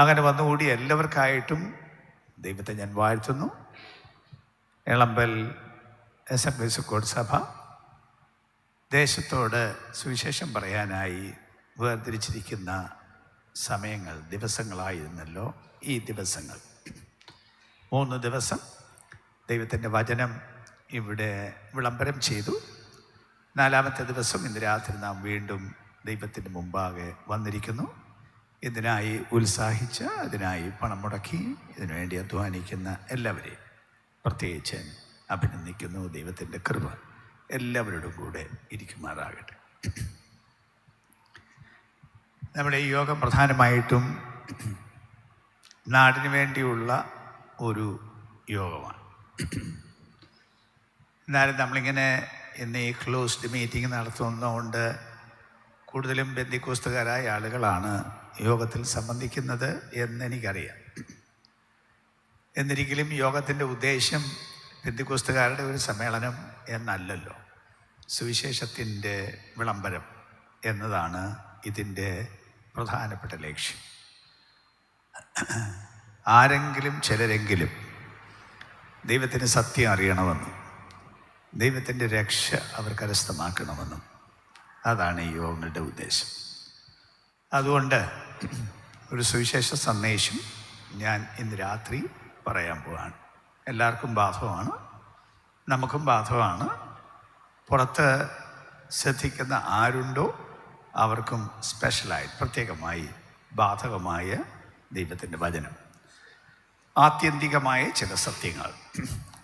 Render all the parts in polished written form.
അങ്ങനെ വന്നുകൂടി എല്ലാവർക്കായിട്ടും ദൈവത്തെ ഞാൻ വാഴ്ത്തുന്നു. എളമ്പൽ അസംബ്ലീസ് ഓഫ് ഗോഡ് സഭ ദേശത്തോട് സുവിശേഷം പറയാനായി വേർതിരിച്ചിരിക്കുന്ന സമയങ്ങൾ, ദിവസങ്ങളായിരുന്നല്ലോ ഈ ദിവസങ്ങൾ. 3 ദിവസം ദൈവത്തിൻ്റെ വചനം ഇവിടെ വിളംബരം ചെയ്തു. 4ാമത്തെ ദിവസം ഇന്ന് രാത്രി നാം വീണ്ടും ദൈവത്തിൻ്റെ മുമ്പാകെ വന്നിരിക്കുന്നു. ഇതിനായി ഉത്സാഹിച്ച്, അതിനായി പണം മുടക്കി, ഇതിനുവേണ്ടി അധ്വാനിക്കുന്ന എല്ലാവരെയും പ്രത്യേകിച്ച് അഭിനന്ദിക്കുന്നു. ദൈവത്തിൻ്റെ കൃപ എല്ലാവരോടും കൂടെ ഇരിക്കുമാറാകട്ടെ. നമ്മുടെ ഈ യോഗം പ്രധാനമായിട്ടും നാടിന് വേണ്ടിയുള്ള ഒരു യോഗമാണ്. എന്നാലും നമ്മളിങ്ങനെ ഇന്ന് ഈ ക്ലോസ്ഡ് മീറ്റിംഗ് നടത്തുന്നതുകൊണ്ട് കൂടുതലും പെന്തിക്കോസ്തുകാരായ ആളുകളാണ് യോഗത്തിൽ സംബന്ധിക്കുന്നത് എന്നെനിക്കറിയാം. എന്നിരിക്കലും യോഗത്തിൻ്റെ ഉദ്ദേശം പെന്തിക്കോസ്തുകാരുടെ ഒരു സമ്മേളനം എന്നല്ലല്ലോ, സുവിശേഷത്തിൻ്റെ വിളംബരം എന്നതാണ് ഇതിൻ്റെ പ്രധാനപ്പെട്ട ലക്ഷ്യം. ആരെങ്കിലും ചിലരെങ്കിലും ദൈവത്തിൻ്റെ സത്യം അറിയണമെന്നും ദൈവത്തിൻ്റെ രക്ഷ അവർ കരസ്ഥമാക്കണമെന്നും അതാണ് ഈ യോഗങ്ങളുടെ ഉദ്ദേശം. അതുകൊണ്ട് ഒരു സുവിശേഷ സന്ദേശം ഞാൻ ഇന്ന് രാത്രി പറയാൻ പോവാണ്. എല്ലാവർക്കും ബാധകമാണ്, നമുക്കും ബാധകമാണ്. പുറത്ത് ശ്രദ്ധിക്കുന്ന ആരുണ്ടോ അവർക്കും സ്പെഷ്യലായി പ്രത്യേകമായി ബാധകമായ ദൈവത്തിൻ്റെ വചനം, ആത്യന്തികമായ ചില സത്യങ്ങൾ,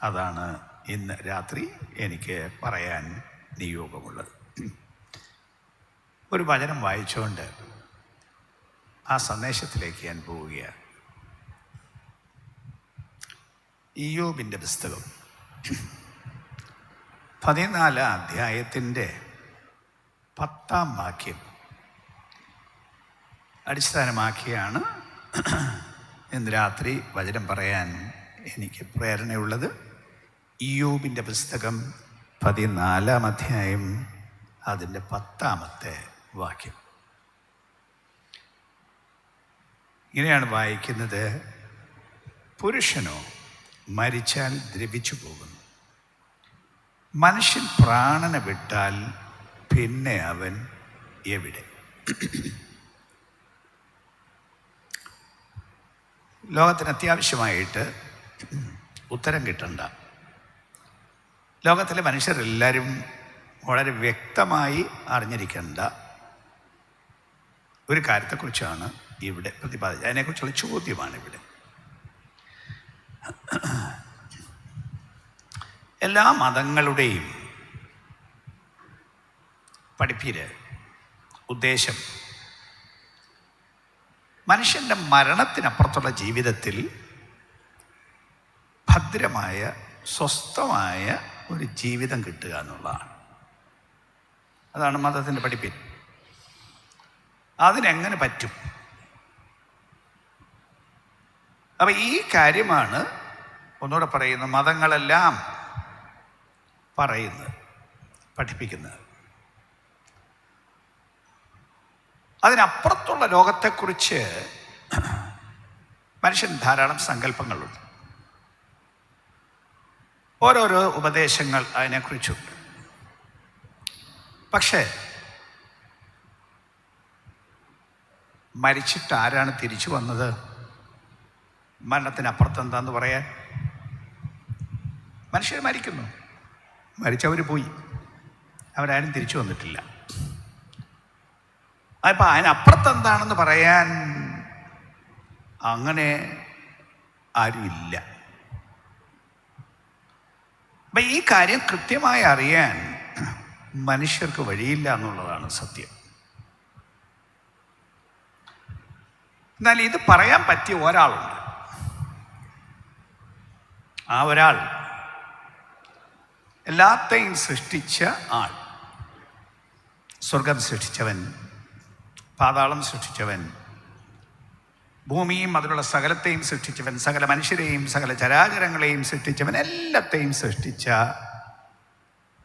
അതാണ് ഇന്ന് രാത്രി എനിക്ക് പറയാൻ നിയോഗമുള്ളത്. ഒരു വചനം വായിച്ചുകൊണ്ട് ആ സന്ദേശത്തിലേക്ക് ഞാൻ പോവുകയാണ്. ഇയ്യോബിൻ്റെ പുസ്തകം 14 അധ്യായത്തിൻ്റെ 10-ാം വാക്യം അടിസ്ഥാനമാക്കിയാണ് ഇന്ന് രാത്രി വചനം പറയാൻ എനിക്ക് പ്രേരണയുള്ളത്. ഇയ്യോബിൻ്റെ പുസ്തകം 14-ാം അധ്യായം അതിൻ്റെ 10-ാമത്തെ വാക്യം ഇങ്ങനെയാണ് വായിക്കുന്നത്. പുരുഷനോ മരിച്ചാൽ ദ്രവിച്ചു പോകുന്നു, മനുഷ്യൻ പ്രാണനെ വിട്ടാൽ പിന്നെ അവൻ എവിടെ? ലോകത്തിന് അത്യാവശ്യമായിട്ട് ഉത്തരം കിട്ടണ്ട, ലോകത്തിലെ മനുഷ്യരെല്ലാവരും വളരെ വ്യക്തമായി അറിഞ്ഞിരിക്കേണ്ട ഒരു കാര്യത്തെക്കുറിച്ചാണ് ഇവിടെ പ്രതിപാദിച്ചത്. അതിനെക്കുറിച്ചുള്ള ചോദ്യമാണ് ഇവിടെ. എല്ലാ മതങ്ങളുടെയും പഠിപ്പില് ഉദ്ദേശം മനുഷ്യൻ്റെ മരണത്തിനപ്പുറത്തുള്ള ജീവിതത്തിൽ ഭദ്രമായ സ്വസ്ഥമായ ഒരു ജീവിതം കിട്ടുക എന്നുള്ളതാണ്. അതാണ് മതത്തിൻ്റെ പഠിപ്പിൽ. അതിനെങ്ങനെ പറ്റും? അപ്പം ഈ കാര്യമാണ് ഒന്നുകൂടെ പറയുന്നത്, മതങ്ങളെല്ലാം പറയുന്നത്, പഠിപ്പിക്കുന്നത്. അതിനപ്പുറത്തുള്ള ലോകത്തെക്കുറിച്ച് മനുഷ്യൻ ധാരാളം സങ്കല്പങ്ങളുണ്ട്, ഓരോരോ ഉപദേശങ്ങൾ അതിനെക്കുറിച്ചുണ്ട്. പക്ഷേ മരിച്ചിട്ട് ആരാണ് തിരിച്ചു വന്നത്? മരണത്തിനപ്പുറത്ത് എന്താന്ന് പറയാൻ? മനുഷ്യർ മരിക്കുന്നു, മരിച്ചവർ പോയി, അവരാരും തിരിച്ചു വന്നിട്ടില്ല. അപ്പം അതിനപ്പുറത്ത് എന്താണെന്ന് പറയാൻ അങ്ങനെ ആരുമില്ല. അപ്പം ഈ കാര്യം കൃത്യമായി അറിയാൻ മനുഷ്യർക്ക് വഴിയില്ല എന്നുള്ളതാണ് സത്യം. എന്നാൽ ഇത് പറയാൻ പറ്റിയ ഒരാളുണ്ട്. ആ ഒരാൾ എല്ലാത്തെയും സൃഷ്ടിച്ച ആൾ, സ്വർഗം സൃഷ്ടിച്ചവൻ, പാതാളം സൃഷ്ടിച്ചവൻ, ഭൂമിയും അതിലുള്ള സകലത്തെയും സൃഷ്ടിച്ചവൻ, സകല മനുഷ്യരെയും സകല ചരാചരങ്ങളെയും സൃഷ്ടിച്ചവൻ, എല്ലാത്തെയും സൃഷ്ടിച്ച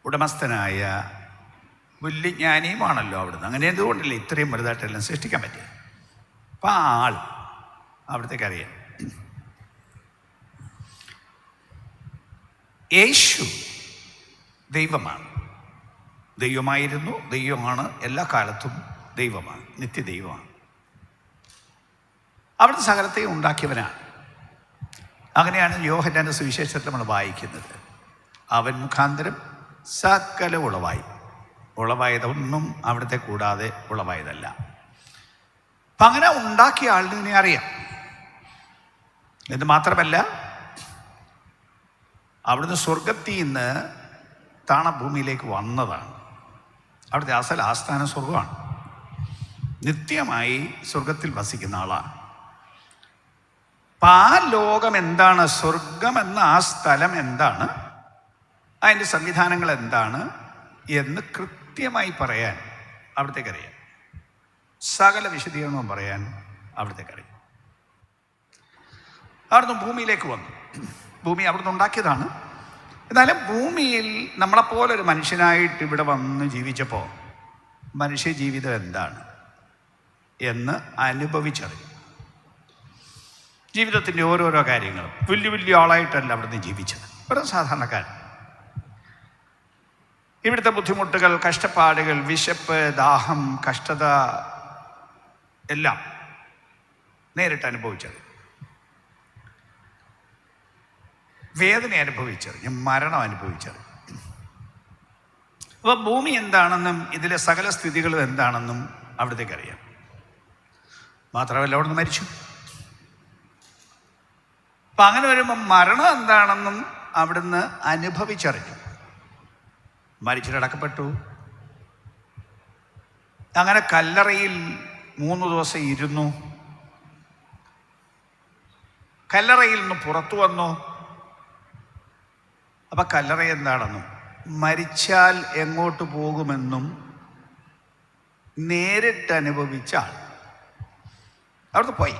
ഉടമസ്ഥനായ വലിയ ജ്ഞാനിയുമാണല്ലോ അവിടുന്ന്. അങ്ങനെ എന്തുകൊണ്ടല്ലേ ഇത്രയും വലുതായിട്ടെല്ലാം സൃഷ്ടിക്കാൻ പറ്റിയത്? അപ്പം ആ ആൾ അവിടത്തേക്ക് അറിയാം. യേശു ദൈവമാണ്, ദൈവമായിരുന്നു, ദൈവമാണ്, എല്ലാ കാലത്തും ദൈവമാണ്, നിത്യദൈവമാണ്. അവിടുത്തെ സകലത്തെ ഉണ്ടാക്കിയവനാണ്. അങ്ങനെയാണ് യോഹന്നാന്റെ സുവിശേഷത്തിൽ നമ്മൾ വായിക്കുന്നത്. അവൻ മുഖാന്തരം സകല ഉളവായതൊന്നും അവിടുത്തെ കൂടാതെ ഉളവായതല്ല. അപ്പം അങ്ങനെ ഉണ്ടാക്കിയ ആളിനെ അറിയാം. ഇത് മാത്രമല്ല, അവിടുന്ന് സ്വർഗത്തിൽ നിന്ന് താണഭൂമിയിലേക്ക് വന്നതാണ്. അവിടുത്തെ ആസ്ഥാനം സ്വർഗമാണ്. നിത്യമായി സ്വർഗത്തിൽ വസിക്കുന്ന ആളാണ്. അപ്പം ആ ലോകം എന്താണ്, സ്വർഗം എന്ന ആ സ്ഥലം എന്താണ്, അതിൻ്റെ സംവിധാനങ്ങൾ എന്താണ് എന്ന് കൃത്യമായി പറയാൻ അവിടത്തേക്കറിയാം. സകല വിശദീകരണവും പറയാൻ അവിടത്തേക്കറിയാം. അവിടുന്ന് ഭൂമിയിലേക്ക് വന്നു. ഭൂമി അവിടുന്ന് ഉണ്ടാക്കിയതാണ്. എന്നാലും ഭൂമിയിൽ നമ്മളെപ്പോലൊരു മനുഷ്യനായിട്ട് ഇവിടെ വന്ന് ജീവിച്ചപ്പോൾ മനുഷ്യ ജീവിതം എന്താണ് എന്ന് അനുഭവിച്ചറിയും. ജീവിതത്തിൻ്റെ ഓരോരോ കാര്യങ്ങളും വലിയ വലിയ ആളായിട്ടല്ല അവിടുന്ന് ജീവിച്ചത്. ഒരു സാധാരണക്കാരൻ. ഇവിടുത്തെ ബുദ്ധിമുട്ടുകൾ, കഷ്ടപ്പാടുകൾ, വിശപ്പ്, ദാഹം, കഷ്ടത എല്ലാം നേരിട്ട് അനുഭവിച്ചത്. വേദന അനുഭവിച്ചറിഞ്ഞ്, മരണം അനുഭവിച്ചറിഞ്ഞ്. അപ്പോൾ ഭൂമി എന്താണെന്നും ഇതിലെ സകല സ്ഥിതികളും എന്താണെന്നും അവിടത്തേക്ക് അറിയാം. മാത്രമല്ല അവിടുന്ന് മരിച്ചു. അപ്പം അങ്ങനെ വരുമ്പോൾ മരണം എന്താണെന്നും അവിടുന്ന് അനുഭവിച്ചറിഞ്ഞു. മരിച്ചിട്ടടക്കപ്പെട്ടു. അങ്ങനെ കല്ലറയിൽ 3 ദിവസം ഇരുന്നു. കല്ലറയിൽ നിന്ന് പുറത്തു വന്നു. അപ്പം കല്ലറ എന്താണെന്നും മരിച്ചാൽ എങ്ങോട്ട് പോകുമെന്നും നേരിട്ട് അനുഭവിച്ച ആൾ അവിടുന്ന് പോയി.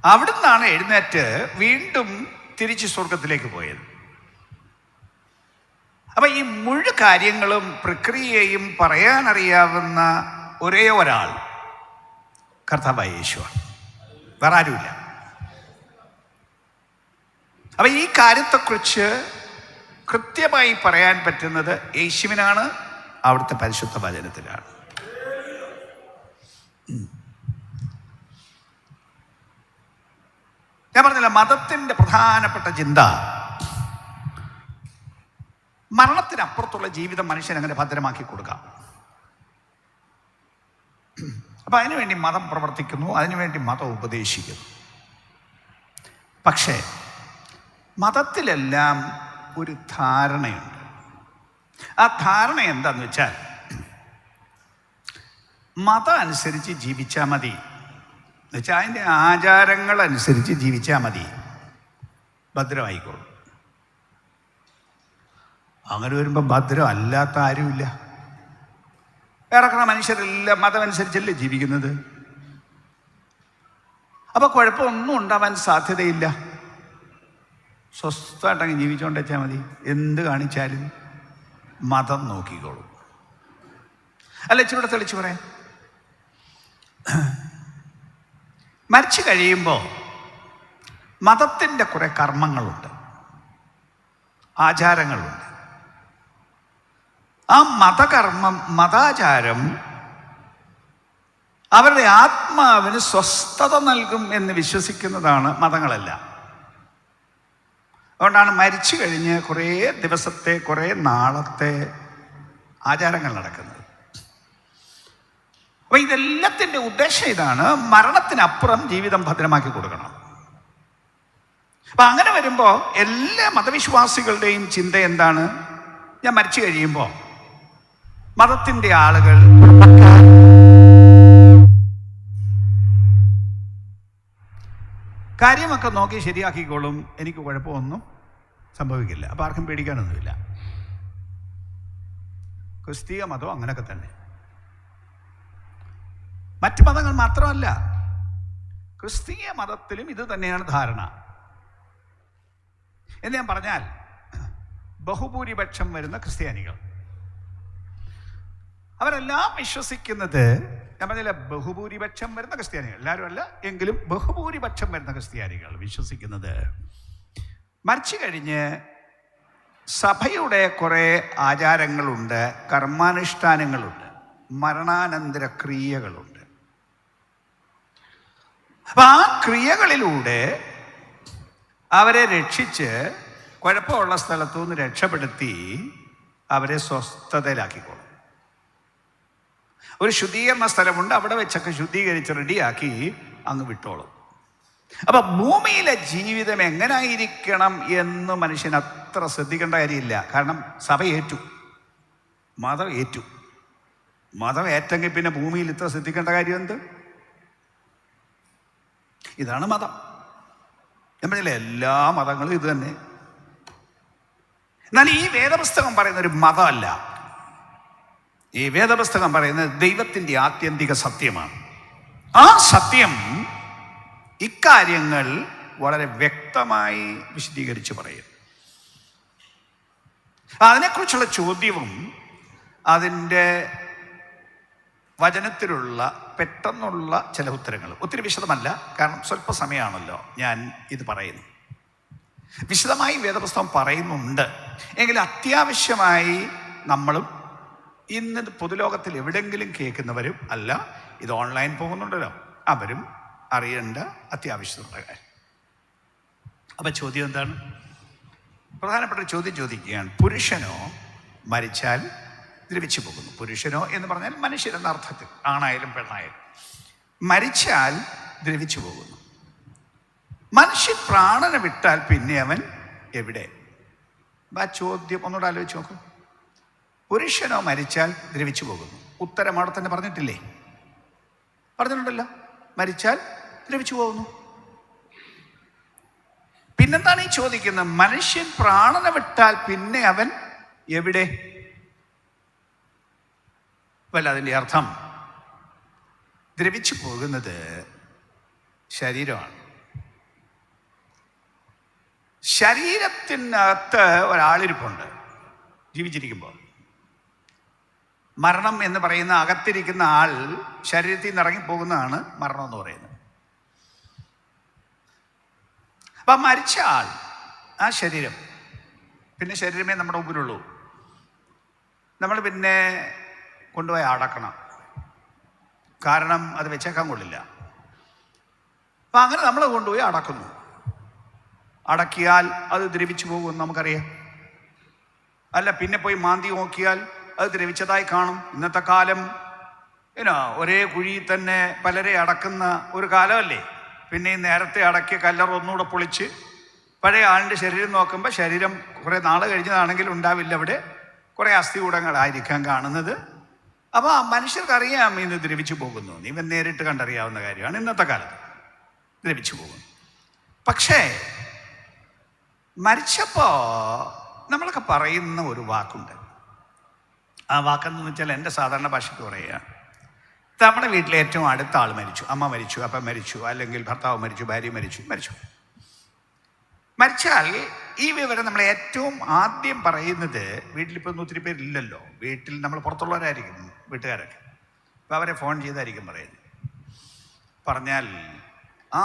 അവിടുന്നാണ് എഴുന്നേറ്റ് വീണ്ടും തിരിച്ച് സ്വർഗത്തിലേക്ക് പോയത്. അപ്പം ഈ മുഴുവൻ കാര്യങ്ങളും പ്രക്രിയയും പറയാനറിയാവുന്ന ഒരേ ഒരാൾ കർത്താവായ യേശുവാണ്. വേറെ ആരുമില്ല. അപ്പം ഈ കാര്യത്തെക്കുറിച്ച് കൃത്യമായി പറയാൻ പറ്റുന്നത് യേശുവിനാണ്, അവിടുത്തെ പരിശുദ്ധ വചനത്തിലാണ്. ഞാൻ പറഞ്ഞില്ല, മതത്തിൻ്റെ പ്രധാനപ്പെട്ട ചിന്ത മരണത്തിനപ്പുറത്തുള്ള ജീവിതം മനുഷ്യൻ അങ്ങനെ ഭദ്രമാക്കി കൊടുക്കാം. അപ്പം അതിനുവേണ്ടി മതം പ്രവർത്തിക്കുന്നു, അതിനുവേണ്ടി മതം ഉപദേശിക്കുന്നു. പക്ഷേ മതത്തിലെല്ലാം ഒരു ധാരണയുണ്ട്. ആ ധാരണ എന്താന്ന് വെച്ചാൽ, മതം അനുസരിച്ച് ജീവിച്ചാൽ മതി, എന്നുവെച്ചാൽ അതിൻ്റെ ആചാരങ്ങൾ അനുസരിച്ച് ജീവിച്ചാൽ മതി, ഭദ്രമായിക്കോളും. അങ്ങനെ വരുമ്പോൾ ഭദ്രം അല്ലാത്ത ആരുമില്ല. വേറെ മനുഷ്യരെല്ലാം മതം അനുസരിച്ചല്ലേ ജീവിക്കുന്നത്. അപ്പോൾ കുഴപ്പമൊന്നും ഉണ്ടാവാൻ സാധ്യതയില്ല. സ്വസ്ഥമായിട്ടങ്ങ് ജീവിച്ചുകൊണ്ട് വെച്ചാൽ മതി. എന്ത് കാണിച്ചാലും മതം നോക്കിക്കോളും. അല്ല, ഇച്ചിരൂടെ തെളിച്ച് പറയാം. മരിച്ചു കഴിയുമ്പോൾ മതത്തിൻ്റെ കുറേ കർമ്മങ്ങളുണ്ട്, ആചാരങ്ങളുണ്ട്. ആ മതകർമ്മം, മതാചാരം അവരുടെ ആത്മാവിന് സ്വസ്ഥത നൽകും എന്ന് വിശ്വസിക്കുന്നതാണ് മതങ്ങളെല്ലാം. അതുകൊണ്ടാണ് മരിച്ചു കഴിഞ്ഞ് കുറേ ദിവസത്തെ, കുറേ നാളത്തെ ആചാരങ്ങൾ നടക്കുന്നത്. അപ്പോൾ ഇതെല്ലാത്തിൻ്റെ ഉദ്ദേശം ഇതാണ്, മരണത്തിനപ്പുറം ജീവിതം ഭദ്രമാക്കി കൊടുക്കണം. അപ്പം അങ്ങനെ വരുമ്പോൾ എല്ലാ മതവിശ്വാസികളുടെയും ചിന്ത എന്താണ്? ഞാൻ മരിച്ചു കഴിയുമ്പോൾ മതത്തിൻ്റെ ആളുകൾ കാര്യമൊക്കെ നോക്കി ശരിയാക്കിക്കോളും, എനിക്ക് കുഴപ്പമൊന്നും സംഭവിക്കില്ല, അപ്പം ആർക്കും പേടിക്കാനൊന്നുമില്ല. ക്രിസ്തീയ മതം അങ്ങനെയൊക്കെ തന്നെ. മറ്റ് മതങ്ങൾ മാത്രമല്ല, ക്രിസ്തീയ മതത്തിലും ഇത് തന്നെയാണ് ധാരണ. എന്ന് ഞാൻ പറഞ്ഞാൽ, ബഹുഭൂരിപക്ഷം വരുന്ന ക്രിസ്ത്യാനികൾ അവരെല്ലാം വിശ്വസിക്കുന്നത് ഞാൻ പറഞ്ഞില്ല, ബഹുഭൂരിപക്ഷം വരുന്ന ക്രിസ്ത്യാനികൾ, എല്ലാവരും അല്ല എങ്കിലും ബഹുഭൂരിപക്ഷം വരുന്ന ക്രിസ്ത്യാനികൾ വിശ്വസിക്കുന്നത് മരിച്ചു കഴിഞ്ഞ് സഭയുടെ കുറേ ആചാരങ്ങളുണ്ട്, കർമാനുഷ്ഠാനങ്ങളുണ്ട്, മരണാനന്തര ക്രിയകളുണ്ട്. അപ്പൊ ആ ക്രിയകളിലൂടെ അവരെ രക്ഷിച്ച് കുഴപ്പമുള്ള സ്ഥലത്തു നിന്ന് രക്ഷപ്പെടുത്തി അവരെ സ്വസ്ഥതയിലാക്കിക്കോളും. ഒരു ശുദ്ധീകരണ സ്ഥലമുണ്ട്, അവിടെ വെച്ചൊക്കെ ശുദ്ധീകരിച്ച് റെഡിയാക്കി അങ്ങ് വിട്ടോളും. അപ്പൊ ഭൂമിയിലെ ജീവിതം എങ്ങനായിരിക്കണം എന്ന് മനുഷ്യൻ അത്ര ശ്രദ്ധിക്കേണ്ട കാര്യമില്ല. കാരണം സഭ ഏറ്റു, മതം ഏറ്റു. മതം ഏറ്റെങ്കിൽ പിന്നെ ഭൂമിയിൽ ഇത്ര ശ്രദ്ധിക്കേണ്ട കാര്യം എന്ത്? ഇതാണ് മതം. നമ്മളിലെ എല്ലാ മതങ്ങളും ഇത് തന്നെ. എന്നാൽ ഈ വേദപുസ്തകം പറയുന്ന ഒരു മതമല്ല. ഈ വേദപുസ്തകം പറയുന്നത് ദൈവത്തിൻ്റെ ആത്യന്തിക സത്യമാണ്. ആ സത്യം ഇക്കാര്യങ്ങൾ വളരെ വ്യക്തമായി വിശദീകരിച്ച് പറയും. അതിനെക്കുറിച്ചുള്ള ചോദ്യവും അതിൻ്റെ വചനത്തിലുള്ള പെട്ടെന്നുള്ള ചില ഉത്തരങ്ങളും, ഒത്തിരി വിശദമല്ല, കാരണം സ്വല്പ സമയമാണല്ലോ ഞാൻ ഇത് പറയുന്നത്. വിശദമായി വേദപുസ്തകം പറയുന്നുണ്ട് എങ്കിൽ അത്യാവശ്യമായി നമ്മളും ഇന്ന് പൊതുലോകത്തിൽ എവിടെയെങ്കിലും കേൾക്കുന്നവരും അല്ല, ഇത് ഓൺലൈൻ പോകുന്നുണ്ടല്ലോ, അവരും അറിയേണ്ട അത്യാവശ്യമുള്ള കാര്യം. അപ്പം ചോദ്യം എന്താണ്? പ്രധാനപ്പെട്ട ചോദ്യം ചോദിക്കുകയാണ്, പുരുഷനോ മരിച്ചാൽ ദ്രവിച്ചു പോകുന്നു. പുരുഷനോ എന്ന് പറഞ്ഞാൽ മനുഷ്യരെന്ന അർത്ഥത്തിൽ, ആണായാലും പെണ്ണായാലും, മരിച്ചാൽ ദ്രവിച്ചു പോകുന്നു. മനുഷ്യൻ പ്രാണനെ വിട്ടാൽ പിന്നെ അവൻ എവിടെ? ആ ചോദ്യം ഒന്നുകൂടെ ആലോചിച്ച് നോക്കൂ. പുരുഷനോ മരിച്ചാൽ ദ്രവിച്ചു പോകുന്നു. ഉത്തരം അവിടെ തന്നെ പറഞ്ഞിട്ടില്ലേ? പറഞ്ഞിട്ടുണ്ടല്ലോ, മരിച്ചാൽ ദ്രവിച്ചു പോകുന്നു. പിന്നെന്താണ് ഈ ചോദിക്കുന്നത്? മനുഷ്യൻ പ്രാണനെ വിട്ടാൽ പിന്നെ അവൻ എവിടെ? വല്ല അതിൻ്റെ അർത്ഥം ദ്രവിച്ചു പോകുന്നത് ശരീരമാണ്. ശരീരത്തിനകത്ത് ഒരാളിരിപ്പുണ്ട് ജീവിച്ചിരിക്കുമ്പോൾ. മരണം എന്ന് പറയുന്ന അകത്തിരിക്കുന്ന ആൾ ശരീരത്തിൽ നിന്ന് ഇറങ്ങിപ്പോകുന്നതാണ് മരണം എന്ന് പറയുന്നത്. അപ്പം മരിച്ച ആൾ, ആ ശരീരം, പിന്നെ ശരീരമേ നമ്മുടെ മുമ്പിലുള്ളൂ. നമ്മൾ പിന്നെ കൊണ്ടുപോയി അടക്കണം, കാരണം അത് വെച്ചേക്കാൻ കൊള്ളില്ല. അപ്പം അങ്ങനെ നമ്മൾ കൊണ്ടുപോയി അടക്കുന്നു. അടക്കിയാൽ അത് ദ്രവിച്ചു പോകുമെന്ന് നമുക്കറിയാം. അല്ല, പിന്നെ പോയി മാന്തി നോക്കിയാൽ അത് ദ്രവിച്ചതായി കാണും. ഇന്നത്തെ കാലം ഒരേ കുഴിയിൽ തന്നെ പലരെ അടക്കുന്ന ഒരു കാലമല്ലേ. പിന്നെ ഈ നേരത്തെ അടക്കിയ കല്ലറ ഒന്നുകൂടെ പൊളിച്ച് പഴയ ആളിൻ്റെ ശരീരം നോക്കുമ്പോൾ ശരീരം കുറേ നാൾ കഴിഞ്ഞതാണെങ്കിൽ ഉണ്ടാവില്ല, അവിടെ കുറേ അസ്ഥികൂടങ്ങളായിരിക്കാം കാണുന്നത്. അപ്പോൾ ആ മനുഷ്യർക്കറിയാം ഇന്ന് ദ്രവിച്ചു പോകുന്നു. ഇവൻ നേരിട്ട് കണ്ടറിയാവുന്ന കാര്യമാണ്. ഇന്നത്തെ കാലത്ത് ദ്രവിച്ചു പോകുന്നു. പക്ഷേ മരിച്ചപ്പോൾ നമ്മളൊക്കെ പറയുന്ന ഒരു വാക്കുണ്ട്. ആ വാക്കെന്ന് വെച്ചാൽ എൻ്റെ സാധാരണ ഭാഷയ്ക്ക് പറയുക, നമ്മുടെ വീട്ടിലെ ഏറ്റവും അടുത്ത ആൾ മരിച്ചു, അമ്മ മരിച്ചു, അപ്പം മരിച്ചു, അല്ലെങ്കിൽ ഭർത്താവ് മരിച്ചു, ഭാര്യ മരിച്ചു. മരിച്ചാൽ ഈ വിവരം നമ്മൾ ഏറ്റവും ആദ്യം പറയുന്നത്, വീട്ടിലിപ്പോൾ ഒത്തിരി പേരില്ലല്ലോ, വീട്ടിൽ നമ്മൾ പുറത്തുള്ളവരായിരിക്കും വീട്ടുകാരൊക്കെ, അപ്പോൾ അവരെ ഫോൺ ചെയ്തായിരിക്കും പറയുന്നത്. പറഞ്ഞാൽ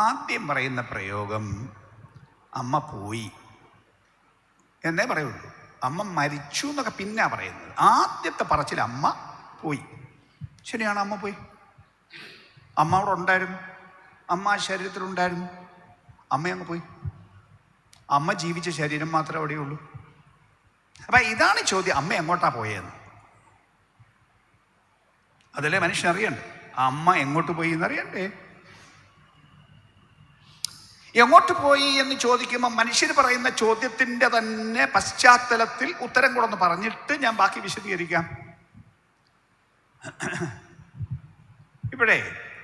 ആദ്യം പറയുന്ന പ്രയോഗം അമ്മ പോയി എന്നേ പറയുള്ളൂ. അമ്മ മരിച്ചു എന്നൊക്കെ പിന്നെ പറയുന്നത്. ആദ്യത്തെ പറച്ചിൽ അമ്മ പോയി. ശരിയാണ്, അമ്മ പോയി. അമ്മ അവിടെ ഉണ്ടായിരുന്നു, അമ്മ ആ ശരീരത്തിലുണ്ടായിരുന്നു, അമ്മയങ്ങ് പോയി. അമ്മ ജീവിച്ച ശരീരം മാത്രമേ അവിടെയുള്ളൂ. അപ്പം ഇതാണ് ചോദ്യം, അമ്മ എങ്ങോട്ടാ പോയെന്ന്. അതല്ലേ മനുഷ്യൻ അറിയണ്ടേ, അമ്മ എങ്ങോട്ട് പോയി എന്നറിയണ്ടേ. എങ്ങോട്ട് പോയി എന്ന് ചോദിക്കുമ്പോൾ മനുഷ്യർ പറയുന്ന ചോദ്യത്തിൻ്റെ തന്നെ പശ്ചാത്തലത്തിൽ ഉത്തരം കൂടെ ഒന്ന് പറഞ്ഞിട്ട് ഞാൻ ബാക്കി വിശദീകരിക്കാം. ഇവിടെ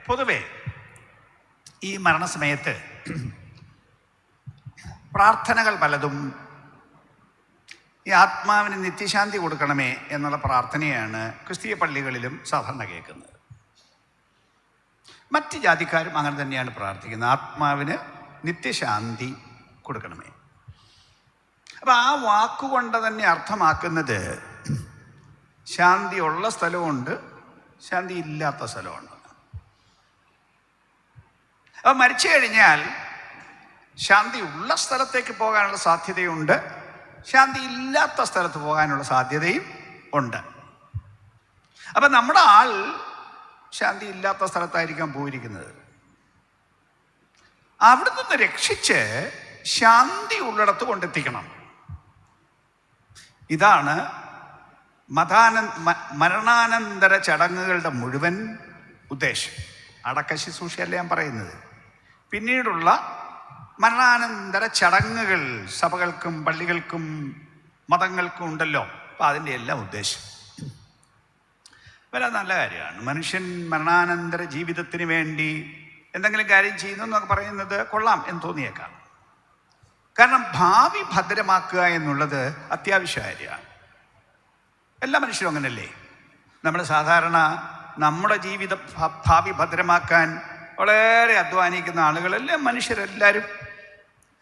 പൊതുവെ ഈ മരണസമയത്ത് പ്രാർത്ഥനകൾ പലതും ഈ ആത്മാവിന് നിത്യശാന്തി കൊടുക്കണമേ എന്നുള്ള പ്രാർത്ഥനയാണ് ക്രിസ്തീയ പള്ളികളിലും സാധാരണ കേൾക്കുന്നത്. മറ്റ് ജാതിക്കാരും അങ്ങനെ തന്നെയാണ് പ്രാർത്ഥിക്കുന്നത്, ആത്മാവിന് നിത്യശാന്തി കൊടുക്കണമേ. അപ്പം ആ വാക്കുകൊണ്ട് തന്നെ അർത്ഥമാക്കുന്നത് ശാന്തി ഉള്ള സ്ഥലമുണ്ട്, ശാന്തി ഇല്ലാത്ത സ്ഥലമുണ്ട്. അപ്പം മരിച്ചു കഴിഞ്ഞാൽ ശാന്തി ഉള്ള സ്ഥലത്തേക്ക് പോകാനുള്ള സാധ്യതയുണ്ട്, ശാന്തി ഇല്ലാത്ത സ്ഥലത്ത് പോകാനുള്ള സാധ്യതയും ഉണ്ട്. അപ്പം നമ്മുടെ ആൾ ശാന്തി ഇല്ലാത്ത സ്ഥലത്തായിരിക്കാം പോയിരിക്കുന്നത്. അവിടെ നിന്ന് രക്ഷിച്ച് ശാന്തി ഉള്ളിടത്ത് കൊണ്ടെത്തിക്കണം. ഇതാണ് മരണാനന്തര ചടങ്ങുകളുടെ മുഴുവൻ ഉദ്ദേശം. അടക്ക ശുശ്രൂഷയല്ല ഞാൻ പറയുന്നത്, പിന്നീടുള്ള മരണാനന്തര ചടങ്ങുകൾ സഭകൾക്കും പള്ളികൾക്കും മതങ്ങൾക്കും ഉണ്ടല്ലോ. അപ്പം അതിൻ്റെ എല്ലാം ഉദ്ദേശം വളരെ നല്ല കാര്യമാണ്. മനുഷ്യൻ മരണാനന്തര ജീവിതത്തിന് വേണ്ടി എന്തെങ്കിലും കാര്യം ചെയ്യുന്നു എന്നൊക്കെ പറയുന്നത് കൊള്ളാം എന്ന് തോന്നിയേക്കാം. കാരണം ഭാവി ഭദ്രമാക്കുക എന്നുള്ളത് അത്യാവശ്യ കാര്യമാണ്. എല്ലാ മനുഷ്യരും അങ്ങനല്ലേ? നമ്മൾ സാധാരണ നമ്മുടെ ഭാവി ഭദ്രമാക്കാൻ വളരെ അധ്വാനിക്കുന്ന ആളുകളെല്ലാം മനുഷ്യരെല്ലാവരും.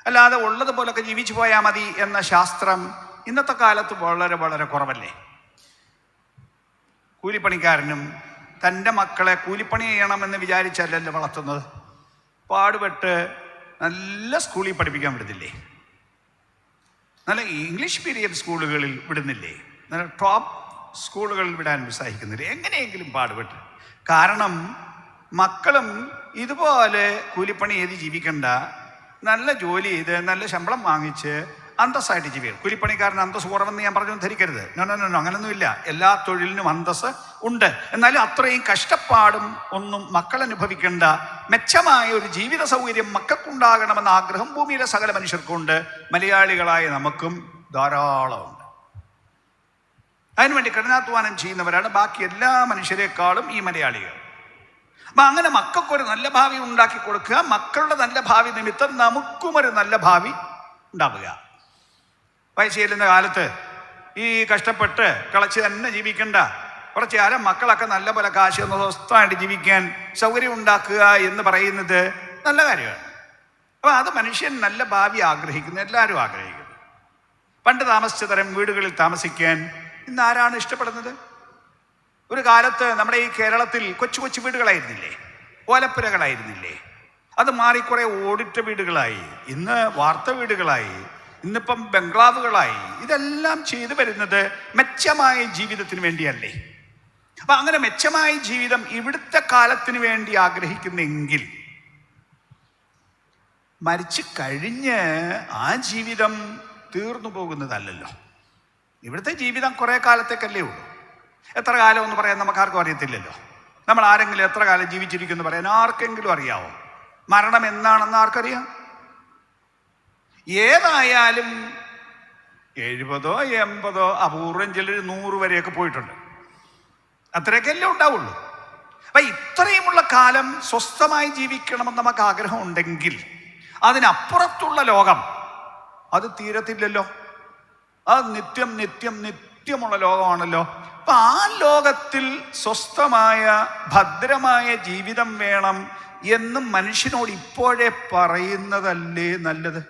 അല്ലാതെ ഉള്ളതുപോലൊക്കെ ജീവിച്ചു പോയാൽ മതി എന്ന ശാസ്ത്രം ഇന്നത്തെ കാലത്ത് വളരെ വളരെ കുറവല്ലേ? കൂലിപ്പണിക്കാരനും തൻ്റെ മക്കളെ കൂലിപ്പണി ചെയ്യണമെന്ന് വിചാരിച്ചല്ലല്ലോ വളർത്തുന്നത്. പാടുപെട്ട് നല്ല സ്കൂളിൽ പഠിപ്പിക്കാൻ വിടുന്നില്ലേ? നല്ല ഇംഗ്ലീഷ് മീഡിയം സ്കൂളുകളിൽ വിടുന്നില്ലേ? നല്ല ടോപ്പ് സ്കൂളുകളിൽ വിടാൻ ഉത്സാഹിക്കുന്നില്ലേ? എങ്ങനെയെങ്കിലും പാടുപെട്ട്. കാരണം മക്കളും ഇതുപോലെ കൂലിപ്പണി ചെയ്ത് ജീവിക്കണ്ട, നല്ല ജോലി ചെയ്ത് നല്ല ശമ്പളം വാങ്ങിച്ച് അന്തസ്സായിട്ട് ജീവിക്കും. കൂലിപ്പണിക്കാരന് അന്തസ് കുറവെന്ന് ഞാൻ പറഞ്ഞു ധരിക്കരുത്. നോ, അങ്ങനൊന്നുമില്ല. എല്ലാ തൊഴിലിനും അന്തസ് ഉണ്ട്. എന്നാലും അത്രയും കഷ്ടപ്പാടും ഒന്നും മക്കൾ അനുഭവിക്കേണ്ട മെച്ചമായ ഒരു ജീവിത സൗകര്യം മക്കൾക്കുണ്ടാകണമെന്ന ആഗ്രഹം ഭൂമിയിലെ സകല മനുഷ്യർക്കുണ്ട്. മലയാളികളായ നമുക്കും ധാരാളമുണ്ട്. അതിനുവേണ്ടി കഠിനാധ്വാനം ചെയ്യുന്നവരാണ് ബാക്കി എല്ലാ മനുഷ്യരെക്കാളും ഈ മലയാളികൾ. അപ്പം അങ്ങനെ മക്കൾക്കൊരു നല്ല ഭാവി ഉണ്ടാക്കി കൊടുക്കുക, മക്കളുടെ നല്ല ഭാവി നിമിത്തം നമുക്കും ഒരു നല്ല ഭാവി ഉണ്ടാവുക. വയസ്സ് ചെല്ലുന്ന കാലത്ത് ഈ കഷ്ടപ്പെട്ട് കളച്ച് തന്നെ ജീവിക്കണ്ട, കുറച്ച് കാലം മക്കളൊക്കെ നല്ല പോലെ കാശ് ഒന്ന് സ്വസ്ഥമായിട്ട് ജീവിക്കാൻ സൗകര്യം ഉണ്ടാക്കുക എന്ന് പറയുന്നത് നല്ല കാര്യമാണ്. അപ്പം അത് മനുഷ്യൻ നല്ല ഭാവി ആഗ്രഹിക്കുന്നു, എല്ലാവരും ആഗ്രഹിക്കുന്നു. പണ്ട് താമസിച്ച തരം വീടുകളിൽ താമസിക്കാൻ ഇന്ന് ആരാണ് ഇഷ്ടപ്പെടുന്നത്? ഒരു കാലത്ത് നമ്മുടെ ഈ കേരളത്തിൽ കൊച്ചു കൊച്ചു വീടുകളായിരുന്നില്ലേ? ഓലപ്പുരകളായിരുന്നില്ലേ? അത് മാറി കുറെ ഓടിട്ട വീടുകളായി, ഇന്ന് വാർത്ത വീടുകളായി, ഇന്നിപ്പം ബംഗ്ലാവുകളായി. ഇതെല്ലാം ചെയ്തു വരുന്നത് മെച്ചമായ ജീവിതത്തിന് വേണ്ടിയല്ലേ? അപ്പം അങ്ങനെ മെച്ചമായ ജീവിതം ഇവിടുത്തെ കാലത്തിന് വേണ്ടി ആഗ്രഹിക്കുന്നെങ്കിൽ മരിച്ചു കഴിഞ്ഞ് ആ ജീവിതം തീർന്നു പോകുന്നതല്ലല്ലോ. ഇവിടുത്തെ ജീവിതം കുറേ കാലത്തേക്കല്ലേ ഉള്ളൂ. എത്ര കാലം എന്ന് പറയാൻ നമുക്ക് ആർക്കും അറിയത്തില്ലല്ലോ. നമ്മൾ ആരെങ്കിലും എത്ര കാലം ജീവിച്ചിരിക്കുമെന്ന് പറയാൻ ആർക്കെങ്കിലും അറിയാവോ? മരണം എന്നാണെന്ന് ആർക്കറിയാം? ഏതായാലും 70 80 അപൂർവം ചിലർ 100 വരെയൊക്കെ പോയിട്ടുണ്ട്. അത്രയൊക്കെയല്ലേ ഉണ്ടാവുള്ളൂ. അപ്പം ഇത്രയുമുള്ള കാലം സ്വസ്ഥമായി ജീവിക്കണമെന്ന് നമുക്ക് ആഗ്രഹം ഉണ്ടെങ്കിൽ അതിനപ്പുറത്തുള്ള ലോകം അത് തീരത്തില്ലല്ലോ. അത് നിത്യം നിത്യം നിത്യമുള്ള ലോകമാണല്ലോ. അപ്പം ആ ലോകത്തിൽ സ്വസ്ഥമായ ഭദ്രമായ ജീവിതം വേണം എന്ന് മനുഷ്യനോട് ഇപ്പോഴേ പറയുന്നതല്ലേ നല്ലത്?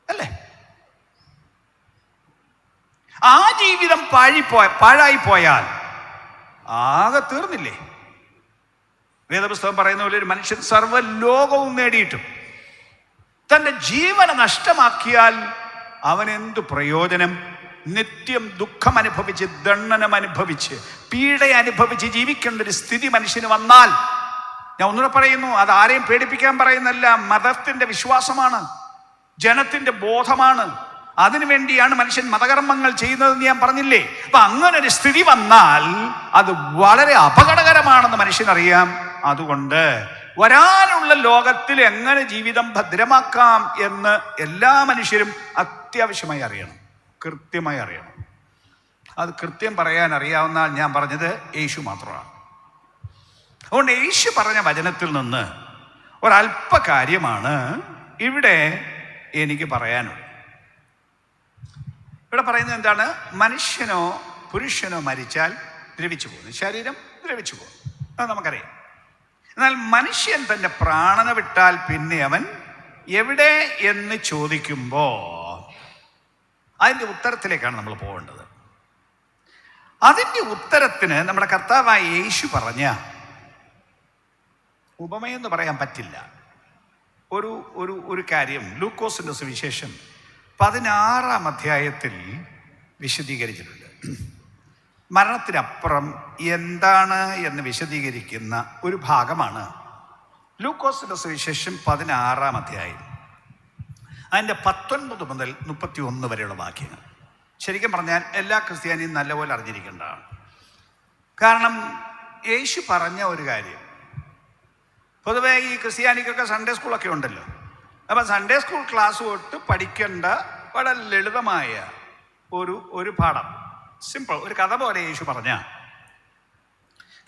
അല്ലേ? ആ ജീവിതം പാഴായിപ്പോയാൽ ആകെ തീർന്നില്ലേ? വേദപുസ്തകം പറയുന്ന പോലെ ഒരു മനുഷ്യൻ സർവ്വലോകവും നേടിയിട്ടും തൻ്റെ ജീവനെ നഷ്ടമാക്കിയാൽ അവൻ എന്തു പ്രയോജനം? നിത്യം ദുഃഖം അനുഭവിച്ച് ദണ്ഡനം അനുഭവിച്ച് പീഡ അനുഭവിച്ച് ജീവിക്കേണ്ട ഒരു സ്ഥിതി മനുഷ്യന് വന്നാൽ, ഞാൻ ഒന്നുകൂടെ പറയുന്നു, അത് ആരെയും പേടിപ്പിക്കാൻ പറയുന്നല്ല, മതത്തിന്റെ വിശ്വാസമാണ്, ജനത്തിന്റെ ബോധമാണ്. അതിനുവേണ്ടിയാണ് മനുഷ്യൻ മതകർമ്മങ്ങൾ ചെയ്യുന്നതെന്ന് ഞാൻ പറഞ്ഞില്ലേ? അപ്പൊ അങ്ങനെ ഒരു സ്ഥിതി വന്നാൽ അത് വളരെ അപകടകരമാണെന്ന് മനുഷ്യനറിയാം. അതുകൊണ്ട് വരാനുള്ള ലോകത്തിൽ എങ്ങനെ ജീവിതം ഭദ്രമാക്കാം എന്ന് എല്ലാ മനുഷ്യരും അത്യാവശ്യമായി അറിയണം, കൃത്യമായി അറിയണം. അത് കൃത്യം പറയാൻ അറിയാവുന്ന ഞാൻ പറഞ്ഞത് യേശു മാത്രമാണ്. അതുകൊണ്ട് യേശു പറഞ്ഞ വചനത്തിൽ നിന്ന് ഒരല്പ കാര്യമാണ് ഇവിടെ എനിക്ക് പറയാനുള്ളത്. ഇവിടെ പറയുന്നത് എന്താണ്? മനുഷ്യനോ പുരുഷനോ മരിച്ചാൽ ദ്രവിച്ചു പോകുന്നു, ശരീരം ദ്രവിച്ചു പോകുന്നു, അത് നമുക്കറിയാം. എന്നാൽ മനുഷ്യൻ തൻ്റെ പ്രാണനെ വിട്ടാൽ പിന്നെ അവൻ എവിടെ എന്ന് ചോദിക്കുമ്പോൾ അതിൻ്റെ ഉത്തരത്തിലേക്കാണ് നമ്മൾ പോകേണ്ടത്. അതിൻ്റെ ഉത്തരത്തിന് നമ്മുടെ കർത്താവായ യേശു പറഞ്ഞ ഉപമയെന്ന് പറയാൻ പറ്റില്ല. ഒരു ഒരു ഒരു കാര്യം ലൂക്കോസിൻ്റെ സുവിശേഷം 16-ാം അധ്യായത്തിൽ വിശദീകരിച്ചിട്ടുണ്ട്. മരണത്തിനപ്പുറം എന്താണ് എന്ന് വിശദീകരിക്കുന്ന ഒരു ഭാഗമാണ് ലൂക്കോസിൻ്റെ സുവിശേഷം 16-ാം അധ്യായം. അതിൻ്റെ 19 മുതൽ 31 വരെയുള്ള വാക്യങ്ങൾ ശരിക്കും പറഞ്ഞാൽ എല്ലാ ക്രിസ്ത്യാനിയും നല്ലപോലെ അറിഞ്ഞിരിക്കേണ്ടതാണ്. കാരണം യേശു പറഞ്ഞ ഒരു കാര്യം, പൊതുവേ ഈ ക്രിസ്ത്യാനിക്കൊക്കെ സൺഡേ സ്കൂളൊക്കെ ഉണ്ടല്ലോ. അപ്പം സൺഡേ സ്കൂൾ ക്ലാസ് തൊട്ട് പഠിക്കേണ്ട വളരെ ലളിതമായ ഒരു പാഠം, സിമ്പിൾ ഒരു കഥ പോലെ യേശു പറഞ്ഞ,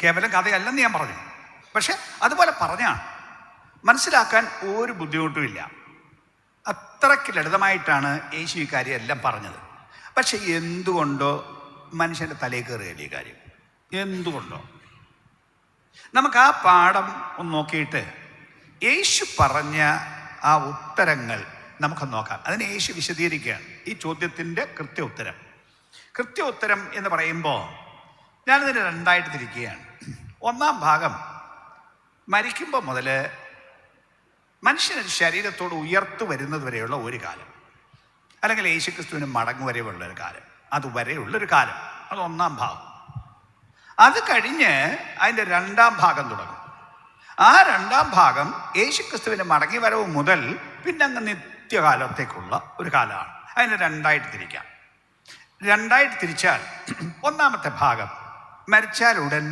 കേവലം കഥയല്ലെന്ന് ഞാൻ പറഞ്ഞു, പക്ഷെ അതുപോലെ പറഞ്ഞാണ് മനസ്സിലാക്കാൻ ഒരു ബുദ്ധിമുട്ടുമില്ല. അത്രയ്ക്ക് ലളിതമായിട്ടാണ് യേശു ഈ കാര്യം എല്ലാം പറഞ്ഞത്. പക്ഷെ എന്തുകൊണ്ടോ മനുഷ്യൻ്റെ തലയിൽ കയറുകയില്ല ഈ കാര്യം. എന്തുകൊണ്ടോ? നമുക്ക് ആ പാഠം ഒന്ന് നോക്കിയിട്ട് യേശു പറഞ്ഞ ആ ഉത്തരങ്ങൾ നമുക്ക് നോക്കാം. അതിന് യേശു വിശദീകരിക്കുകയാണ് ഈ ചോദ്യത്തിൻ്റെ കൃത്യ ഉത്തരം എന്ന് പറയുമ്പോൾ ഞാനിതിനെ രണ്ടായിട്ട് തിരിക്കുകയാണ്. ഒന്നാം ഭാഗം മരിക്കുമ്പോൾ മുതൽ മനുഷ്യനൊരു ശരീരത്തോട് ഉയർത്തു വരുന്നത് വരെയുള്ള ഒരു കാലം, അല്ലെങ്കിൽ യേശുക്രിസ്തുവിന് മടങ്ങു വരെയുള്ളൊരു കാലം, അതുവരെയുള്ളൊരു കാലം, അത് ഒന്നാം ഭാഗം. അത് കഴിഞ്ഞ് അതിൻ്റെ രണ്ടാം ഭാഗം തുടങ്ങും. ആ രണ്ടാം ഭാഗം യേശുക്രിസ്തുവിൻ്റെ മടങ്ങി വരവ് മുതൽ പിന്നെ അങ്ങ് നിത്യകാലത്തേക്കുള്ള ഒരു കാലമാണ്. അതിനെ രണ്ടായിട്ട് തിരിക്കാം. രണ്ടായിട്ട് തിരിച്ചാൽ ഒന്നാമത്തെ ഭാഗം മരിച്ചാൽ ഉടൻ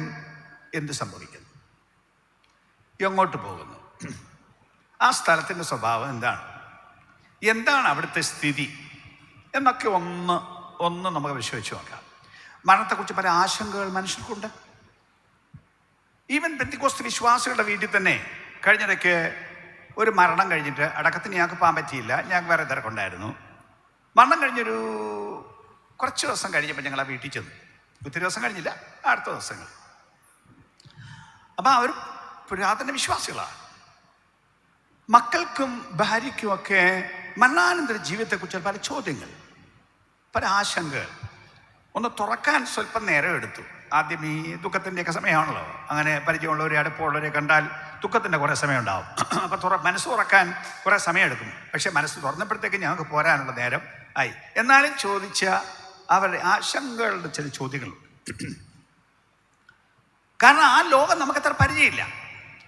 എന്ത് സംഭവിക്കുന്നു, എങ്ങോട്ട് പോകുന്നു, ആ സ്ഥലത്തിൻ്റെ സ്വഭാവം എന്താണ് അവിടുത്തെ സ്ഥിതി എന്നൊക്കെ ഒന്ന് നമുക്ക് വിശ്വസിച്ച് നോക്കാം. മരണത്തെക്കുറിച്ച് പല ആശങ്കകൾ മനുഷ്യർക്കുണ്ട്. ഈവൻ പെന്തിക്കോസ്ത് വിശ്വാസികളുടെ വീട്ടിൽ തന്നെ കഴിഞ്ഞിടയ്ക്ക് ഒരു മരണം കഴിഞ്ഞിട്ട് അടക്കത്തിന് ഞങ്ങൾക്ക് പോകാൻ പറ്റിയില്ല, ഞങ്ങൾക്ക് വേറെ തിരക്കുണ്ടായിരുന്നു. മരണം കഴിഞ്ഞൊരു കുറച്ച് ദിവസം കഴിഞ്ഞപ്പോൾ ഞങ്ങൾ ആ വീട്ടിൽ ചെന്നു. ഒത്തിരി ദിവസം കഴിഞ്ഞില്ല, അടുത്ത ദിവസങ്ങൾ. അപ്പം അവർ പുരാതന വിശ്വാസികളാണ്. മക്കൾക്കും ഭാര്യയ്ക്കുമൊക്കെ മരണാനന്തര ജീവിതത്തെക്കുറിച്ച് പല ചോദ്യങ്ങൾ, പല ആശങ്കകൾ ഒന്ന് തുറക്കാൻ സ്വല്പം നേരം എടുത്തു. ആദ്യം ഈ ദുഃഖത്തിൻ്റെയൊക്കെ സമയമാണല്ലോ, അങ്ങനെ പരിചയമുള്ളവരെ അടുപ്പമുള്ളവരെ കണ്ടാൽ ദുഃഖത്തിൻ്റെ കുറേ സമയം ഉണ്ടാവും. അപ്പം മനസ്സ് തുറക്കാൻ കുറേ സമയമെടുക്കും. പക്ഷേ മനസ്സ് തുറന്നപ്പോഴത്തേക്ക് ഞങ്ങൾക്ക് പോരാനുള്ള നേരം ആയി. എന്നാലും ചോദിച്ച അവരുടെ ആശങ്കകളുടെ ചില ചോദ്യങ്ങളുണ്ട്. കാരണം ആ ലോകം നമുക്കത്ര പരിചയമില്ല.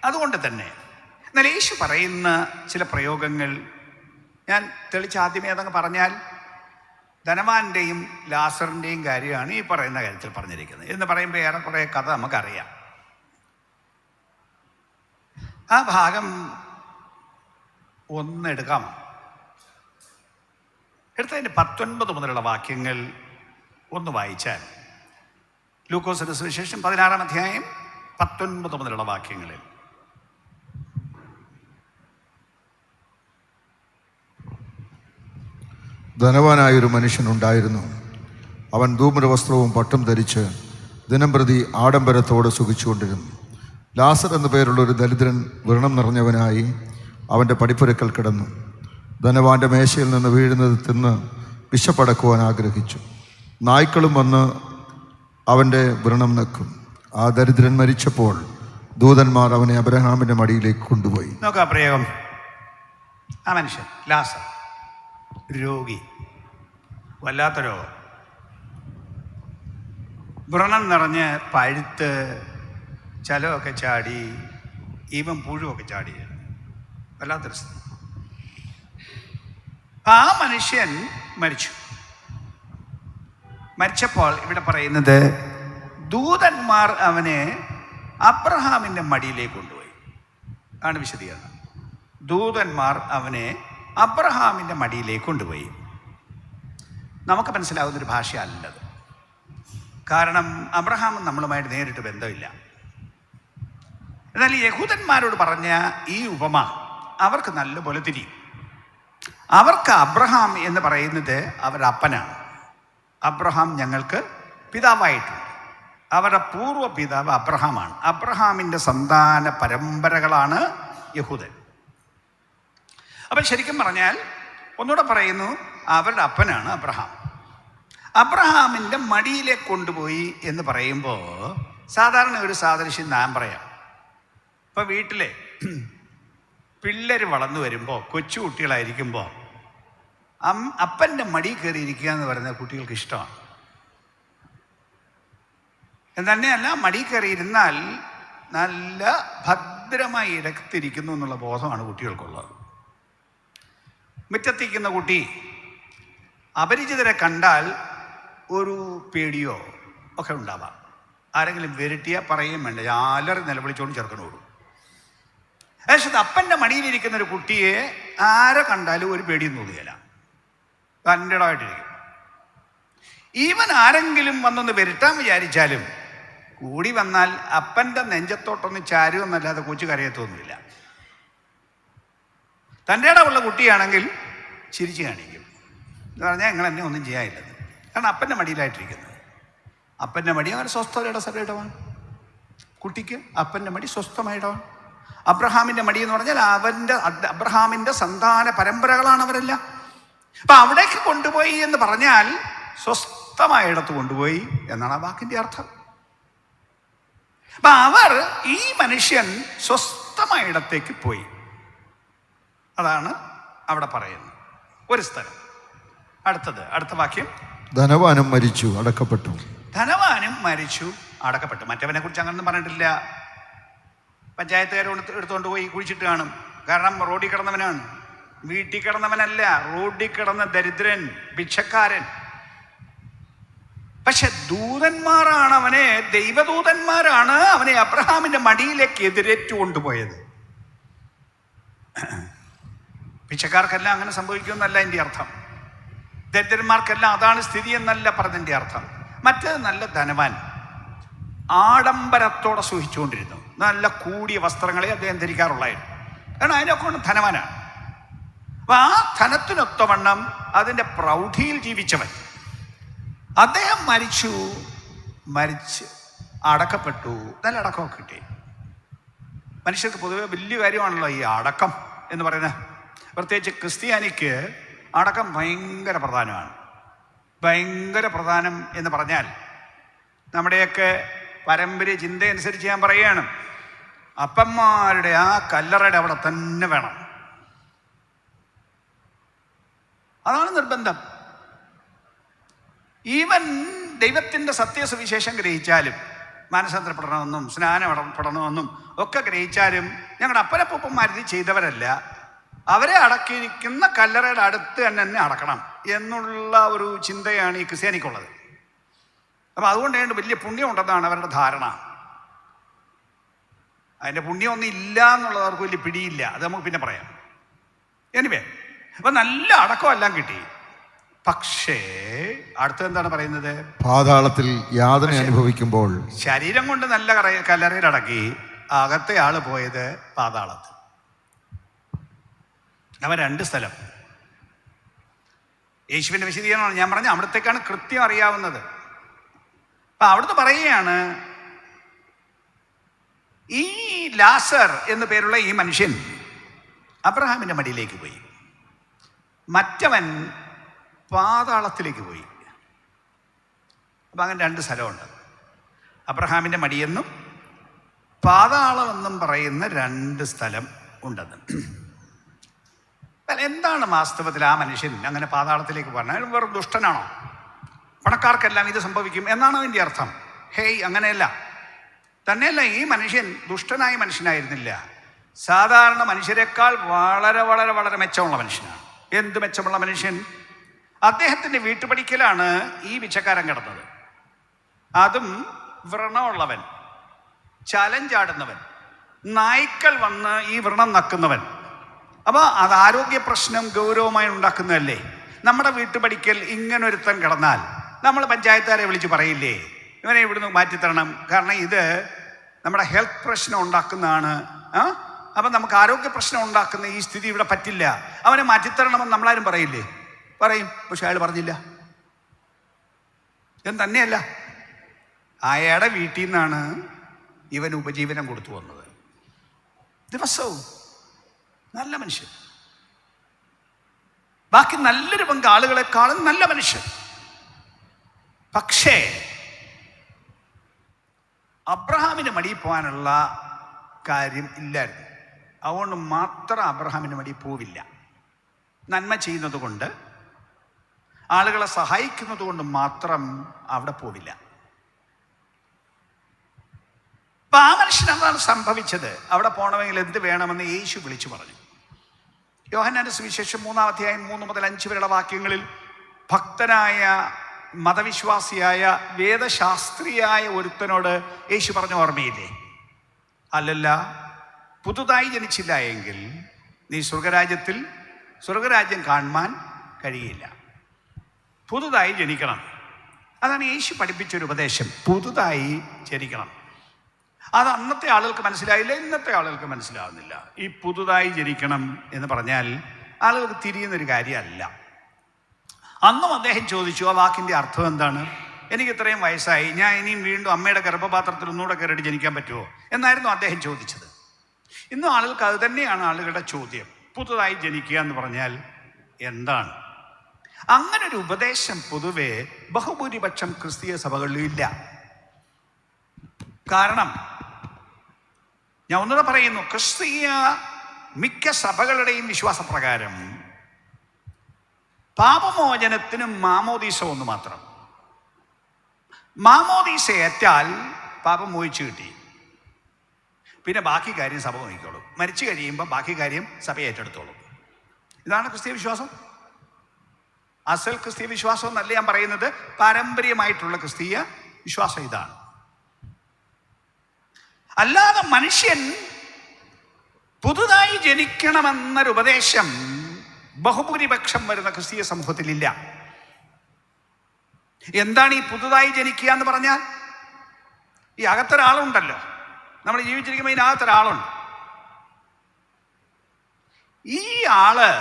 അതുകൊണ്ട് തന്നെ എന്നാൽ യേശു പറയുന്ന ചില പ്രയോഗങ്ങൾ ഞാൻ ആദ്യമേ അതങ്ങ് പറഞ്ഞാൽ, ധനവാന്റെയും ലാസറിൻ്റെയും കാര്യമാണ് ഈ പറയുന്ന കാര്യത്തിൽ പറഞ്ഞിരിക്കുന്നത്. എന്ന് പറയുമ്പോൾ ഏറെക്കുറെ കഥ നമുക്കറിയാം. ആ ഭാഗം ഒന്നെടുക്കാമോ? എടുത്തതിൻ്റെ 19 മുതലുള്ള വാക്യങ്ങൾ ഒന്ന് വായിച്ചാൽ, ലൂക്കോസിന്റെ സുവിശേഷം 16-ാം അധ്യായം 19 മുതലുള്ള വാക്യങ്ങളിൽ ധനവാനായൊരു മനുഷ്യനുണ്ടായിരുന്നു. അവൻ ധൂമ്രവസ്ത്രവും പട്ടും ധരിച്ച് ദിനംപ്രതി ആഡംബരത്തോടെ സുഖിച്ചുകൊണ്ടിരുന്നു. ലാസർ എന്നു പേരുള്ള ഒരു ദരിദ്രൻ വ്രണം നിറഞ്ഞവനായി അവൻ്റെ പടിപ്പുരക്കൽ കിടന്നു. ധനവാന്റെ മേശയിൽ നിന്ന് വീഴുന്നത് തിന്ന് വിശപ്പടക്കുവാൻ ആഗ്രഹിച്ചു. നായ്ക്കളും വന്ന് അവൻ്റെ വ്രണം നക്കും. ആ ദരിദ്രൻ മരിച്ചപ്പോൾ ദൂതന്മാർ അവനെ അബ്രഹാമിൻ്റെ മടിയിലേക്ക് കൊണ്ടുപോയി. നോക്കാം പ്രയോഗം. ആ മനുഷ്യൻ ലാസർ രോഗി, വല്ലാത്ത രോഗം, വ്രണം നിറഞ്ഞ് പഴുത്ത് ചലമൊക്കെ ചാടി, ഈവൻ പുഴുവൊക്കെ ചാടി, വല്ലാത്തൊരു സ്ഥിതി. ആ മനുഷ്യൻ മരിച്ചപ്പോൾ ഇവിടെ പറയുന്നത് ദൂതന്മാർ അവനെ അബ്രഹാമിൻ്റെ മടിയിലേക്ക് കൊണ്ടുപോയി ആണ് വിശദീകരണം. ദൂതന്മാർ അവനെ അബ്രഹാമിൻ്റെ മടിയിലേക്ക് കൊണ്ടുപോയി. നമുക്ക് മനസ്സിലാവുന്നൊരു ഭാഷയല്ലത്. കാരണം അബ്രഹാമും നമ്മളുമായിട്ട് നേരിട്ട് ബന്ധമില്ല. എന്നാൽ യഹൂദന്മാരോട് പറഞ്ഞ ഈ ഉപമ അവർക്ക് നല്ലപോലെ തിരിയും. അവർക്ക് അബ്രഹാം എന്ന് പറയുന്നത് അവരുടെ അപ്പനാണ്. അബ്രഹാം ഞങ്ങൾക്ക് പിതാവായിട്ടുണ്ട്. അവരുടെ പൂർവ്വ പിതാവ് അബ്രഹാമാണ്. അബ്രഹാമിൻ്റെ സന്താന പരമ്പരകളാണ് യഹൂദൻ. അപ്പം ശരിക്കും പറഞ്ഞാൽ ഒന്നുകൂടെ പറയുന്നു, അവരുടെ അപ്പനാണ് അബ്രഹാം. അബ്രഹാമിൻ്റെ മടിയിലേക്ക് കൊണ്ടുപോയി എന്ന് പറയുമ്പോൾ സാധാരണ ഒരു സാദൃശ്യം ഞാൻ പറയാം. ഇപ്പം വീട്ടിലെ പിള്ളേർ വളർന്നു വരുമ്പോൾ, കൊച്ചു കുട്ടികളായിരിക്കുമ്പോൾ അപ്പൻ്റെ മടി കയറിയിരിക്കുക എന്ന് പറയുന്നത് കുട്ടികൾക്ക് ഇഷ്ടമാണ്. തന്നെയല്ല, മടി കയറിയിരുന്നാൽ നല്ല ഭദ്രമായി ഇടത്തിരിക്കുന്നു എന്നുള്ള ബോധമാണ് കുട്ടികൾക്കുള്ളത്. മുറ്റത്തിരിക്കുന്ന കുട്ടി അപരിചിതരെ കണ്ടാൽ ഒരു പേടിയോ ഒക്കെ ഉണ്ടാവാം. ആരെങ്കിലും വിരട്ടിയാൽ പറയുകയും വേണ്ട, അലറി നിലവിളിച്ചോണ്ട് ചെറുക്കനോടും. പക്ഷേ അപ്പൻ്റെ മടിയിലിരിക്കുന്ന ഒരു കുട്ടിയെ ആരെ കണ്ടാലും ഒരു പേടിയും തോന്നുകയില്ല, തൻ്റെ ഇടമായിട്ടിരിക്കും. ഈവൻ ആരെങ്കിലും വന്നൊന്ന് വിരട്ടാൻ വിചാരിച്ചാലും കൂടി വന്നാൽ അപ്പൻ്റെ നെഞ്ചത്തോട്ടൊന്ന് ചാരുമെന്നല്ലാതെ കൊച്ചു കരയത്തൊന്നുമില്ല. തൻ്റെ ഇടമുള്ള കുട്ടിയാണെങ്കിൽ ചിരിച്ചു കാണിക്കും എന്ന് പറഞ്ഞാൽ നിങ്ങൾ എന്നെ ഒന്നും ചെയ്യാനില്ലെന്ന്. കാരണം അപ്പൻ്റെ മടിയിലായിട്ടിരിക്കുന്നത്. അപ്പൻ്റെ മടി അങ്ങനെ സ്വസ്ഥതയുടെ സ്ഥലയിടമാണ്. കുട്ടിക്ക് അപ്പൻ്റെ മടി സ്വസ്ഥമായ ഇടമാണ്. അബ്രഹാമിൻ്റെ മടി എന്ന് പറഞ്ഞാൽ അബ്രഹാമിൻ്റെ സന്താന പരമ്പരകളാണ് അവരെല്ലാം. അപ്പം അവിടേക്ക് കൊണ്ടുപോയി എന്ന് പറഞ്ഞാൽ സ്വസ്ഥമായ ഇടത്ത് കൊണ്ടുപോയി എന്നാണ് ആ വാക്കിൻ്റെ അർത്ഥം. അപ്പം ഈ മനുഷ്യൻ സ്വസ്ഥമായ ഇടത്തേക്ക് പോയി, അതാണ് അവിടെ പറയുന്നത്. ഒരു സ്ഥലം. അടുത്ത വാക്യം, ധനവാനും മരിച്ചു അടക്കപ്പെട്ടു. ധനവാനും മരിച്ചു അടക്കപ്പെട്ടു. മറ്റവനെ കുറിച്ച് അങ്ങനൊന്നും പറഞ്ഞിട്ടില്ല. പഞ്ചായത്തുകാരെ എടുത്തുകൊണ്ട് പോയി കുഴിച്ചിട്ട് കാണും. കാരണം റോഡിൽ കിടന്നവനാണ്, വീട്ടിൽ കിടന്നവനല്ല, റോഡിൽ കിടന്ന ദരിദ്രൻ, ഭിക്ഷക്കാരൻ. പക്ഷെ ദൂതന്മാരാണ് അവനെ, ദൈവദൂതന്മാരാണ് അവനെ അബ്രഹാമിന്റെ മടിയിലേക്ക് എതിരേറ്റു കൊണ്ടുപോയത്. ഭിക്ഷക്കാർക്കെല്ലാം അങ്ങനെ സംഭവിക്കുമെന്നല്ല എൻ്റെ അർത്ഥം. ദരിദ്രന്മാർക്കെല്ലാം അതാണ് സ്ഥിതി എന്നല്ല പറഞ്ഞതിൻ്റെ അർത്ഥം. മറ്റേത് നല്ല ധനവാൻ ആഡംബരത്തോടെ സൂഹിച്ചുകൊണ്ടിരുന്നു. നല്ല കൂടിയ വസ്ത്രങ്ങളെ അദ്ദേഹം ധരിക്കാറുള്ളായിരുന്നു. കാരണം അതിനൊക്കെ കൊണ്ട് ധനവാനാണ്. അപ്പം ആ ധനത്തിനൊത്തവണ്ണം അതിൻ്റെ പ്രൗഢിയിൽ ജീവിച്ചവൻ അദ്ദേഹം മരിച്ച് അടക്കപ്പെട്ടു. നല്ല അടക്കമൊക്കെ കിട്ടി. മനുഷ്യർക്ക് പൊതുവെ വലിയ കാര്യമാണല്ലോ ഈ അടക്കം എന്ന് പറയുന്നത്. പ്രത്യേകിച്ച് ക്രിസ്ത്യാനിക്ക് അടക്കം ഭയങ്കര പ്രധാനമാണ്. ഭയങ്കര പ്രധാനം എന്ന് പറഞ്ഞാൽ നമ്മുടെയൊക്കെ പാരമ്പര്യ ചിന്തയനുസരിച്ച് ഞാൻ പറയുകയാണ്, അപ്പന്മാരുടെ ആ കല്ലറയുടെ അവിടെ തന്നെ വേണം. അതാണ് നിർബന്ധം. ഈവൻ ദൈവത്തിൻ്റെ സത്യസുവിശേഷം ഗ്രഹിച്ചാലും, മാനസാന്തരപ്പെടണമെന്നും സ്നാനപ്പെടണമെന്നും ഒക്കെ ഗ്രഹിച്ചാലും ഞങ്ങളുടെ അപ്പനപ്പൂപ്പന്മാരിത് ചെയ്തവരല്ല. അവരെ അടക്കിയിരിക്കുന്ന കല്ലറയുടെ അടുത്ത് തന്നെ അടക്കണം എന്നുള്ള ഒരു ചിന്തയാണ് ഈ ക്രിസ്ത്യാനിക്കുള്ളത്. അപ്പം അതുകൊണ്ട് വലിയ പുണ്യം ഉണ്ടെന്നാണ് അവരുടെ ധാരണ. അതിൻ്റെ പുണ്യമൊന്നും ഇല്ല എന്നുള്ളത് അവർക്ക് വലിയ പിടിയില്ല. അത് നമുക്ക് പിന്നെ പറയാം. എനിവേ, അപ്പം നല്ല അടക്കമെല്ലാം കിട്ടി. പക്ഷേ അടുത്തെന്താണ് പറയുന്നത്? പാതാളത്തിൽ യാതന അനുഭവിക്കുമ്പോൾ ശരീരം കൊണ്ട് നല്ല കല്ലറയിൽ അടക്കി, അകത്തെ ആള് പോയത് പാതാളത്തിൽ. അവൻ 2 സ്ഥലം. യേശുവിൻ്റെ വിശദീകരണമാണ് ഞാൻ പറഞ്ഞത്. അവിടത്തേക്കാണ് കൃത്യം അറിയാവുന്നത്. അപ്പം അവിടുന്ന് പറയുകയാണ്, ഈ ലാസർ എന്നു പേരുള്ള ഈ മനുഷ്യൻ അബ്രഹാമിൻ്റെ മടിയിലേക്ക് പോയി, മറ്റവൻ പാതാളത്തിലേക്ക് പോയി. അപ്പം അങ്ങനെ 2 സ്ഥലമുണ്ട്. അബ്രഹാമിൻ്റെ മടിയെന്നും പാതാളമെന്നും പറയുന്ന 2 സ്ഥലം ഉണ്ടെന്ന്. എന്താണ് വാസ്തവത്തിൽ ആ മനുഷ്യൻ അങ്ങനെ പാതാളത്തിലേക്ക് പറഞ്ഞാൽ? വെറും ദുഷ്ടനാണോ? പണക്കാർക്കെല്ലാം ഇത് സംഭവിക്കും എന്നാണ് അതിൻ്റെ അർത്ഥം? ഹേയ്, അങ്ങനെയല്ല. തന്നെയല്ല, ഈ മനുഷ്യൻ ദുഷ്ടനായ മനുഷ്യനായിരുന്നില്ല. സാധാരണ മനുഷ്യരെക്കാൾ വളരെ വളരെ വളരെ മെച്ചമുള്ള മനുഷ്യനാണ്. എന്ത് മെച്ചമുള്ള മനുഷ്യൻ? അദ്ദേഹത്തിൻ്റെ വീട്ടുപടിക്കലാണ് ഈ ഭിക്ഷക്കാരൻ കിടന്നത്. അതും വ്രണമുള്ളവൻ, ചലഞ്ചാടുന്നവൻ, നായ്ക്കൾ വന്ന് ഈ വ്രണം നക്കുന്നവൻ. അപ്പോൾ അത് ആരോഗ്യ പ്രശ്നം ഗൗരവമായി ഉണ്ടാക്കുന്നതല്ലേ? നമ്മുടെ വീട്ടുപടിക്കൽ ഇങ്ങനൊരുത്തൻ കിടന്നാൽ നമ്മൾ പഞ്ചായത്തുകാരെ വിളിച്ച് പറയില്ലേ, ഇവനെ ഇവിടുന്ന് മാറ്റിത്തരണം, കാരണം ഇത് നമ്മുടെ ഹെൽത്ത് പ്രശ്നം ഉണ്ടാക്കുന്നതാണ്. അപ്പം നമുക്ക് ആരോഗ്യ പ്രശ്നം ഉണ്ടാക്കുന്ന ഈ സ്ഥിതി ഇവിടെ പറ്റില്ല, അവനെ മാറ്റിത്തരണമെന്ന് നമ്മളാരും പറയില്ലേ? പറയും. പക്ഷെ അയാൾ പറഞ്ഞില്ല. എന്ന് തന്നെയല്ല, അയാളുടെ വീട്ടിൽ നിന്നാണ് ഇവൻ ഉപജീവനം കൊടുത്തു വന്നത്. ദിവസവും നല്ല മനുഷ്യൻ, ബാക്കി നല്ലൊരു പങ്ക് ആളുകളെക്കാളും നല്ല മനുഷ്യൻ. പക്ഷേ അബ്രഹാമിന് മടിയിൽ പോകാനുള്ള കാര്യം ഇല്ലായിരുന്നു. അതുകൊണ്ട് മാത്രം അബ്രഹാമിന് വേണ്ടി പോവില്ല. നന്മ ചെയ്യുന്നത് കൊണ്ട്, ആളുകളെ സഹായിക്കുന്നത് കൊണ്ട് മാത്രം അവിടെ പോവില്ല. അപ്പൊ ആ മനുഷ്യൻ അതാണ് സംഭവിച്ചത്. അവിടെ പോകണമെങ്കിൽ എന്ത് വേണമെന്ന് യേശു വിളിച്ചു പറഞ്ഞു. യോഹന്നാന്റെ സുവിശേഷം 3-ാം അധ്യായം 3 മുതൽ 5 വരെയുള്ള വാക്യങ്ങളിൽ ഭക്തനായ മതവിശ്വാസിയായ വേദശാസ്ത്രിയായ ഒരുത്തനോട് യേശു പറഞ്ഞ ഓർമ്മയില്ലേ? അല്ലല്ല, പുതുതായി ജനിച്ചില്ല എങ്കിൽ നീ സ്വർഗരാജ്യം കാണുവാൻ കഴിയില്ല. പുതുതായി ജനിക്കണം. അതാണ് യേശു പഠിപ്പിച്ചൊരു ഉപദേശം. പുതുതായി ജനിക്കണം. അത് അന്നത്തെ ആളുകൾക്ക് മനസ്സിലായില്ല, ഇന്നത്തെ ആളുകൾക്ക് മനസ്സിലാവുന്നില്ല. ഈ പുതുതായി ജനിക്കണം എന്ന് പറഞ്ഞാൽ ആളുകൾക്ക് തിരിയുന്നൊരു കാര്യമല്ല. അന്നും അദ്ദേഹം ചോദിച്ചു, ആ വാക്കിൻ്റെ അർത്ഥം എന്താണ്? എനിക്ക് ഇത്രയും വയസ്സായി, ഞാൻ ഇനിയും വീണ്ടും അമ്മയുടെ ഗർഭപാത്രത്തിൽ ഒന്നുകൂടെ കയറിയിട്ട് ജനിക്കാൻ പറ്റുമോ എന്നായിരുന്നു അദ്ദേഹം ചോദിച്ചത്. ഇന്നും ആളുകൾക്ക് അത് തന്നെയാണ് ആളുകളുടെ ചോദ്യം. പുതുതായി ജനിക്കുക എന്ന് പറഞ്ഞാൽ എന്താണ്? അങ്ങനൊരു ഉപദേശം പൊതുവെ ബഹുഭൂരിപക്ഷം ക്രിസ്തീയ സഭകളിലും ഇല്ല. കാരണം ഞാൻ ഒന്നുകൂടെ പറയുന്നു, ക്രിസ്തീയ മിക്ക സഭകളുടെയും വിശ്വാസപ്രകാരം പാപമോചനത്തിനും മാമോദീസ ഒന്ന് മാത്രം. മാമോദീസ ഏറ്റാൽ പാപം മോചിച്ചു കിട്ടി. പിന്നെ ബാക്കി കാര്യം സഭ നോക്കിക്കോളും. മരിച്ചു കഴിയുമ്പോൾ ബാക്കി കാര്യം സഭ ഏറ്റെടുത്തോളും. ഇതാണ് ക്രിസ്തീയ വിശ്വാസം. അസൽ ക്രിസ്തീയ വിശ്വാസം എന്നല്ല ഞാൻ പറയുന്നത്, പാരമ്പര്യമായിട്ടുള്ള ക്രിസ്തീയ വിശ്വാസം ഇതാണ്. അല്ലാതെ മനുഷ്യൻ പുതുതായി ജനിക്കണമെന്നൊരു ഉപദേശം ബഹുഭൂരിപക്ഷം വരുന്ന ക്രിസ്തീയ സമൂഹത്തിലില്ല. എന്താണ് ഈ പുതുതായി ജനിക്കുക എന്ന് പറഞ്ഞാൽ? ഈ അകത്തൊരാളുണ്ടല്ലോ, നമ്മൾ ജീവിച്ചിരിക്കുമ്പോൾ ഇതിനകത്തൊരാളുണ്ട്. ഈ ആള്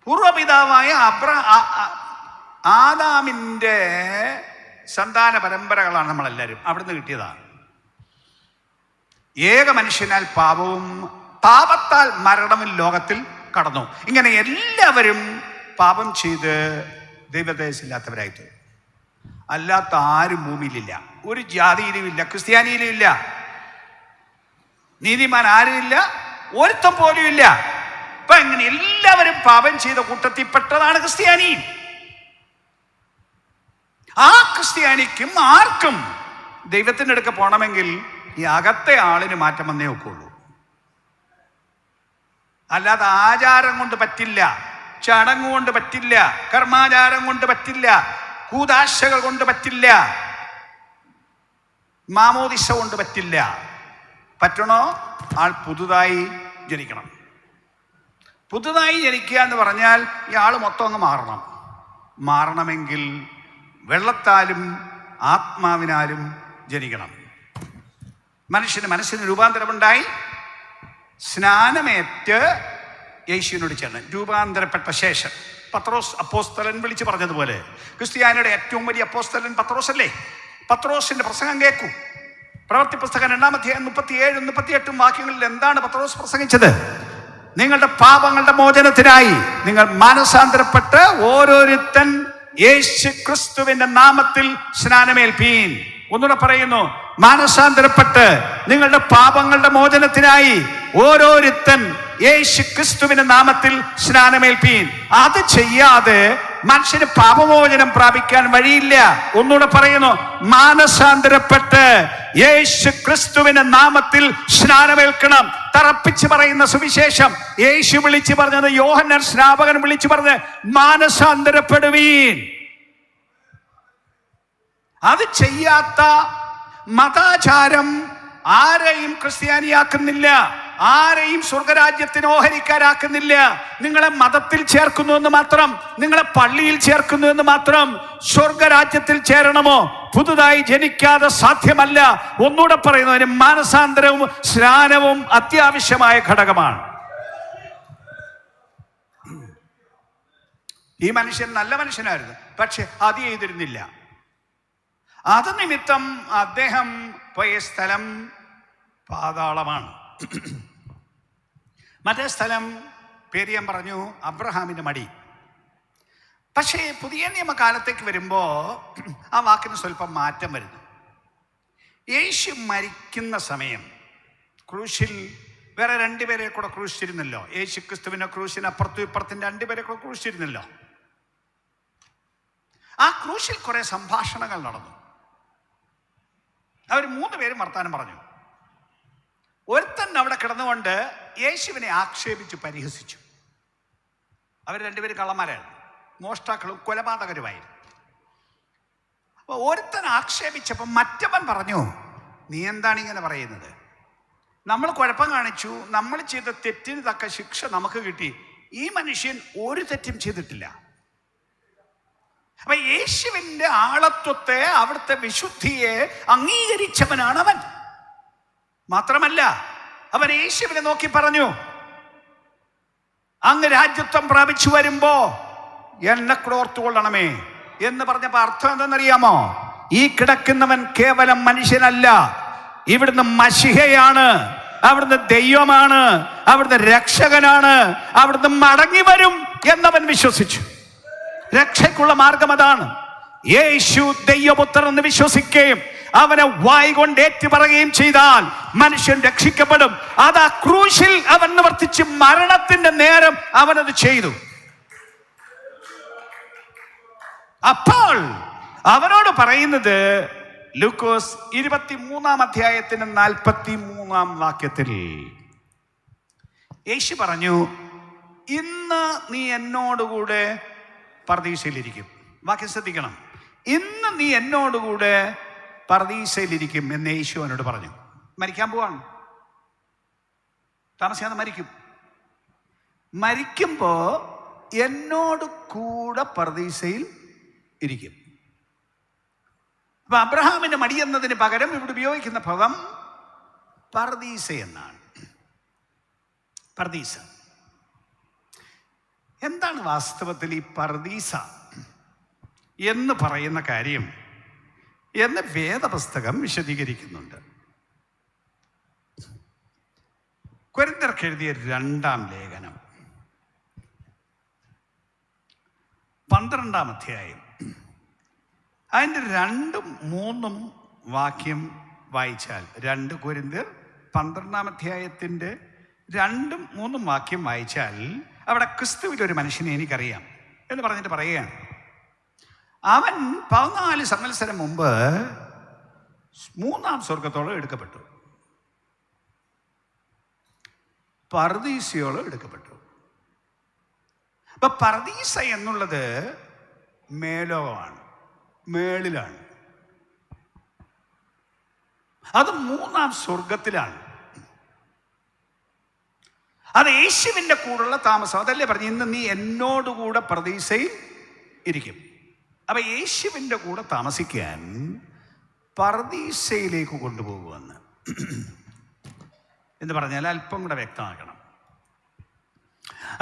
പൂർവപിതാവായ ആദാമിൻ്റെ സന്താന പരമ്പരകളാണ് നമ്മളെല്ലാവരും. അവിടുന്ന് കിട്ടിയതാണ്. ഏക മനുഷ്യനാൽ പാപത്താൽ മരണവും ലോകത്തിൽ കടന്നു. ഇങ്ങനെ എല്ലാവരും പാപം ചെയ്ത് ദൈവതേജസ്സില്ലാത്തവരായിട്ട്. അല്ലാത്ത ആരും ഭൂമിയിലില്ല, ഒരു ജാതിയിലും ഇല്ല, ക്രിസ്ത്യാനിയിലും ഇല്ല, നീതിമാൻ ആരുമില്ല, ഒരുത്തം പോലും ഇല്ല. അപ്പൊ ഇങ്ങനെ എല്ലാവരും പാപം ചെയ്ത കൂട്ടത്തിൽപ്പെട്ടതാണ് ക്രിസ്ത്യാനി. ആ ക്രിസ്ത്യാനിക്കും ആർക്കും ദൈവത്തിൻ്റെ അടുക്ക പോകണമെങ്കിൽ ഈ അകത്തെ ആളിന് മാറ്റം വന്നേ ഒക്കുള്ളൂ. അല്ലാതെ ആചാരം കൊണ്ട് പറ്റില്ല, ചടങ്ങ് കൊണ്ട് പറ്റില്ല, കർമാചാരം കൊണ്ട് പറ്റില്ല, കൂദാശകൾ കൊണ്ട് പറ്റില്ല, മാമോദിസ കൊണ്ട് പറ്റില്ല. പറ്റണോ? ആൾ പുതുതായി ജനിക്കണം. പുതുതായി ജനിക്കുക എന്ന് പറഞ്ഞാൽ ഈ ആൾ മൊത്തം അങ്ങ് മാറണമെങ്കിൽ വെള്ളത്താലും ആത്മാവിനാലും ജനിക്കണം. മനസ്സിന് രൂപാന്തരമുണ്ടായി സ്നാനമേറ്റ് യേശുവിനോട് ചേർന്ന് രൂപാന്തരപ്പെട്ട ശേഷം പത്രോസ് അപ്പോസ്തലൻ വിളിച്ചു പറഞ്ഞതുപോലെ, ക്രിസ്ത്യാനിയുടെ ഏറ്റവും വലിയ അപ്പോസ്തലൻ പത്രോസ് അല്ലേ? പത്രോസിന്റെ പ്രസംഗം കേൾക്കൂ. പ്രവൃത്തി പുസ്തകം 2-ാം അധ്യായം 37-38 വാക്യങ്ങളിൽ എന്താണ് പത്രോസ് പ്രസംഗിച്ചത്? നിങ്ങളുടെ പാപങ്ങളുടെ മോചനത്തിനായി നിങ്ങൾ മാനസാന്തരപ്പെട്ട് ഓരോരുത്തൻ യേശു ക്രിസ്തുവിന്റെ നാമത്തിൽ സ്നാനമേൽപ്പീൻ. ഒന്നുകൂടെ പറയുന്നു, മാനസാന്തരപ്പെട്ട് നിങ്ങളുടെ പാപങ്ങളുടെ മോചനത്തിനായി ഓരോരുത്തൻ യേശു ക്രിസ്തുവിന്റെ നാമത്തിൽ സ്നാനമേൽപ്പീൻ. അത് ചെയ്യാതെ മനുഷ്യന് പാപമോചനം പ്രാപിക്കാൻ വഴിയില്ല. ഒന്നുകൂടെ പറയുന്നു, മാനസാന്തരപ്പെട്ട് യേശു ക്രിസ്തുവിന്റെ നാമത്തിൽ സ്നാനമേൽക്കണം. തറപ്പിച്ച് പറയുന്ന സുവിശേഷം യേശു വിളിച്ചു പറഞ്ഞത്, യോഹന്നാൻ സ്നാപകൻ വിളിച്ചു പറഞ്ഞ് മാനസാന്തരപ്പെടുവീൻ. അത് ചെയ്യാത്ത മതാചാരം ആരെയും ക്രിസ്ത്യാനിയാക്കുന്നില്ല, ആരെയും സ്വർഗരാജ്യത്തിന് ഓഹരിക്കാരാക്കുന്നില്ല. നിങ്ങളെ മതത്തിൽ ചേർക്കുന്നു എന്ന് മാത്രം, നിങ്ങളെ പള്ളിയിൽ ചേർക്കുന്നു എന്ന് മാത്രം. സ്വർഗരാജ്യത്തിൽ ചേരണമോ? പുതുതായി ജനിക്കാതെ സാധ്യമല്ല. ഒന്നുകൂടെ പറയുന്നു, അതിന് മാനസാന്തരവും സ്നാനവും അത്യാവശ്യമായ ഘടകമാണ്. ഈ മനുഷ്യൻ നല്ല മനുഷ്യനായിരുന്നു, പക്ഷെ അത് ചെയ്തിരുന്നില്ല. അത് നിമിത്തം അദ്ദേഹം പോയ സ്ഥലം പാതാളമാണ്. മറ്റേ സ്ഥലം പേര് ഞാൻ പറഞ്ഞു, അബ്രഹാമിന്റെ മടി. പക്ഷേ പുതിയ നിയമകാലത്തേക്ക് വരുമ്പോൾ ആ വാക്കിന് സ്വല്പം മാറ്റം വരുന്നു. യേശു മരിക്കുന്ന സമയം ക്രൂശിൽ വേറെ രണ്ടുപേരെ കൂടെ ക്രൂശിച്ചിരുന്നല്ലോ. യേശു ക്രിസ്തുവിനെ ക്രൂശിന് അപ്പുറത്തും ഇപ്പുറത്തും രണ്ടുപേരെ കൂടെ ക്രൂശിച്ചിരുന്നല്ലോ. ആ ക്രൂശിൽ കുറെ സംഭാഷണങ്ങൾ നടന്നു. അവർ 3 പേരും വർത്താനം പറഞ്ഞു. ഒരുത്തൻ അവിടെ കിടന്നുകൊണ്ട് യേശുവിനെ ആക്ഷേപിച്ചു പരിഹസിച്ചു. അവർ രണ്ടുപേരും കള്ളന്മാരായിരുന്നു, മോഷ്ടാക്കളും കൊലപാതകരുമായിരുന്നു. അപ്പൊ ഒരുത്തൻ ആക്ഷേപിച്ചപ്പോൾ മറ്റവൻ പറഞ്ഞു, നീ എന്താണ് ഇങ്ങനെ പറയുന്നത്? നമ്മൾ കുഴപ്പം കാണിച്ചു, നമ്മൾ ചെയ്ത തെറ്റിന് തക്ക ശിക്ഷ നമുക്ക് കിട്ടി. ഈ മനുഷ്യൻ ഒരു തെറ്റും ചെയ്തിട്ടില്ല. അപ്പൊ യേശുവിന്റെ ആളത്വത്തെ, അവിടുത്തെ വിശുദ്ധിയെ അംഗീകരിച്ചവനാണ് അവൻ. മാത്രമല്ല അവൻ യേശുവിനെ നോക്കി പറഞ്ഞു, അങ്ങ് രാജ്യത്വം പ്രാപിച്ചു വരുമ്പോ എന്നെ കൂടെ ഓർത്തുകൊള്ളണമേ എന്ന് പറഞ്ഞപ്പോ അർത്ഥം എന്തെന്നറിയാമോ? ഈ കിടക്കുന്നവൻ കേവലം മനുഷ്യനല്ല, ഇവിടുന്ന് മശിഹയാണ്, അവിടുന്ന് ദൈവമാണ്, അവിടുന്ന് രക്ഷകനാണ്, അവിടുന്ന് മടങ്ങി വരും എന്നവൻ വിശ്വസിച്ചു. രക്ഷയ്ക്കുള്ള മാർഗം അതാണ്. യേശു ദൈവപുത്രൻ എന്ന് വിശ്വസിക്കുകയും അവനെ വായ് കൊണ്ട് ഏറ്റുപറയുകയും ചെയ്താൽ മനുഷ്യൻ രക്ഷിക്കപ്പെടും. അത് ആ ക്രൂശിൽ അവൻ നിവർത്തിച്ച് മരണത്തിന്റെ നേരം അവനത് ചെയ്തു. അപ്പോൾ അവനോട് പറയുന്നത് ലൂക്കോസ് 23-ാം അധ്യായത്തിന് 43-ാം വാക്യത്തിൽ യേശു പറഞ്ഞു, ഇന്ന് നീ എന്നോടുകൂടെ പർദീസയിലിരിക്കും. വാക്യം ശ്രദ്ധിക്കണം. ഇന്ന് നീ എന്നോടുകൂടെ പർദീസയിലിരിക്കും എന്ന് യേശു അവനോട് പറഞ്ഞു. മരിക്കാൻ പോവാണ്, താമസിയാതെ മരിക്കും. മരിക്കുമ്പോ എന്നോട് കൂടെ പർദീസയിൽ ഇരിക്കും. അപ്പൊ അബ്രഹാമിന്റെ മടി എന്നതിന് പകരം ഇവിടെ ഉപയോഗിക്കുന്ന പദം പർദീസ എന്നാണ്. പർദീസ എന്താണ് വാസ്തവത്തിൽ ഈ പർദീസ എന്ന് പറയുന്ന കാര്യം എന്ന് വേദപുസ്തകം വിശദീകരിക്കുന്നുണ്ട്. കൊരിന്ത്യർക്ക് എഴുതിയ 2-ാം ലേഖനം 12-ാം അധ്യായം അതിൻ്റെ 2ഉം 3ഉം വാക്യം വായിച്ചാൽ, 2 കൊരിന്ത്യർ 12-ാം അധ്യായത്തിൻ്റെ 2ഉം 3ഉം വാക്യം വായിച്ചാൽ അവിടെ ക്രിസ്തുവിലൊരു മനുഷ്യനെ എനിക്കറിയാം എന്ന് പറഞ്ഞിട്ട് പറയുകയാണ്. അവൻ 14 സംവത്സരം മുമ്പ് 3-ാം സ്വർഗത്തോളം എടുക്കപ്പെട്ടു, പർദീസയോളം എടുക്കപ്പെട്ടു. അപ്പൊ പർദീസ എന്നുള്ളത് മേലോകമാണ്, മേളിലാണ്. അത് 3-ാം സ്വർഗത്തിലാണ്. അത് യേശുവിൻ്റെ കൂടെയുള്ള താമസം. അതല്ലേ പറഞ്ഞു, ഇന്ന് നീ എന്നോടുകൂടെ പർദീസയിൽ ഇരിക്കും. അപ്പൊ യേശുവിൻ്റെ കൂടെ താമസിക്കാൻ പർദീസയിലേക്ക് കൊണ്ടുപോകുമെന്ന് എന്ന് പറഞ്ഞാൽ അല്പം കൂടെ വ്യക്തമാക്കണം.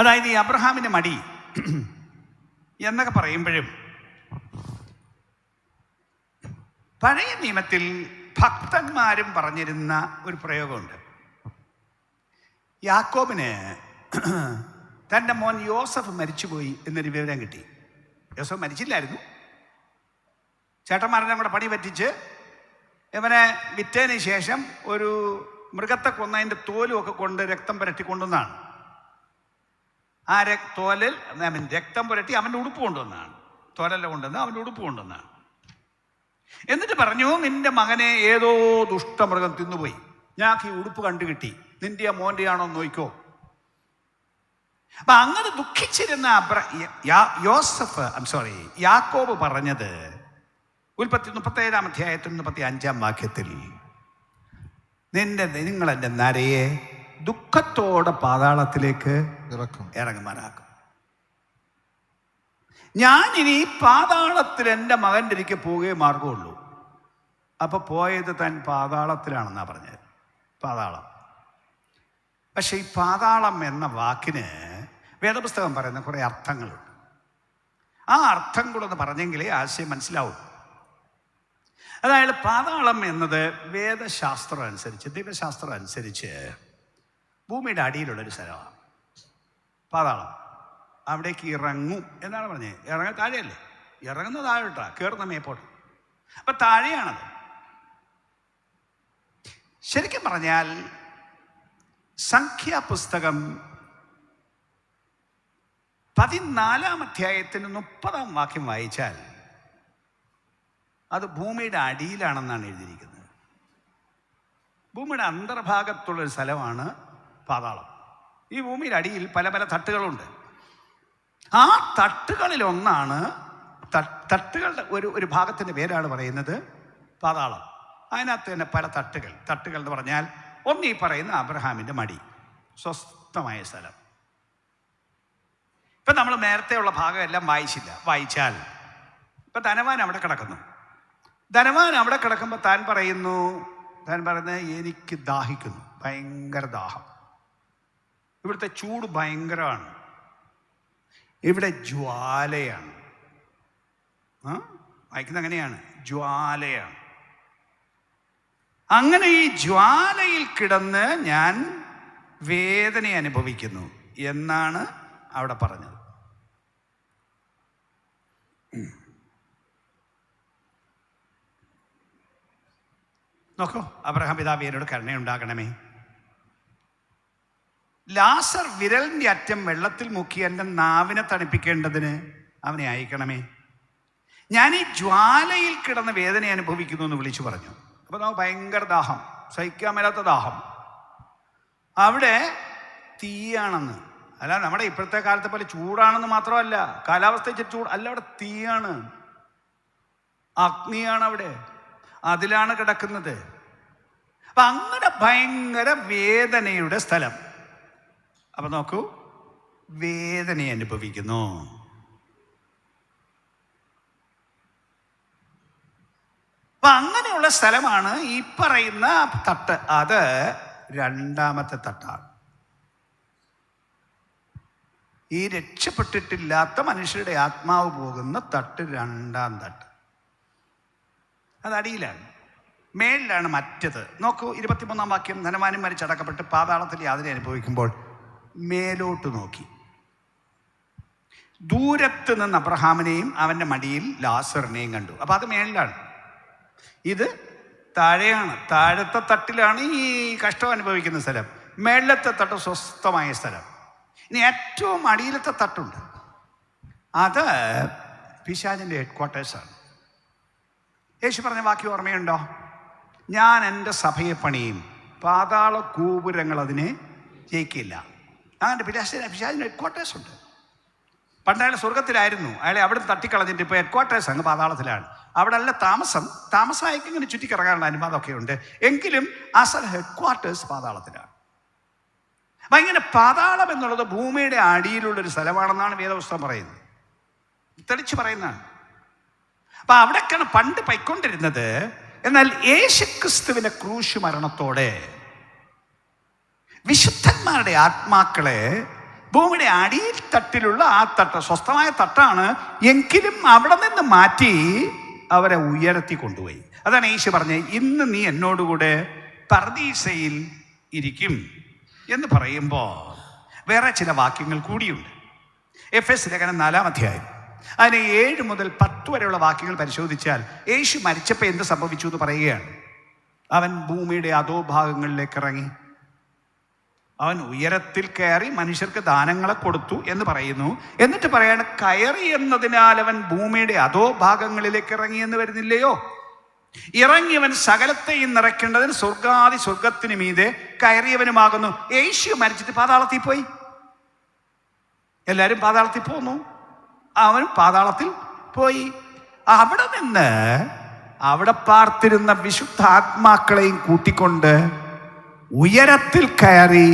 അതായത് ഈ അബ്രഹാമിൻ്റെ മടി എന്നൊക്കെ പറയുമ്പോഴും പഴയ നിയമത്തിൽ ഭക്തന്മാരും പറഞ്ഞിരുന്ന ഒരു പ്രയോഗമുണ്ട്. യാക്കോബിന് തൻ്റെ മോൻ യോസഫ് മരിച്ചുപോയി എന്നൊരു വിവരം കിട്ടി. യോസഫ് മരിച്ചില്ലായിരുന്നു. ചേട്ടന്മാരെല്ലാം കൂടെ പണി പറ്റിച്ച് ഇവനെ വിറ്റതിന് ശേഷം ഒരു മൃഗത്തെ കൊന്നതിൻ്റെ തോലും ഒക്കെ കൊണ്ട് രക്തം പുരട്ടി കൊണ്ടുവന്നാണ്. ആ തോലിൽ രക്തം പുരട്ടി അവൻ്റെ ഉടുപ്പ് കൊണ്ടുവന്നാണ്. തോലല്ല കൊണ്ടുവന്ന് അവൻ്റെ ഉടുപ്പ് കൊണ്ടുവന്നാണ്. എന്നിട്ട് പറഞ്ഞു, നിന്റെ മകനെ ഏതോ ദുഷ്ടമൃഗം തിന്നുപോയി, ഞങ്ങൾക്ക് ഈ ഉടുപ്പ് കണ്ടു കിട്ടി, നിന്റെ മോൻ്റെ ആണോ നോയിക്കോ. അപ്പൊ അങ്ങനെ ദുഃഖിച്ചിരുന്ന യാക്കോബ് പറഞ്ഞത് ഉൽപ്പത്തി 37-ാം അധ്യായത്തിൽ 35-ാം വാക്യത്തിൽ, നിങ്ങൾ എൻ്റെ നരയെ ദുഃഖത്തോടെ പാതാളത്തിലേക്ക് ഇറങ്ങുമാറാക്കും. ഞാനിനി പാതാളത്തിൽ എൻ്റെ മകൻ്റെ ഇരിക്കെ പോവുകയേ മാർഗമുള്ളൂ. അപ്പൊ പോയത് താൻ പാതാളത്തിലാണെന്നാ പറഞ്ഞത്. പാതാളം. പക്ഷെ ഈ പാതാളം എന്ന വാക്കിന് വേദപുസ്തകം പറയുന്ന കുറെ അർത്ഥങ്ങളുണ്ട്. ആ അർത്ഥം കൂടെ ഒന്ന് പറഞ്ഞെങ്കിലേ ആശയം മനസ്സിലാവും. അതായത് പാതാളം എന്നത് വേദശാസ്ത്രം അനുസരിച്ച്, ദൈവശാസ്ത്രം അനുസരിച്ച് ഭൂമിയുടെ അടിയിലുള്ളൊരു സ്ഥലമാണ് പാതാളം. അവിടേക്ക് ഇറങ്ങും എന്നാണ് പറഞ്ഞത്. ഇറങ്ങാൻ താഴെയല്ലേ, ഇറങ്ങുന്ന താഴോട്ടാ, കയറുന്ന മേപ്പോട്ട്. അപ്പൊ താഴെയാണത്. ശരിക്കും പറഞ്ഞാൽ സംഖ്യാപുസ്തകം 14 അധ്യായത്തിന് 30 വാക്യം വായിച്ചാൽ അത് ഭൂമിയുടെ അടിയിലാണെന്നാണ് എഴുതിയിരിക്കുന്നത്. ഭൂമിയുടെ അന്തർഭാഗത്തുള്ളൊരു സ്ഥലമാണ് പാതാളം. ഈ ഭൂമിയുടെ അടിയിൽ പല പല തട്ടുകളുണ്ട്. ആ തട്ടുകളിലൊന്നാണ്, തട്ടുകളുടെ ഒരു ഭാഗത്തിൻ്റെ പേരാണ് പറയുന്നത് പാതാളം. അതിനകത്ത് തന്നെ പല തട്ടുകൾ എന്ന് പറഞ്ഞാൽ ഒന്ന് ഈ പറയുന്ന അബ്രഹാമിൻ്റെ മടി, സ്വസ്ഥമായ സ്ഥലം. ഇപ്പം നമ്മൾ നേരത്തെ ഉള്ള ഭാഗം എല്ലാം വായിച്ചാൽ ഇപ്പം ധനവാൻ അവിടെ കിടക്കുന്നു. ധനവാൻ അവിടെ കിടക്കുമ്പോൾ താൻ പറയുന്നത് എനിക്ക് ദാഹിക്കുന്നു, ഭയങ്കര ദാഹം. ഇവിടുത്തെ ചൂട് ഭയങ്കരമാണ്, ഇവിടെ ജ്വാലയാണ്. വായിക്കുന്നത് അങ്ങനെയാണ്, ജ്വാലയാണ്. അങ്ങനെ ഈ ജ്വാലയിൽ കിടന്ന് ഞാൻ വേദന അനുഭവിക്കുന്നു എന്നാണ് അവിടെ പറഞ്ഞത്. നോക്കൂ, അബ്രഹാം പിതാവേ എന്നോട് കരുണയുണ്ടാകണമേ. ലാസർ വിരലിൻ്റെ അറ്റം വെള്ളത്തിൽ മുക്കി എൻ്റെ നാവിനെ തണുപ്പിക്കേണ്ടതിന് അവനെ അയക്കണമേ. ഞാൻ ഈ ജ്വാലയിൽ കിടന്ന് വേദന അനുഭവിക്കുന്നു എന്ന് വിളിച്ചു പറഞ്ഞു. അപ്പോൾ നമുക്ക് ഭയങ്കര ദാഹം, സഹിക്കാൻ മേലാത്ത ദാഹം. അവിടെ തീയാണെന്ന്, അല്ല നമ്മുടെ ഇപ്പോഴത്തെ കാലത്തെ പോലെ ചൂടാണെന്ന് മാത്രമല്ല, കാലാവസ്ഥ ചൂട് അല്ല, അവിടെ തീയാണ്, അഗ്നിയാണ് അവിടെ, അതിലാണ് കിടക്കുന്നത്. അപ്പൊ അങ്ങനെ ഭയങ്കര വേദനയുടെ സ്ഥലം. അപ്പൊ നോക്കൂ, വേദന അനുഭവിക്കുന്നു. അപ്പൊ അങ്ങനെയുള്ള സ്ഥലമാണ് ഈ പറയുന്ന തട്ട്. അത് രണ്ടാമത്തെ തട്ടാണ്. ഈ രക്ഷപ്പെട്ടിട്ടില്ലാത്ത മനുഷ്യരുടെ ആത്മാവ് പോകുന്ന തട്ട്, രണ്ടാം തട്ട്. അത് അടിയിലാണ്. മേലിലാണ് മറ്റത്. നോക്കൂ, 23 വാക്യം. ധനവാനും മരിച്ചടക്കപ്പെട്ട് പാതാളത്തിൽ യാതന അനുഭവിക്കുമ്പോൾ മേലോട്ട് നോക്കി, ദൂരത്ത് നിന്ന് അബ്രഹാമിനെയും അവൻ്റെ മടിയിൽ ലാസറിനെയും കണ്ടു. അപ്പം അത് മേലിലാണ്, ഇത് താഴെയാണ്. താഴത്തെ തട്ടിലാണ് ഈ കഷ്ടം അനുഭവിക്കുന്ന സ്ഥലം. മേളിലത്തെ തട്ട് സ്വസ്ഥമായ സ്ഥലം. ഇനി ഏറ്റവും അടിയിലത്തെ തട്ടുണ്ട്, അത് പിശാചിൻ്റെ ഹെഡ്ക്വാർട്ടേഴ്സാണ്. യേശു പറഞ്ഞ വാക്യം ഓർമ്മയുണ്ടോ? ഞാൻ എൻ്റെ സഭയെ പണിയും, പാതാള ഗോപുരങ്ങൾ അതിനെ ജയിക്കില്ല. അങ്ങനെ പിശാചിൻ്റെ ഹെഡ്ക്വാർട്ടേഴ്സ് ഉണ്ട്. പണ്ട് അയാൾ സ്വർഗത്തിലായിരുന്നു, അയാളെ അവിടെ തട്ടിക്കളഞ്ഞിട്ട് ഇപ്പോൾ ഹെഡ്ക്വാർട്ടേഴ്സ് അങ്ങ് പാതാളത്തിലാണ്. അവിടെ അല്ല താമസമായിക്ക് ഇങ്ങനെ ചുറ്റിക്കിറങ്ങാനുള്ള അനുവാദമൊക്കെ ഉണ്ട്, എങ്കിലും അസൽ ഹെഡ്ക്വാർട്ടേഴ്സ് പാതാളത്തിലാണ്. അപ്പം ഇങ്ങനെ പാതാളം എന്നുള്ളത് ഭൂമിയുടെ അടിയിലുള്ളൊരു സ്ഥലമാണെന്നാണ് വേദപുസ്തകം പറയുന്നത്, തെളിച്ച് പറയുന്നതാണ്. അപ്പം അവിടേക്കാണ് പണ്ട് പൊയ്ക്കൊണ്ടിരുന്നത്. എന്നാൽ യേശുക്രിസ്തുവിന്റെ ക്രൂശ് മരണത്തോടെ വിശുദ്ധന്മാരുടെ ആത്മാക്കളെ ഭൂമിയുടെ അടിയിൽ തട്ടിലുള്ള ആ തട്ട്, സ്വസ്ഥമായ തട്ടാണ്, എങ്കിലും അവിടെ നിന്ന് മാറ്റി അവരെ ഉയർത്തി കൊണ്ടുപോയി. അതാണ് യേശു പറഞ്ഞത്, ഇന്ന് നീ എന്നോടുകൂടെ പർദീസയിൽ ഇരിക്കും എന്ന് പറയുമ്പോൾ വേറെ ചില വാക്യങ്ങൾ കൂടിയുണ്ട്. എഫെസ് ലേഖനം 4-ാം അധ്യായം അതിന് 7 മുതൽ 10 വരെയുള്ള വാക്യങ്ങൾ പരിശോധിച്ചാൽ യേശു മരിച്ചപ്പോൾ എന്ത് സംഭവിച്ചു എന്ന് പറയുകയാണ്. അവൻ ഭൂമിയുടെ അധോഭാഗങ്ങളിലേക്ക് ഇറങ്ങി, അവൻ ഉയരത്തിൽ കയറി മനുഷ്യർക്ക് ദാനങ്ങളെ കൊടുത്തു എന്ന് പറയുന്നു. എന്നിട്ട് പറയാണ്, കയറി എന്നതിനാൽ അവൻ ഭൂമിയുടെ അധോഭാഗങ്ങളിലേക്ക് ഇറങ്ങി എന്ന് വരുന്നില്ലയോ? ഇറങ്ങിയവൻ സകലത്തെയും നിറയ്ക്കേണ്ടതിന് സ്വർഗാദി സ്വർഗത്തിന് മീതെ കയറിയവനുമാകുന്നു. യേശു മരിച്ചിട്ട് പാതാളത്തിൽ പോയി. എല്ലാവരും പാതാളത്തിൽ പോന്നു, അവനും പാതാളത്തിൽ പോയി. അവിടെ നിന്ന് അവിടെ പാർത്തിരുന്ന വിശുദ്ധ ആത്മാക്കളെയും കൂട്ടിക്കൊണ്ട് ഉയരത്തിൽ കയറി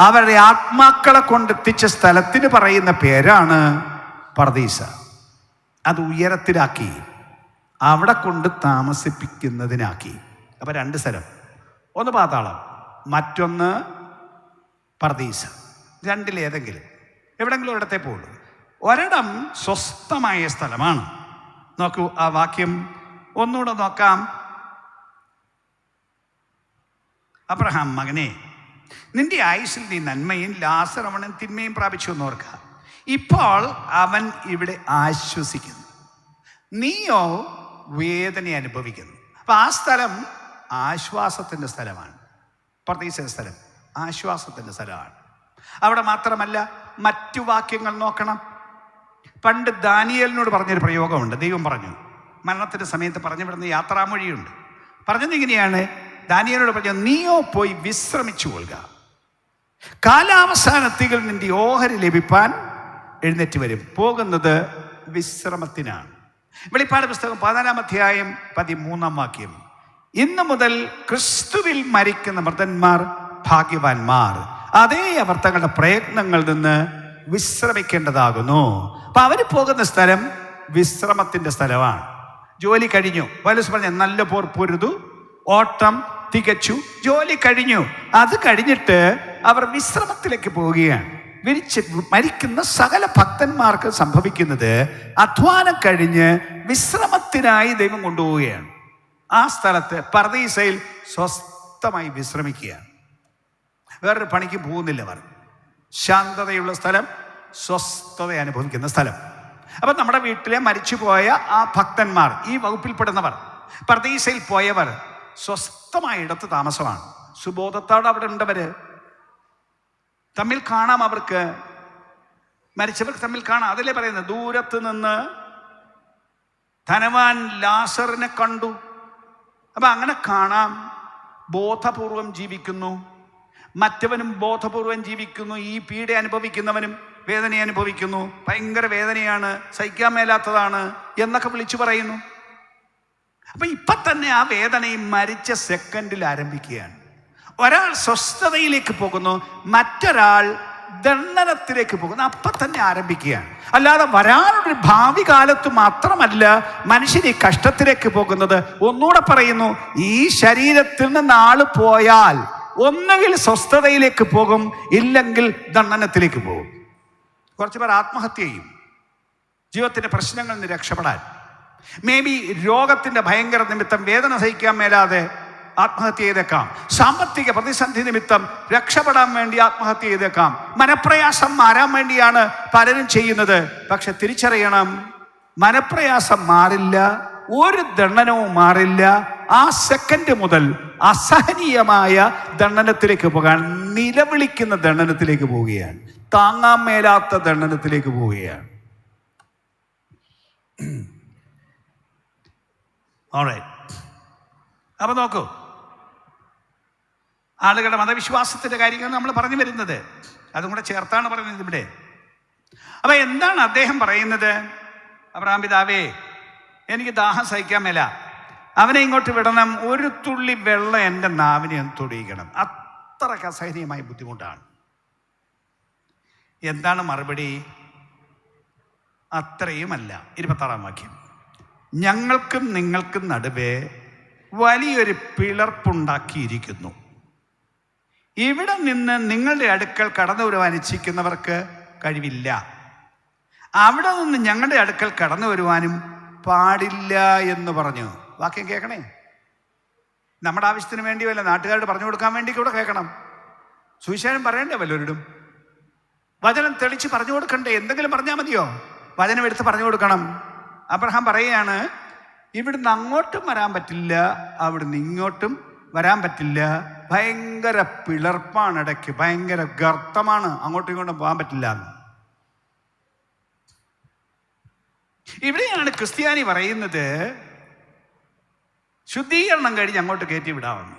അവരുടെ ആത്മാക്കളെ കൊണ്ടെത്തിച്ച സ്ഥലത്തിന് പറയുന്ന പേരാണ് പർദീസ. അത് ഉയരത്തിലാക്കി അവിടെ കൊണ്ട് താമസിപ്പിക്കുന്നതിനാക്കി. അപ്പം 2 സ്ഥലം, ഒന്ന് പാതാളം, മറ്റൊന്ന് പർദീസ. രണ്ടിലേതെങ്കിലും എവിടെങ്കിലും ഒരിടത്തേ പോകുള്ളൂ. ഒരിടം സ്വസ്ഥമായ സ്ഥലമാണ്. നോക്കൂ, ആ വാക്യം ഒന്നുകൂടെ നോക്കാം. അബ്രഹാം, മകനെ, നിന്റെ ആയുസ്സിൽ നീ നന്മയും ലാസർ അവനും തിന്മയും പ്രാപിച്ചു എന്നോർക്കുക. ഇപ്പോൾ അവൻ ഇവിടെ ആശ്വസിക്കുന്നു, നീയോ വേദന അനുഭവിക്കുന്നു. അപ്പൊ ആ സ്ഥലം ആശ്വാസത്തിന്റെ സ്ഥലമാണ്. പർദീസ സ്ഥലം ആശ്വാസത്തിൻ്റെ സ്ഥലമാണ്. അവിടെ മാത്രമല്ല, മറ്റു വാക്യങ്ങൾ നോക്കണം. പണ്ട് ദാനിയേലിനോട് പറഞ്ഞൊരു പ്രയോഗമുണ്ട്. ദൈവം പറഞ്ഞു, മരണത്തിൻ്റെ സമയത്ത് പറഞ്ഞു വിടുന്ന യാത്രാമൊഴിയുണ്ട്. പറഞ്ഞത് ഇങ്ങനെയാണ്, ദാനിയേലിനോട് പറഞ്ഞു, നീയോ പോയി വിശ്രമിച്ചു കൊള്ളുക, കാലാവസാനത്തികൾ നിന്റെ ഓഹരി ലഭിപ്പാൻ എഴുന്നേറ്റ് വരും. പോകുന്നത് വിശ്രമത്തിനാണ്. വെളിപ്പാട് പുസ്തകം 14 അധ്യായം 13 വാക്യം, ഇന്നു മുതൽ ക്രിസ്തുവിൽ മരിക്കുന്ന മൃതന്മാർ ഭാഗ്യവാന്മാർ, അതേ അവർ തങ്ങളുടെ പ്രയത്നങ്ങളിൽ നിന്ന് വിശ്രമിക്കേണ്ടതാകുന്നു. അപ്പൊ അവർ പോകുന്ന സ്ഥലം വിശ്രമത്തിന്റെ സ്ഥലമാണ്. ജോലി കഴിഞ്ഞു, പൗലോസ് പറഞ്ഞ നല്ല പോർ പൊരുതു, ഓട്ടം തികച്ചു, ജോലി കഴിഞ്ഞു. അത് കഴിഞ്ഞിട്ട് അവർ വിശ്രമത്തിലേക്ക് പോവുകയാണ്. മരിക്കുന്ന സകല ഭക്തന്മാർക്ക് സംഭവിക്കുന്നത് അധ്വാനം കഴിഞ്ഞ് വിശ്രമത്തിനായി ദൈവം കൊണ്ടുപോവുകയാണ്. ആ സ്ഥലത്ത് പർദീസയിൽ സ്വസ്ഥമായി വിശ്രമിക്കുകയാണ്. വേറൊരു പണിക്ക് പോകുന്നില്ല. അവർ ശാന്തതയുള്ള സ്ഥലം, സ്വസ്ഥത അനുഭവിക്കുന്ന സ്ഥലം. അപ്പം നമ്മുടെ വീട്ടിലെ മരിച്ചുപോയ ആ ഭക്തന്മാർ, ഈ വകുപ്പിൽപ്പെടുന്നവർ, പർദീസയിൽ പോയവർ സ്വസ്ഥമായ ഇടത്ത് താമസമാണ്. സുബോധത്തോടെ അവിടെ ഉണ്ടവര്. തമ്മിൽ കാണാം, അവർക്ക് മരിച്ചവർക്ക് തമ്മിൽ കാണാം. അതിലേ പറയുന്നത്, ദൂരത്ത് നിന്ന് ധനവാൻ ലാസറിനെ കണ്ടു. അപ്പം അങ്ങനെ കാണാം. ബോധപൂർവം ജീവിക്കുന്നു, മറ്റവനും ബോധപൂർവം ജീവിക്കുന്നു. ഈ പീഡ അനുഭവിക്കുന്നവനും വേദന അനുഭവിക്കുന്നു. ഭയങ്കര വേദനയാണ്, സഹിക്കാൻ മേലാത്തതാണ് എന്നൊക്കെ വിളിച്ചു പറയുന്നു. അപ്പൊ ഇപ്പൊ തന്നെ ആ വേദനയും മരിച്ച സെക്കൻഡിൽ ആരംഭിക്കുകയാണ്. ഒരാൾ സ്വസ്ഥതയിലേക്ക് പോകുന്നു, മറ്റൊരാൾ ദണ്ഡനത്തിലേക്ക് പോകുന്നു. അപ്പൊ തന്നെ ആരംഭിക്കുകയാണ്. അല്ലാതെ വരാനൊരു ഭാവി കാലത്ത് മാത്രമല്ല മനുഷ്യൻ ഈ കഷ്ടത്തിലേക്ക് പോകുന്നത്. ഒന്നുകൂടെ പറയുന്നു, ഈ ശരീരത്തിൽ നിന്ന് ആള് പോയാൽ ഒന്നുകിൽ സ്വസ്ഥതയിലേക്ക് പോകും, ഇല്ലെങ്കിൽ ദണ്ഡനത്തിലേക്ക് പോകും. കുറച്ച് പേർ ആത്മഹത്യ ചെയ്യും ജീവിതത്തിന്റെ പ്രശ്നങ്ങളിൽ നിന്ന് രക്ഷപ്പെടാൻ. മേ ബി രോഗത്തിന്റെ ഭയങ്കര നിമിത്തം വേദന സഹിക്കാൻ മേലാതെ ആത്മഹത്യ ചെയ്തേക്കാം. സാമ്പത്തിക പ്രതിസന്ധി നിമിത്തം രക്ഷപ്പെടാൻ വേണ്ടി ആത്മഹത്യ ചെയ്തേക്കാം. മനപ്രയാസം മാറാൻ വേണ്ടിയാണ് പലരും ചെയ്യുന്നത്. പക്ഷെ തിരിച്ചറിയണം, മനപ്രയാസം മാറില്ല, ഒരു ദണ്ഡനവും മാറില്ല. ആ സെക്കൻഡ് മുതൽ അസഹനീയമായ ദണ്ഡനത്തിലേക്ക് പോകാൻ, നിലവിളിക്കുന്ന ദണ്ഡനത്തിലേക്ക് പോവുകയാണ്, താങ്ങാൻ മേലാത്ത ദണ്ഡനത്തിലേക്ക് പോവുകയാണ്. അപ്പൊ നോക്കൂ, ആളുകളുടെ മതവിശ്വാസത്തിന്റെ കാര്യങ്ങൾ നമ്മൾ പറഞ്ഞു വരുന്നത്, അതും കൂടെ ചേർത്താണ് പറയുന്നത് ഇവിടെ. അപ്പൊ എന്താണ് അദ്ദേഹം പറയുന്നത്? അബ്രഹാം പിതാവേ, എനിക്ക് ദാഹം സഹിക്കാൻ മേല, അവനെ ഇങ്ങോട്ട് വിടണം, ഒരു തുള്ളി വെള്ളം എൻ്റെ നാവിനെ ഒന്ന് തൊടിയിക്കണം. അത്രയ്ക്ക് അസഹനീയമായ ബുദ്ധിമുട്ടാണ്. എന്താണ് മറുപടി? അത്രയുമല്ല. 26 വാക്യം, ഞങ്ങൾക്കും നിങ്ങൾക്കും നടുവേ വലിയൊരു പിളർപ്പുണ്ടാക്കിയിരിക്കുന്നു. ഇവിടെ നിന്ന് നിങ്ങളുടെ അടുക്കൽ കടന്നു വരുവാൻ ഇച്ഛിക്കുന്നവർക്ക് കഴിവില്ല, അവിടെ നിന്ന് ഞങ്ങളുടെ അടുക്കൽ കടന്നു വരുവാനും പാടില്ല എന്ന് പറഞ്ഞു. വാക്യം കേൾക്കണേ. നമ്മുടെ ആവശ്യത്തിന് വേണ്ടി വല്ല നാട്ടുകാരോട് പറഞ്ഞു കൊടുക്കാൻ വേണ്ടി കൂടെ കേൾക്കണം. സുവിശേഷം പറയണ്ടേ വല്ലവരോടും? വചനം തെളിച്ച് പറഞ്ഞു കൊടുക്കണ്ടേ? എന്തെങ്കിലും പറഞ്ഞാൽ മതിയോ? വചനം എടുത്ത് പറഞ്ഞു കൊടുക്കണം. അബ്രഹാം പറയുകയാണ്, ഇവിടുന്ന് അങ്ങോട്ടും വരാൻ പറ്റില്ല, അവിടുന്ന് ഇങ്ങോട്ടും വരാൻ പറ്റില്ല. ഭയങ്കര പിളർപ്പാണ്, ഇടയ്ക്ക് ഭയങ്കര ഗർത്തമാണ്, അങ്ങോട്ടും ഇങ്ങോട്ടും പോകാൻ പറ്റില്ല. ഇവിടെയാണ് ക്രിസ്ത്യാനി പറയുന്നത് ശുദ്ധീകരണം കഴിഞ്ഞ് അങ്ങോട്ട് കയറ്റി വിടാമെന്ന്.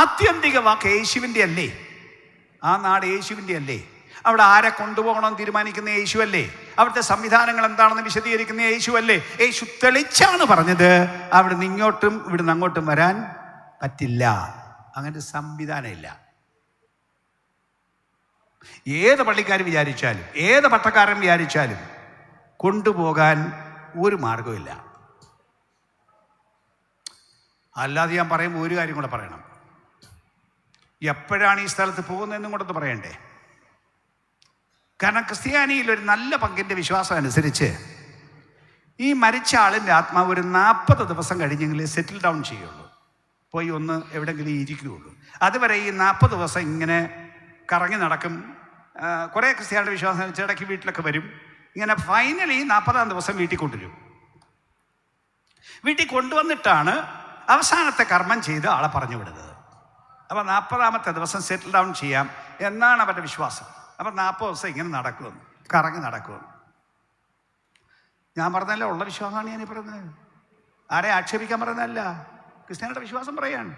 ആത്യന്തിക വാക്ക് യേശുവിൻ്റെ അല്ലേ? ആ നാട് യേശുവിൻ്റെ അല്ലേ? അവിടെ ആരെ കൊണ്ടുപോകണമെന്ന് തീരുമാനിക്കുന്ന യേശു അല്ലേ? അവിടുത്തെ സംവിധാനങ്ങൾ എന്താണെന്ന് വിശദീകരിക്കുന്ന യേശു അല്ലേ? യേശു തെളിച്ചാണ് പറഞ്ഞത്, അവിടുന്ന് ഇങ്ങോട്ടും ഇവിടുന്ന് അങ്ങോട്ടും വരാൻ പറ്റില്ല, അങ്ങനെ സംവിധാനം ഇല്ല. ഏത് പള്ളിക്കാർ വിചാരിച്ചാലും, ഏത് പട്ടക്കാരൻ വിചാരിച്ചാലും കൊണ്ടുപോകാൻ ഒരു മാർഗമില്ല. അല്ലാതെ ഞാൻ പറയുമ്പോൾ ഒരു കാര്യം കൂടെ പറയണം. എപ്പോഴാണ് ഈ സ്ഥലത്ത് പോകുന്നതെന്നും കൂടെ പറയണ്ടേ? കാരണം ക്രിസ്ത്യാനിയിൽ ഒരു നല്ല പങ്കിൻ്റെ വിശ്വാസം അനുസരിച്ച് ഈ മരിച്ച ആളിൻ്റെ ആത്മാവ് ഒരു 40 ദിവസം കഴിഞ്ഞെങ്കിൽ സെറ്റിൽ ഡൗൺ ചെയ്യുള്ളൂ, പോയി ഒന്ന് എവിടെയെങ്കിലും ഇരിക്കുകയുള്ളൂ. അതുവരെ ഈ 40 ദിവസം ഇങ്ങനെ കറങ്ങി നടക്കും. കുറേ ക്രിസ്ത്യാനിയുടെ വിശ്വാസം അനുസരിച്ച് ഇടയ്ക്ക് വീട്ടിലൊക്കെ വരും. ഇങ്ങനെ ഫൈനലി 40-ാം ദിവസം വീട്ടിൽ കൊണ്ടുവരും. വീട്ടിൽ കൊണ്ടുവന്നിട്ടാണ് അവസാനത്തെ കർമ്മം ചെയ്ത് ആളെ പറഞ്ഞു വിടുന്നത്. അപ്പോൾ 40ാമത്തെ ദിവസം സെറ്റിൽ ഡൗൺ ചെയ്യാം എന്നാണ് അവരുടെ വിശ്വാസം. അപ്പം 40 ദിവസം ഇങ്ങനെ നടക്കുമെന്ന്, കറങ്ങി നടക്കുമെന്ന്. ഞാൻ പറഞ്ഞല്ലോ, ഉള്ള വിശ്വാസമാണ് ഞാൻ ഈ പറയുന്നത്. ആരെ ആക്ഷേപിക്കാൻ പറയുന്നതല്ല, ക്രിസ്ത്യാനിയുടെ വിശ്വാസം പറയാണ്.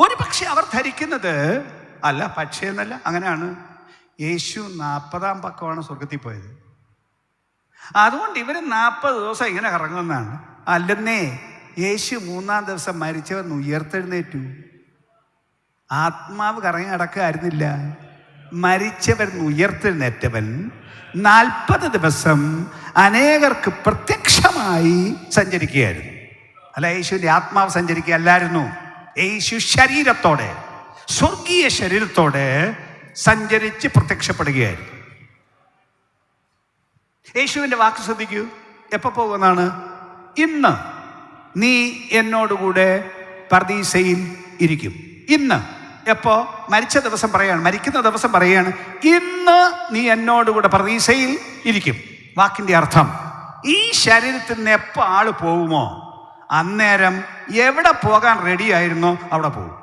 ഒരു പക്ഷെ അവർ ധരിക്കുന്നത് അല്ല, പക്ഷേ എന്നല്ല, അങ്ങനെയാണ്. യേശു 40ാം പക്കമാണ് സ്വർഗത്തിൽ പോയത്, അതുകൊണ്ട് ഇവർ 40 ദിവസം ഇങ്ങനെ കറങ്ങുമെന്നാണ്. അല്ലെന്നേ, യേശു 3ാം ദിവസം മരിച്ചവൻ ഉയർത്തെഴുന്നേറ്റു. ആത്മാവ് കറങ്ങി നടക്കുകയായിരുന്നില്ല, മരിച്ചവൻ ഉയർത്തെഴുന്നേറ്റവൻ 40 ദിവസം അനേകർക്ക് പ്രത്യക്ഷമായി സഞ്ചരിക്കുകയായിരുന്നു. അല്ല, യേശുവിൻ്റെ ആത്മാവ് സഞ്ചരിക്കുകയല്ലായിരുന്നു. യേശു ശരീരത്തോടെ, സ്വർഗീയ ശരീരത്തോടെ സഞ്ചരിച്ച് പ്രത്യക്ഷപ്പെടുകയായിരുന്നു. യേശുവിൻ്റെ വാക്ക് ശ്രദ്ധിക്കൂ. എപ്പോൾ പോകുന്നതാണ്? ഇന്ന് നീ എന്നോടുകൂടെ പർദീസയിൽ ഇരിക്കും. ഇന്ന്. എപ്പോ? മരിച്ച ദിവസം പറയാണ്, മരിക്കുന്ന ദിവസം പറയാണ്, ഇന്ന് നീ എന്നോടുകൂടെ പർദീസയിൽ ഇരിക്കും. വാക്കിൻ്റെ അർത്ഥം, ഈ ശരീരത്തിൽ നിന്ന് എപ്പോൾ ആള് പോകുമോ അന്നേരം എവിടെ പോകാൻ റെഡിയായിരുന്നോ അവിടെ പോകും.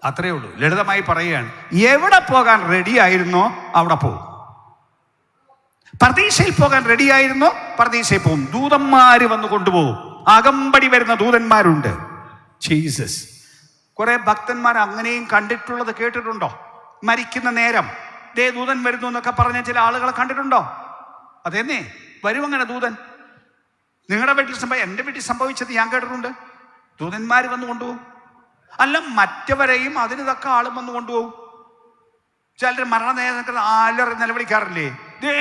അത്രയേ ഉള്ളൂ. ലളിതമായി പറയുകയാണ്, എവിടെ പോകാൻ റെഡിയായിരുന്നോ അവിടെ പോകും. പർദീസയിൽ പോകാൻ റെഡിയായിരുന്നോ പർദീസയിൽ പോകും. ദൂതന്മാർ വന്ന് കൊണ്ടുപോകും. അകമ്പടി വരുന്ന ദൂതന്മാരുണ്ട്. ജീസസ്. കുറെ ഭക്തന്മാർ അങ്ങനെയും കണ്ടിട്ടുള്ളത് കേട്ടിട്ടുണ്ടോ? മരിക്കുന്ന നേരം ദേ ദൂതൻ വരുന്നു എന്നൊക്കെ പറഞ്ഞ ചില ആളുകളെ കണ്ടിട്ടുണ്ടോ? അതെന്നെ, വരും അങ്ങനെ ദൂതൻ. നിങ്ങളുടെ വീട്ടിൽ എൻ്റെ വീട്ടിൽ സംഭവിച്ചത് ഞാൻ കേട്ടിട്ടുണ്ട്. ദൂതന്മാർ വന്ന് കൊണ്ടുപോകും. അല്ല, മറ്റവരെയും അതിന് തക്ക ആളും വന്ന് കൊണ്ടുപോകും. ചിലർ മരണനേരം ആലറി നിലവിളിക്കാറില്ലേ? ദേ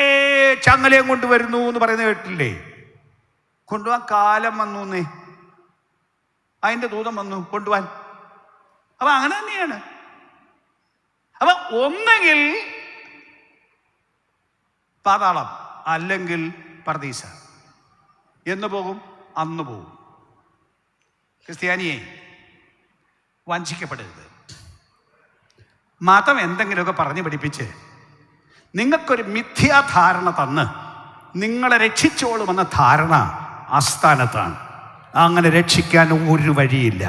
ചങ്ങലയും കൊണ്ടുവരുന്നു എന്ന് പറയുന്നത് കേട്ടില്ലേ? കൊണ്ടുപോകാൻ കാലം വന്നു എന്നേ, അതിൻ്റെ ദൂതം വന്നു കൊണ്ടുപോകാൻ. അപ്പൊ അങ്ങനെ തന്നെയാണ്. അപ്പൊ ഒന്നെങ്കിൽ പാതാളം, അല്ലെങ്കിൽ പർദീസ. എന്ന് പോകും? അന്ന് പോകും. ക്രിസ്ത്യാനിയെ വഞ്ചിക്കപ്പെടരുത്. മതം എന്തെങ്കിലുമൊക്കെ പറഞ്ഞു പഠിപ്പിച്ച് നിങ്ങൾക്കൊരു മിഥ്യാധാരണ തന്ന് നിങ്ങളെ രക്ഷിച്ചോളുമെന്ന ധാരണ അസ്ഥാനത്താണ്. അങ്ങനെ രക്ഷിക്കാൻ ഒരു വഴിയില്ല.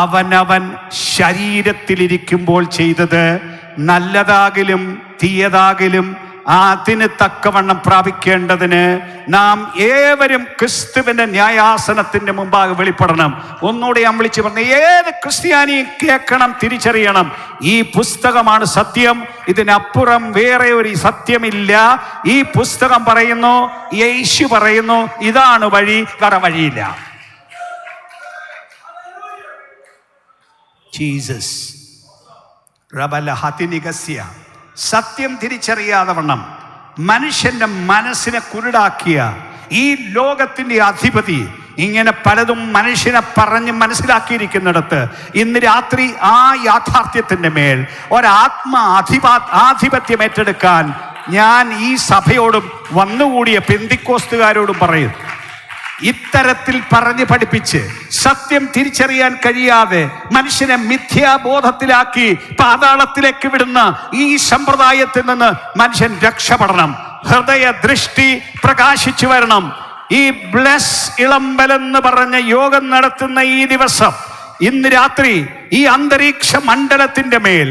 അവനവൻ ശരീരത്തിലിരിക്കുമ്പോൾ ചെയ്തത് നല്ലതാകിലും തീയതാകിലും അതിന് തക്കവണ്ണം പ്രാപിക്കേണ്ടതിന് നാം ഏവരും ക്രിസ്തുവിന്റെ ന്യായാസനത്തിന്റെ മുമ്പാകെ വെളിപ്പെടണം. ഒന്നുകൂടെ ഞാൻ വിളിച്ചു പറഞ്ഞ, ഏത് ക്രിസ്ത്യാനിയും കേൾക്കണം, തിരിച്ചറിയണം, ഈ പുസ്തകമാണ് സത്യം, ഇതിനപ്പുറം വേറെ ഒരു സത്യമില്ല. ഈ പുസ്തകം പറയുന്നു, യേശു പറയുന്നു, ഇതാണ് വഴി, വേറെ വഴിയില്ല. ജീസസ് റബല ഹതിനികസ്യ. സത്യം തിരിച്ചറിയാതെ വണ്ണം മനുഷ്യന്റെ മനസ്സിനെ കുരുടാക്കിയ ഈ ലോകത്തിന്റെ അധിപതി ഇങ്ങനെ പലതും മനുഷ്യനെ പറഞ്ഞ് മനസ്സിലാക്കിയിരിക്കുന്നിടത്ത് ഇന്ന് രാത്രി ആ യാഥാർത്ഥ്യത്തിന്റെ മേൽ ആധിപത്യം ഏറ്റെടുക്കാൻ ഞാൻ ഈ സഭയോടും വന്നുകൂടിയ പെന്തിക്കോസ്തുകാരോടും പറയുന്നു. ഇത്തരത്തിൽ പറഞ്ഞ് പഠിപ്പിച്ച് സത്യം തിരിച്ചറിയാൻ കഴിയാതെ മനുഷ്യനെ മിഥ്യാബോധത്തിലാക്കി പാതാളത്തിലേക്ക് വിടുന്ന ഈ സമ്പ്രദായത്തിൽ നിന്ന് മനുഷ്യൻ രക്ഷപ്പെടണം. ഹൃദയ ദൃഷ്ടി പ്രകാശിച്ചു വരണം. ഈ ബ്ലസ് ഇളമ്പലെന്ന് പറഞ്ഞ യോഗം നടത്തുന്ന ഈ ദിവസം, ഇന്ന് രാത്രി ഈ അന്തരീക്ഷ മണ്ഡലത്തിന്റെ മേൽ,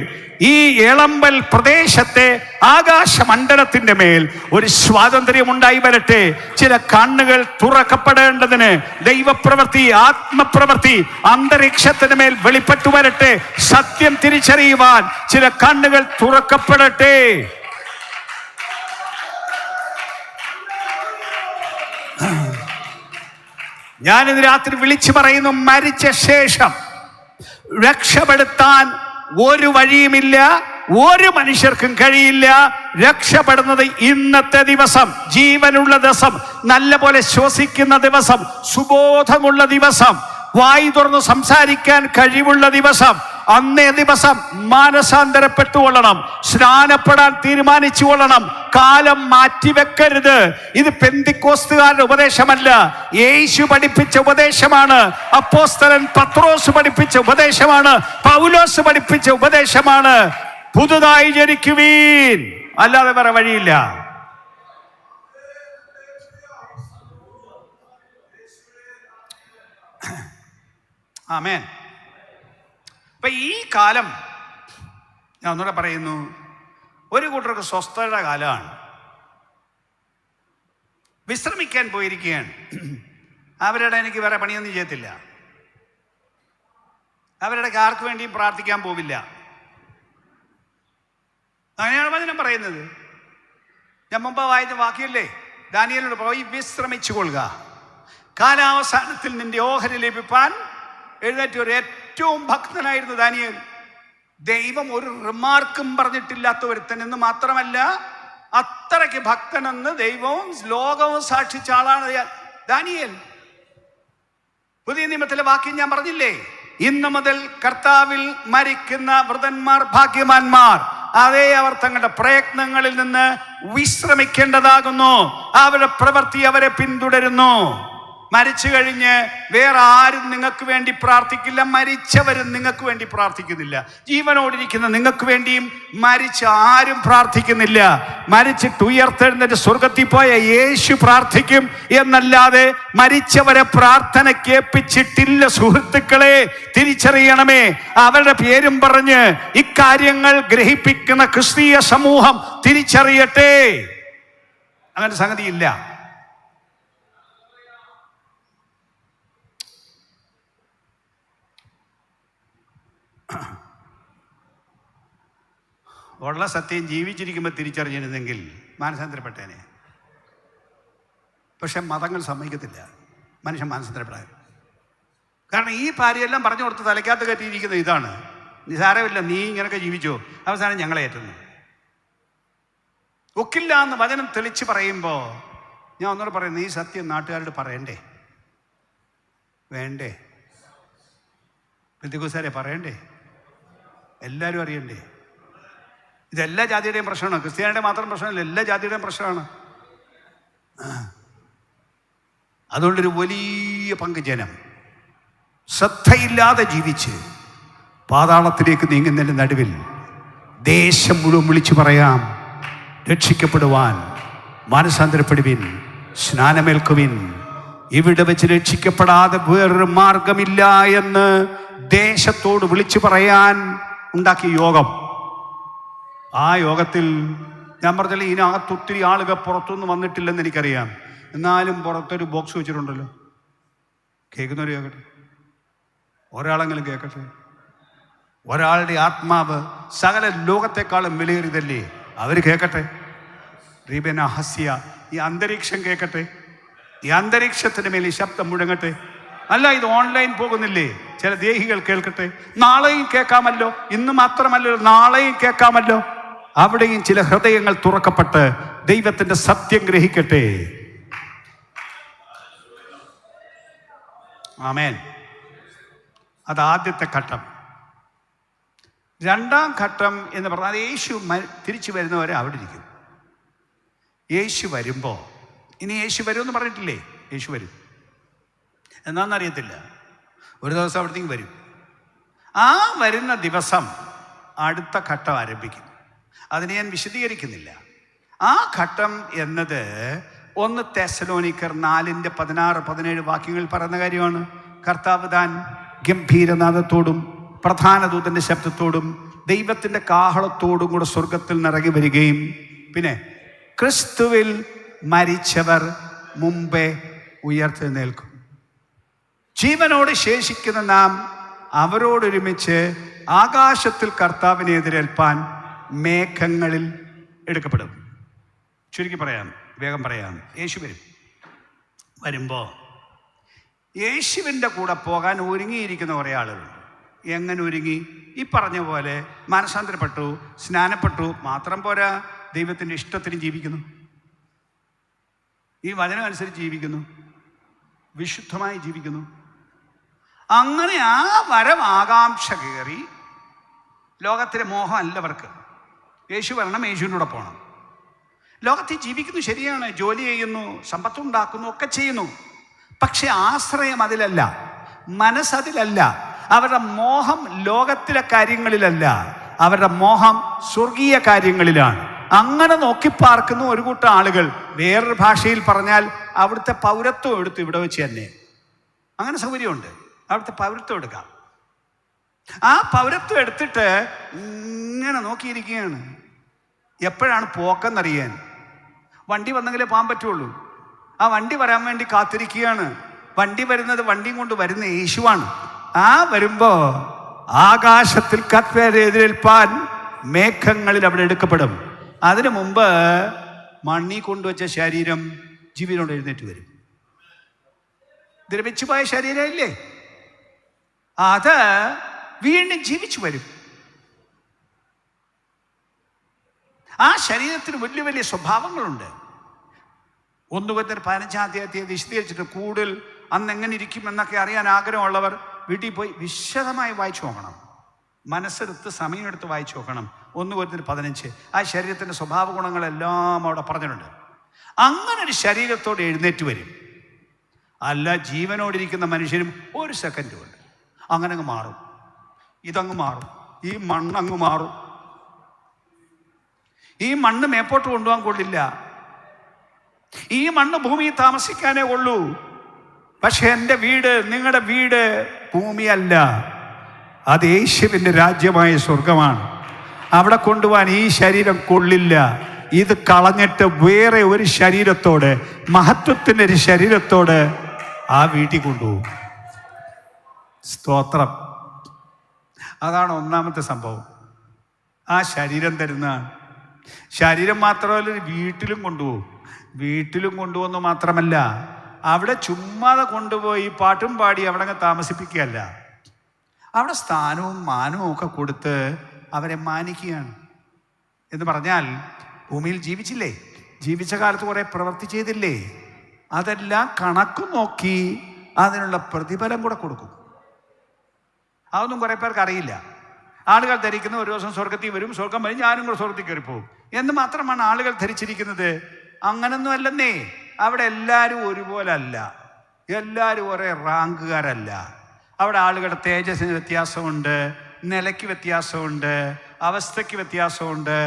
ഈ എളമ്പൽ പ്രദേശത്തെ ആകാശമണ്ഡലത്തിന്റെ മേൽ ഒരു സ്വാതന്ത്ര്യം ഉണ്ടായി വരട്ടെ. ചില കണ്ണുകൾ തുറക്കപ്പെടേണ്ടതിന് ദൈവപ്രവൃത്തി, ആത്മപ്രവൃത്തി അന്തരീക്ഷത്തിന് മേൽ വെളിപ്പെട്ടു വരട്ടെ. സത്യം തിരിച്ചറിയുവാൻ ചില കണ്ണുകൾ തുറക്കപ്പെടട്ടെ. ഞാനിന്ന് രാത്രി വിളിച്ചു പറയുന്നു, മരിച്ച ശേഷം രക്ഷപ്പെടുത്താൻ ഒരു വഴിയുമില്ല, ഒരു മനുഷ്യർക്കും കഴിയില്ല. രക്ഷപ്പെടുന്നത് ഇന്നത്തെ ദിവസം, ജീവനുള്ള ദിവസം, നല്ലപോലെ ശ്വസിക്കുന്ന ദിവസം, സുബോധമുള്ള ദിവസം, വായി തുറന്ന് സംസാരിക്കാൻ കഴിവുള്ള ദിവസം, അന്നേ ദിവസം മാനസാന്തരപ്പെട്ടുകൊള്ളണം, സ്നാനപ്പെടാൻ തീരുമാനിച്ചു കൊള്ളണം. കാലം മാറ്റിവെക്കരുത്. ഇത് പെന്തിക്കോസ്തുകാരുടെ ഉപദേശമല്ല, യേശു പഠിപ്പിച്ച ഉപദേശമാണ്. അപ്പോസ്തലൻ പത്രോസ് പഠിപ്പിച്ച ഉപദേശമാണ്. പൗലോസ് പഠിപ്പിച്ച ഉപദേശമാണ്. പുതുതായി ജനിക്കുവീൻ, അല്ലാതെ വേറെ വഴിയില്ല. ആമേൻ. അപ്പൊ ഈ കാലം ഞാൻ ഒന്നുകൂടെ പറയുന്നു, ഒരു കൂട്ടർക്ക് സ്വസ്ഥതയുടെ കാലമാണ്. വിശ്രമിക്കാൻ പോയിരിക്കുകയാണ്. അവരുടെ എനിക്ക് വേറെ പണിയൊന്നും ചെയ്യത്തില്ല. അവരുടെ ആർക്ക് വേണ്ടിയും പ്രാർത്ഥിക്കാൻ പോവില്ല. അങ്ങനെയാണ് വചനം പറയുന്നത്. ഞാൻ മുമ്പ് വായിച്ച വാക്യല്ലേ, ദാനിയേലിനോട് പോയി വിശ്രമിച്ചു കൊള്ളുക, കാലാവസാനത്തിൽ നിന്റെ ഓഹരി ലഭിപ്പാൻ എഴുന്നേറ്റ്. ഒരു ഏറ്റവും ഭക്തനായിരുന്നു ദാനിയേൽ. ദൈവം ഒരു റിമാർക്കും പറഞ്ഞിട്ടില്ലാത്ത ഒരുത്തൻ എന്ന് മാത്രമല്ല, അത്രയ്ക്ക് ഭക്തനെന്ന് ദൈവവും ലോകവും സാക്ഷിച്ച ആളാണ് ദാനിയേൽ. പുതിയ നിയമത്തിലെ വാക്യം ഞാൻ പറഞ്ഞില്ലേ, ഇന്നു മുതൽ കർത്താവിൽ മരിക്കുന്ന വൃതന്മാർ ഭാഗ്യവാന്മാർ. അതേ, അവർ തങ്ങളുടെ പ്രയത്നങ്ങളിൽ നിന്ന് വിശ്രമിക്കേണ്ടതാകുന്നു. അവരുടെ പ്രവൃത്തി അവരെ പിന്തുടരുന്നു. മരിച്ചു കഴിഞ്ഞ് വേറെ ആരും നിങ്ങൾക്ക് വേണ്ടി പ്രാർത്ഥിക്കില്ല. മരിച്ചവരും നിങ്ങൾക്ക് വേണ്ടി പ്രാർത്ഥിക്കുന്നില്ല. ജീവനോടിരിക്കുന്ന നിങ്ങൾക്ക് വേണ്ടിയും മരിച്ച ആരും പ്രാർത്ഥിക്കുന്നില്ല. മരിച്ചിട്ട് ഉയർത്തെഴുന്നേറ്റ് സ്വർഗത്തിൽ പോയ യേശു പ്രാർത്ഥിക്കും എന്നല്ലാതെ മരിച്ചവരെ പ്രാർത്ഥന കേൾപ്പിച്ചിട്ടില്ല. സുഹൃത്തുക്കളെ, തിരിച്ചറിയണമേ. അവരുടെ പേരും പറഞ്ഞ് ഇക്കാര്യങ്ങൾ ഗ്രഹിപ്പിക്കുന്ന ക്രിസ്തീയ സമൂഹം തിരിച്ചറിയട്ടെ. അങ്ങനെ സംഗതിയില്ല. ഉള്ള സത്യം ജീവിച്ചിരിക്കുമ്പോൾ തിരിച്ചറിഞ്ഞിരുന്നെങ്കിൽ മാനസാന്തരപ്പെട്ടേനെ. പക്ഷെ മതങ്ങൾ സമ്മതിക്കത്തില്ല മനുഷ്യൻ മാനസാന്തരപ്പെടാൻ. കാരണം ഈ ഭാര്യയെല്ലാം പറഞ്ഞു കൊടുത്ത് തലയ്ക്കകത്ത് കയറ്റിയിരിക്കുന്നത് ഇതാണ്, നിസാരമില്ല, നീ ഇങ്ങനെയൊക്കെ ജീവിച്ചോ, അവസാനം ഞങ്ങളെ ഏറ്റുന്നു. ഒക്കില്ല എന്ന് വചനം തെളിച്ച് പറയുമ്പോൾ ഞാൻ ഒന്നുകൂടെ പറയുന്നത്, ഈ സത്യം നാട്ടുകാരോട് പറയണ്ടേ? വേണ്ടേ? പെന്തിക്കോസ്തുകാരെ പറയണ്ടേ? എല്ലാവരും അറിയണ്ടേ? ഇതെല്ലാ ജാതിയുടെയും പ്രശ്നമാണ്. ക്രിസ്ത്യാനിയുടെ മാത്രം പ്രശ്നമല്ല, എല്ലാ ജാതിയുടെയും പ്രശ്നമാണ്. അതുകൊണ്ടൊരു വലിയ പങ്ക് ജനം ശ്രദ്ധയില്ലാതെ ജീവിച്ച് പാതാളത്തിലേക്ക് നീങ്ങുന്നതിൻ്റെ നടുവിൽ ദേശം മുഴുവൻ വിളിച്ചു പറയാം, രക്ഷിക്കപ്പെടുവാൻ മാനസാന്തരപ്പെടുവിൻ, സ്നാനമേൽക്കുവിൻ, ഇവിടെ വെച്ച് രക്ഷിക്കപ്പെടാതെ വേറൊരു മാർഗമില്ല എന്ന് ദേശത്തോട് വിളിച്ചു പറയാൻ ഉണ്ടാക്കിയ യോഗം. ആ യോഗത്തിൽ ഞാൻ പറഞ്ഞാൽ ഇതിനകത്ത് ഒത്തിരി ആളുകൾ പുറത്തുനിന്ന് വന്നിട്ടില്ലെന്ന് എനിക്കറിയാം. എന്നാലും പുറത്തൊരു ബോക്സ് വെച്ചിട്ടുണ്ടല്ലോ. കേൾക്കുന്നവർ കേൾക്കട്ടെ, ഒരാളെങ്കിലും കേൾക്കട്ടെ. ഒരാളുടെ ആത്മാവ് സകല ലോകത്തെക്കാളും വിലയേറിയതല്ലേ, അവർ കേൾക്കട്ടെ. റീബന ഹസ്യ, ഈ അന്തരീക്ഷം കേൾക്കട്ടെ. ഈ അന്തരീക്ഷത്തിന് മേൽ ഈ ശബ്ദം മുഴങ്ങട്ടെ. അല്ല, ഇത് ഓൺലൈൻ പോകുന്നില്ലേ, ചില ദേഹികൾ കേൾക്കട്ടെ. നാളെയും കേൾക്കാമല്ലോ, ഇന്ന് മാത്രമല്ലോ, നാളെയും കേൾക്കാമല്ലോ. അവിടെയും ചില ഹൃദയങ്ങൾ തുറക്കപ്പെട്ട് ദൈവത്തിന്റെ സത്യം ഗ്രഹിക്കട്ടെ. ആമേൻ. അത് ആദ്യത്തെ ഘട്ടം. രണ്ടാം ഘട്ടം എന്ന് പറഞ്ഞാൽ യേശു തിരിച്ചു വരുന്നവരെ അവിടെ ഇരിക്കും. യേശു വരുമ്പോൾ, ഇനി യേശു വരുമെന്ന് പറഞ്ഞിട്ടില്ലേ, യേശു വരും. എന്നാന്നറിയത്തില്ല, ഒരു ദിവസം അവിടത്തേക്ക് വരും. ആ വരുന്ന ദിവസം അടുത്ത ഘട്ടം ആരംഭിക്കും. അതിനെ ഞാൻ വിശദീകരിക്കുന്നില്ല. ആ ഘട്ടം എന്നത് 1 തെസ്സലോനിക്കർ 4:16-17 വാക്യങ്ങൾ പറയുന്ന കാര്യമാണ്. കർത്താവ് താൻ ഗംഭീരനാദത്തോടും പ്രധാന ദൂതന്റെ ശബ്ദത്തോടും ദൈവത്തിൻ്റെ കാഹളത്തോടും കൂടെ സ്വർഗത്തിൽ നിറങ്ങി വരികയും പിന്നെ ക്രിസ്തുവിൽ മരിച്ചവർ മുമ്പേ ഉയർത്തെഴുന്നേൽക്കും. ജീവനോട് ശേഷിക്കുന്ന നാം അവരോടൊരുമിച്ച് ആകാശത്തിൽ കർത്താവിനെ എതിരേൽപ്പാൻ മേഘങ്ങളിൽ എടുക്കപ്പെടും. ചുരുക്കി പറയാം, വേഗം പറയാം. യേശു വരും. വരുമ്പോൾ യേശുവിൻ്റെ കൂടെ പോകാൻ ഒരുങ്ങിയിരിക്കുന്ന കുറേ ആളുകളുണ്ട്. എങ്ങനെ ഒരുങ്ങി? ഈ പറഞ്ഞ പോലെ മാനസാന്തരപ്പെട്ടു, സ്നാനപ്പെട്ടു, മാത്രം പോരാ, ദൈവത്തിൻ്റെ ഇഷ്ടത്തിന് ജീവിക്കുന്നു, ഈ വചനം അനുസരിച്ച് ജീവിക്കുന്നു, വിശുദ്ധമായി ജീവിക്കുന്നു. അങ്ങനെ ആ വരം ആകാംക്ഷ കയറി ലോകത്തിലെ മോഹം അല്ലവർക്ക്. യേശു വരണം, യേശുവിൻ്റെ കൂടെ പോകണം. ലോകത്തിൽ ജീവിക്കുന്നു, ശരിയാണ്, ജോലി ചെയ്യുന്നു, സമ്പത്തുണ്ടാക്കുന്നു, ഒക്കെ ചെയ്യുന്നു. പക്ഷെ ആശ്രയം അതിലല്ല, മനസ്സതിലല്ല. അവരുടെ മോഹം ലോകത്തിലെ കാര്യങ്ങളിലല്ല, അവരുടെ മോഹം സ്വർഗീയ കാര്യങ്ങളിലാണ്. അങ്ങനെ നോക്കിപ്പാർക്കുന്ന ഒരു കൂട്ടം ആളുകൾ, വേറൊരു ഭാഷയിൽ പറഞ്ഞാൽ അവിടുത്തെ പൗരത്വം എടുത്ത് ഇവിടെ വെച്ച് തന്നെ. അങ്ങനെ സൗകര്യമുണ്ട്. അവിടുത്തെ പൗരത്വം എടുക്കാം. ആ പൗരത്വം എടുത്തിട്ട് ഇങ്ങനെ നോക്കിയിരിക്കുകയാണ് എപ്പോഴാണ് പോക്കെന്നറിയാൻ. വണ്ടി വന്നെങ്കിലേ പോകാൻ പറ്റുള്ളൂ. ആ വണ്ടി വരാൻ വേണ്ടി കാത്തിരിക്കുകയാണ്. വണ്ടി വരുന്നത് വണ്ടിയും കൊണ്ട് വരുന്ന യേശുവാണ്. ആ വരുമ്പോ ആകാശത്തിൽ കർത്താവിനെ എതിരേൽപ്പാൻ മേഘങ്ങളിൽ അവിടെ എടുക്കപ്പെടും. അതിനു മുമ്പ് മണ്ണി കൊണ്ടുവച്ച ശരീരം ജീവനോട് എഴുന്നേറ്റ് വരും. ദ്രവിച്ചു പോയ ശരീരം ഇല്ലേ, അത് വീണ്ടും ജീവിച്ചു വരും. ആ ശരീരത്തിന് വലിയ വലിയ സ്വഭാവങ്ങളുണ്ട്. 1 Corinthians 15 വിശദീകരിച്ചിട്ട് കൂടുതൽ അന്ന് എങ്ങനെ ഇരിക്കും എന്നൊക്കെ അറിയാൻ ആഗ്രഹമുള്ളവർ വീട്ടിൽ പോയി വിശദമായി വായിച്ചു നോക്കണം. മനസ്സെടുത്ത് സമയമെടുത്ത് വായിച്ചു നോക്കണം. 1 Corinthians 15 ആ ശരീരത്തിൻ്റെ സ്വഭാവ ഗുണങ്ങളെല്ലാം അവിടെ പറഞ്ഞിട്ടുണ്ട്. അങ്ങനെ ഒരു ശരീരത്തോട് എഴുന്നേറ്റ് വരും. അല്ല ജീവനോടിരിക്കുന്ന മനുഷ്യരും 1 സെക്കൻഡ് കൊണ്ട് അങ്ങനെ അങ്ങ് മാറും. ഇതങ്ങ് മാറും. ഈ മണ്ണങ്ങ് മാറും. ഈ മണ്ണ് മേപ്പോട്ട് കൊണ്ടുപോകാൻ കൊള്ളില്ല. ഈ മണ്ണ് ഭൂമിയിൽ താമസിക്കാനേ ഉള്ളൂ. പക്ഷെ എൻ്റെ വീട്, നിങ്ങളുടെ വീട് ഭൂമിയല്ല, അത് യേശുവിൻ്റെ രാജ്യമായ സ്വർഗമാണ്. അവിടെ കൊണ്ടുപോകാൻ ഈ ശരീരം കൊള്ളില്ല. ഇത് കളഞ്ഞിട്ട് വേറെ ഒരു ശരീരത്തോട്, മഹത്വത്തിൻ്റെ ഒരു ശരീരത്തോട് ആ വീട്ടിൽ കൊണ്ടുപോകും. സ്തോത്രം. അതാണ് ഒന്നാമത്തെ സംഭവം. ആ ശരീരം തരുന്നതാണ്. ശരീരം മാത്രമല്ല, വീട്ടിലും കൊണ്ടുപോകും. വീട്ടിലും കൊണ്ടുപോകുന്നു മാത്രമല്ല, അവിടെ ചുമ്മാതെ കൊണ്ടുപോയി പാട്ടും പാടി അവിടെ അങ്ങ് താമസിപ്പിക്കുകയല്ല. അവിടെ സ്ഥാനവും മാനവും ഒക്കെ കൊടുത്ത് അവരെ മാനിക്കുകയാണ്. എന്ന് പറഞ്ഞാൽ ഭൂമിയിൽ ജീവിച്ചില്ലേ, ജീവിച്ച കാലത്ത് കുറേ പ്രവൃത്തി ചെയ്തില്ലേ, അതെല്ലാം കണക്ക് നോക്കി അതിനുള്ള പ്രതിഫലം കൂടെ കൊടുക്കും. അതൊന്നും കുറേ പേർക്ക് അറിയില്ല. ആളുകൾ ധരിക്കുന്ന ഒരു ദിവസം സ്വർഗത്തിൽ വരും, സ്വർഗം വരും, ഞാനും കൂടെ സ്വർഗത്തിൽ കയറിപ്പോകും എന്ന് മാത്രമാണ് ആളുകൾ ധരിച്ചിരിക്കുന്നത്. അങ്ങനൊന്നും അല്ലെന്നേ. അവിടെ എല്ലാവരും ഒരുപോലെ അല്ല, എല്ലാവരും ഒരേ റാങ്കുകാരല്ല. അവിടെ ആളുകളുടെ തേജസ്സിന് വ്യത്യാസമുണ്ട്, നിലയ്ക്ക് വ്യത്യാസമുണ്ട്, അവസ്ഥയ്ക്ക് വ്യത്യാസമുണ്ട്.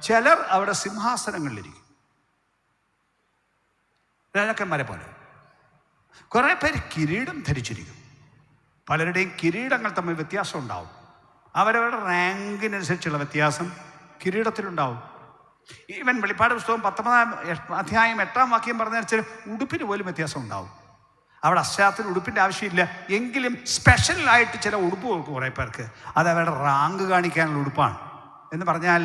ചിലർ അവിടെ സിംഹാസനങ്ങളിലിരിക്കും, രാജാക്കന്മാരെ പോലെ. കുറേ പേര് കിരീടം ധരിച്ചിരിക്കും. പലരുടെയും കിരീടങ്ങൾ തമ്മിൽ വ്യത്യാസം ഉണ്ടാവും. അവരവരുടെ റാങ്കിനനുസരിച്ചുള്ള വ്യത്യാസം കിരീടത്തിലുണ്ടാവും. ഈവൻ വെളിപ്പാട് പുസ്തകം 19 പറഞ്ഞനുസരിച്ച് ഉടുപ്പിന് പോലും വ്യത്യാസം ഉണ്ടാവും. അവിടെ അശ്രാത്തിന് ഉടുപ്പിൻ്റെ ആവശ്യമില്ല, എങ്കിലും സ്പെഷ്യലായിട്ട് ചില ഉടുപ്പ് കൊടുക്കും കുറേ പേർക്ക്. അത് അവരുടെ റാങ്ക് കാണിക്കാനുള്ള ഉടുപ്പാണ്. എന്ന് പറഞ്ഞാൽ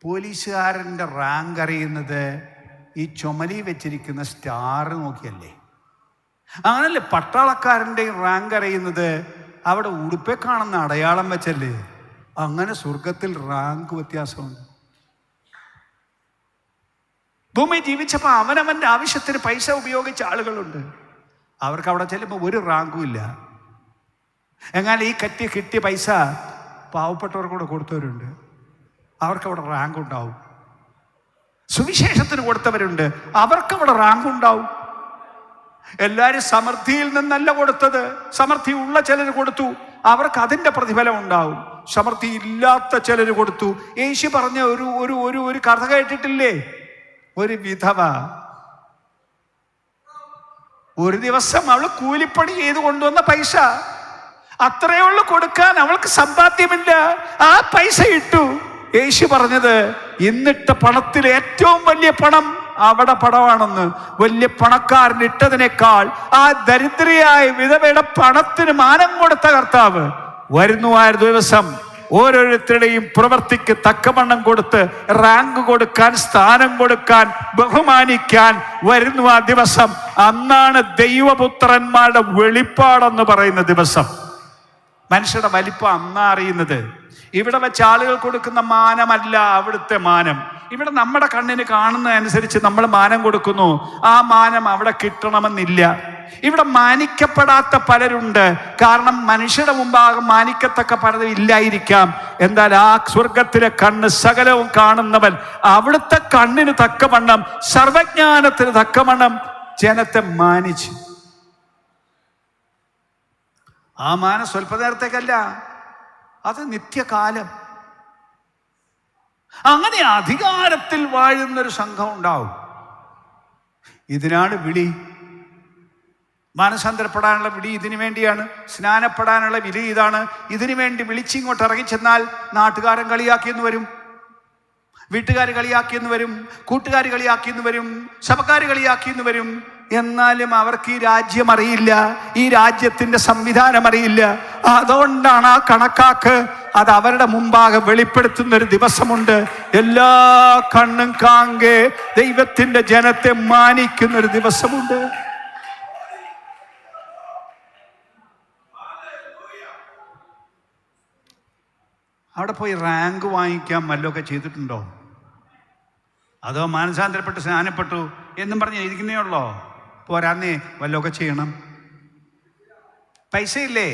പോലീസുകാരൻ്റെ റാങ്ക് അറിയുന്നത് ഈ ചുമലി വെച്ചിരിക്കുന്ന സ്റ്റാർ നോക്കിയല്ലേ. അങ്ങനല്ലേ പട്ടാളക്കാരൻ്റെ റാങ്ക് അറിയുന്നത് അവിടെ ഉടുപ്പെ കാണുന്ന അടയാളം വെച്ചല്ലേ. അങ്ങനെ സ്വർഗത്തിൽ റാങ്ക് വ്യത്യാസമുണ്ട്. ഭൂമി ജീവിച്ചപ്പോൾ അവനവൻ്റെ ആവശ്യത്തിന് പൈസ ഉപയോഗിച്ച ആളുകളുണ്ട്. അവർക്ക് അവിടെ ചെല്ലുമ്പോൾ ഒരു റാങ്കും ഇല്ല. എന്നാൽ ഈ കിട്ടിയ പൈസ പാവപ്പെട്ടവർക്കൂടെ കൊടുത്തവരുണ്ട്, അവർക്കവിടെ റാങ്ക് ഉണ്ടാവും. സുവിശേഷത്തിന് കൊടുത്തവരുണ്ട്, അവർക്കവിടെ റാങ്ക് ഉണ്ടാവും. എല്ലാവരും സമൃദ്ധിയിൽ നിന്നല്ല കൊടുത്തത്. സമൃദ്ധി ഉള്ള ചിലർ കൊടുത്തു, അവർക്ക് അതിൻ്റെ പ്രതിഫലം ഉണ്ടാവും. സമൃദ്ധി ഇല്ലാത്ത ചിലർ കൊടുത്തു. യേശു പറഞ്ഞ ഒരു കഥ കേട്ടിട്ടില്ലേ? ഒരു വിധവ ഒരു ദിവസം അവൾ കൂലിപ്പണി ചെയ്ത് കൊണ്ടുവന്ന പൈസ അത്രയേ ഉള്ളൂ കൊടുക്കാൻ. അവൾക്ക് സമ്പാദ്യമില്ല. ആ പൈസ ഇട്ടു. യേശു പറഞ്ഞത് ഇന്നിട്ട പണത്തിൽ ഏറ്റവും വലിയ പണം അവിടെ പണമാണെന്ന്. വലിയ പണക്കാരൻ ഇട്ടതിനേക്കാൾ ആ ദരിദ്രയായ വിധവയുടെ പണത്തിന് മാനം കൊടുത്ത കർത്താവ് വരുന്നു. ആ ദിവസം ഓരോരുത്തരുടെയും പ്രവൃത്തിക്ക് തക്കവണ്ണം കൊടുത്ത് റാങ്ക് കൊടുക്കാൻ, സ്ഥാനം കൊടുക്കാൻ, ബഹുമാനിക്കാൻ വരുന്നു ആ ദിവസം. അന്നാണ് ദൈവപുത്രന്മാരുടെ വെളിപ്പാടെന്ന് പറയുന്ന ദിവസം. മനുഷ്യരുടെ വലിപ്പം അന്നാ അറിയുന്നത്. ഇവിടെ വെച്ച് ആളുകൾ കൊടുക്കുന്ന മാനമല്ല അവിടുത്തെ മാനം. ഇവിടെ നമ്മുടെ കണ്ണിന് കാണുന്നതനുസരിച്ച് നമ്മൾ മാനം കൊടുക്കുന്നു. ആ മാനം അവിടെ കിട്ടണമെന്നില്ല. ഇവിടെ മാനിക്കപ്പെടാത്ത പലരുണ്ട്. കാരണം മനുഷ്യരുടെ മുമ്പാകെ മാനിക്കത്തക്ക പലതും ഇല്ലായിരിക്കാം. എന്നാൽ ആ സ്വർഗത്തിലെ കണ്ണ് സകലവും കാണുന്നവൻ അവിടുത്തെ കണ്ണിന് തക്കവണ്ണം, സർവജ്ഞാനത്തിന് തക്കവണ്ണം ജനത്തെ മാനിച്ചു. ആ മാനം സ്വല്പനേരത്തേക്കല്ല, അത് നിത്യകാലം. അങ്ങനെ അധികാരത്തിൽ വാഴുന്നൊരു സംഘം ഉണ്ടാവും. ഇതിനാണ് വിളി. മാനസാന്തരപ്പെടാനുള്ള വിളി ഇതിനു വേണ്ടിയാണ്. സ്നാനപ്പെടാനുള്ള വിളി ഇതാണ്. ഇതിനു വേണ്ടി വിളിച്ചിങ്ങോട്ട് ഇറങ്ങിച്ചെന്നാൽ നാട്ടുകാരൻ കളിയാക്കിയെന്ന് വരും, വീട്ടുകാർ കളിയാക്കിയെന്ന് വരും, കൂട്ടുകാർ കളിയാക്കിയെന്ന് വരും, സഭക്കാർ കളിയാക്കിയെന്ന് വരും. എന്നാലും അവർക്ക് ഈ രാജ്യം അറിയില്ല, ഈ രാജ്യത്തിൻ്റെ സംവിധാനം അറിയില്ല. അതുകൊണ്ടാണ് ആ കണക്കാക്ക് അത് അവരുടെ മുമ്പാകെ വെളിപ്പെടുത്തുന്ന ഒരു ദിവസമുണ്ട്. എല്ലാ കണ്ണും കാങ്കെ ദൈവത്തിൻ്റെ ജനത്തെ മാനിക്കുന്ന ഒരു ദിവസമുണ്ട്. അവിടെ പോയി റാങ്ക് വാങ്ങിക്കാൻ വല്ലതൊക്കെ ചെയ്തിട്ടുണ്ടോ? അതോ മാനസാന്തരപ്പെട്ട് സ്നാനപ്പെട്ടു എന്നും പറഞ്ഞ് ഇരിക്കുന്നേ ഉള്ളോ? പോരാന്നേ വല്ലതൊക്കെ ചെയ്യണം. പൈസയില്ലേ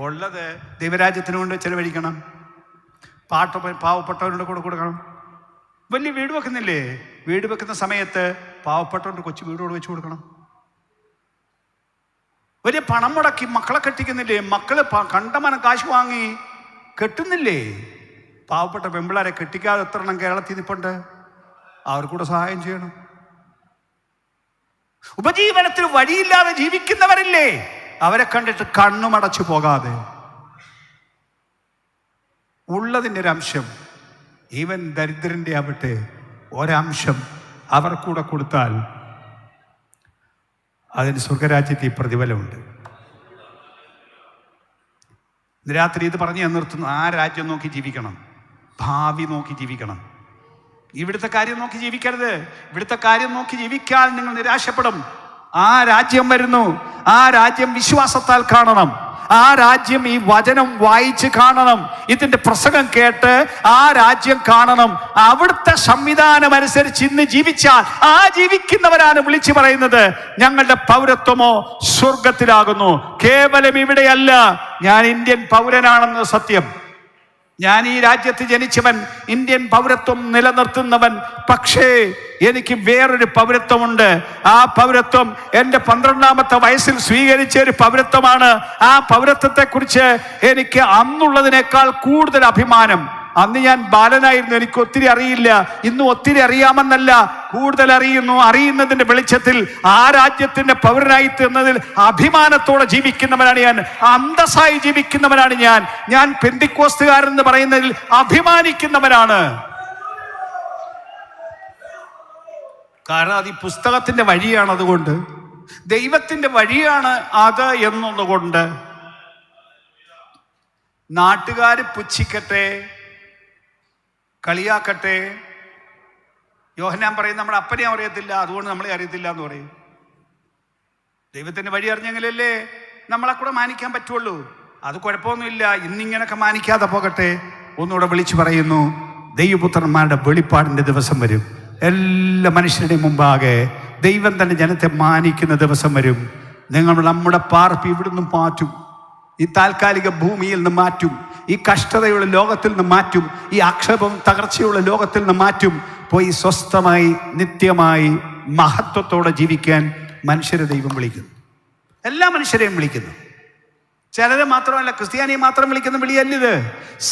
ഉള്ളത് ദൈവരാജ്യത്തിന് കൊണ്ട് ചെലവഴിക്കണം. പാവപ്പെട്ടവരുടെ കൂടെ കൊടുക്കണം. വലിയ വീട് വെക്കുന്നില്ലേ, വീട് വെക്കുന്ന സമയത്ത് പാവപ്പെട്ടവരുടെ കൊച്ചു വീടോട് വെച്ച് കൊടുക്കണം. വലിയ പണം മുടക്കി മക്കളെ കെട്ടിക്കുന്നില്ലേ, മക്കള് കണ്ടമാനം കാശ് വാങ്ങി കെട്ടുന്നില്ലേ. പാവപ്പെട്ട പെമ്പിളാരെ കെട്ടിക്കാതെ എത്ര എണ്ണം കേരളത്തിൽ നിൽപ്പുണ്ട്. അവർക്കൂടെ സഹായം ചെയ്യണം. ഉപജീവനത്തിന് വഴിയില്ലാതെ ജീവിക്കുന്നവരില്ലേ, അവരെ കണ്ടിട്ട് കണ്ണുമടച്ചു പോകാതെ ഉള്ളതിൻ്റെ ഒരംശം, ഈവൻ ദരിദ്രൻ്റെ ആവട്ടെ ഒരംശം അവർക്കൂടെ കൊടുത്താൽ അതിന് സ്വർഗരാജ്യത്തിൽ പ്രതിഫലമുണ്ട്. രാത്രി ഇത് പറഞ്ഞ് ഞാൻ നിർത്തുന്നു. ആ രാജ്യം നോക്കി ജീവിക്കണം, ഭാവി നോക്കി ജീവിക്കണം. ഇവിടുത്തെ കാര്യം നോക്കി ജീവിക്കരുത്. ഇവിടുത്തെ കാര്യം നോക്കി ജീവിക്കാൻ നിങ്ങൾ നിരാശപ്പെടും. ആ രാജ്യം വരുന്നു, ആ രാജ്യം വിശ്വാസത്താൽ കാണണം. ആ രാജ്യം ഈ വചനം വായിച്ച് കാണണം, ഇതിന്റെ പ്രസംഗം കേട്ട് ആ രാജ്യം കാണണം. അവിടുത്തെ സംവിധാനം അനുസരിച്ച് ഇന്ന് ജീവിച്ചാൽ ആ ജീവിക്കുന്നവരാണ് വിളിച്ചു പറയുന്നത് ഞങ്ങളുടെ പൗരത്വമോ സ്വർഗത്തിലാകുന്നു. കേവലം ഇവിടെയല്ല, ഞാൻ ഇന്ത്യൻ പൗരനാണെന്ന് സത്യം. ഞാൻ ഈ രാജ്യത്ത് ജനിച്ചവൻ, ഇന്ത്യൻ പൗരത്വം നിലനിർത്തുന്നവൻ. പക്ഷേ എനിക്ക് വേറൊരു പൗരത്വമുണ്ട്. ആ പൗരത്വം എൻ്റെ 12ാമത്തെ വയസ്സിൽ സ്വീകരിച്ച ഒരു പൗരത്വമാണ്. ആ പൗരത്വത്തെക്കുറിച്ച് എനിക്ക് അന്നുള്ളതിനേക്കാൾ കൂടുതൽ അഭിമാനം. അന്ന് ഞാൻ ബാലനായിരുന്നു, എനിക്ക് ഒത്തിരി അറിയില്ല. ഇന്നും ഒത്തിരി അറിയാമെന്നല്ല, കൂടുതൽ അറിയുന്നു. അറിയുന്നതിന്റെ വെളിച്ചത്തിൽ ആ രാജ്യത്തിന്റെ പൗരനായി തീർന്നതിൽ അഭിമാനത്തോടെ ജീവിക്കുന്നവനാണ് ഞാൻ, അന്തസ്സായി ജീവിക്കുന്നവനാണ് ഞാൻ. ഞാൻ പെന്തിക്കോസ്തുകാരൻ എന്ന് പറയുന്നതിൽ അഭിമാനിക്കുന്നവനാണ്. കാരണം അത് ഈ പുസ്തകത്തിന്റെ വഴിയാണ്, അതുകൊണ്ട് ദൈവത്തിന്റെ വഴിയാണ് അത് എന്നൊന്നുകൊണ്ട് നാട്ടുകാർ പുച്ഛിക്കട്ടെ, കളിയാക്കട്ടെ. യോഹന്നാൻ പറയും നമ്മുടെ അപ്പനെ അറിയത്തില്ല, അതുകൊണ്ട് നമ്മളെ അറിയത്തില്ല എന്ന് പറയും. ദൈവത്തിന്റെ വഴി അറിഞ്ഞെങ്കിലല്ലേ നമ്മളെ കൂടെ മാനിക്കാൻ പറ്റുള്ളൂ. അത് കുഴപ്പമൊന്നുമില്ല, ഇന്നിങ്ങനൊക്കെ മാനിക്കാതെ പോകട്ടെ. ഒന്നുകൂടെ വിളിച്ചു പറയുന്നു, ദൈവപുത്രന്മാരുടെ വെളിപ്പാടിന്റെ ദിവസം വരും. എല്ലാ മനുഷ്യരുടെയും മുമ്പാകെ ദൈവം തന്നെ ജനത്തെ മാനിക്കുന്ന ദിവസം വരും. നമ്മുടെ പാർപ്പ് ഇവിടുന്ന് മാറ്റും, ഈ താൽക്കാലിക ഭൂമിയിൽ നിന്ന് മാറ്റും, ഈ കഷ്ടതയുള്ള ലോകത്തിൽ നിന്ന് മാറ്റും, ഈ ആക്ഷേപം തകർച്ചയുള്ള ലോകത്തിൽ നിന്ന് മാറ്റും. പോയി സ്വസ്ഥമായി നിത്യമായി മഹത്വത്തോടെ ജീവിക്കാൻ മനുഷ്യരെ ദൈവം വിളിക്കുന്നു. എല്ലാ മനുഷ്യരെയും വിളിക്കുന്നു. ചിലരെ മാത്രമല്ല, ക്രിസ്ത്യാനിയെ മാത്രം വിളിക്കുന്ന വിളിയല്ലിത്.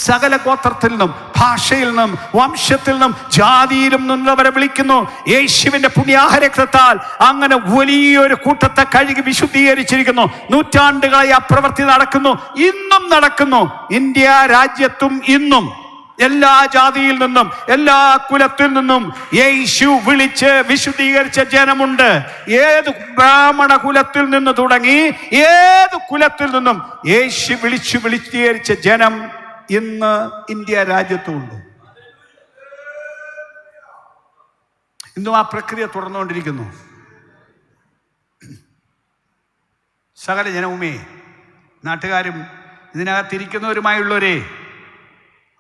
സകല ഗോത്രത്തിൽ നിന്നും, ഭാഷയിൽ നിന്നും, വംശത്തിൽ നിന്നും, ജാതിയിലും നിന്നുള്ളവരെ വിളിക്കുന്നു. യേശുവിന്റെ പുണ്യാഹരക്തത്താൽ അങ്ങനെ വലിയൊരു കൂട്ടത്തെ കഴുകി വിശുദ്ധീകരിച്ചിരിക്കുന്നു. നൂറ്റാണ്ടുകളായി ആ പ്രവൃത്തി നടക്കുന്നു, ഇന്നും നടക്കുന്നു. ഇന്ത്യ രാജ്യത്തും ഇന്നും എല്ലാ ജാതിയിൽ നിന്നും എല്ലാ കുലത്തിൽ നിന്നും യേശു വിളിച്ച് വിശുദ്ധീകരിച്ച ജനമുണ്ട്. ഏത് ബ്രാഹ്മണ കുലത്തിൽ നിന്ന് തുടങ്ങി ഏത് കുലത്തിൽ നിന്നും യേശു വിശുദ്ധീകരിച്ച ജനം ഇന്ന് ഇന്ത്യ രാജ്യത്തുമുണ്ട്. ഇന്നും ആ പ്രക്രിയ തുടർന്നുകൊണ്ടിരിക്കുന്നു. സകല ജനവുമേ, നാട്ടുകാരും ഇതിനകത്തിരിക്കുന്നവരുമായുള്ളവരെ,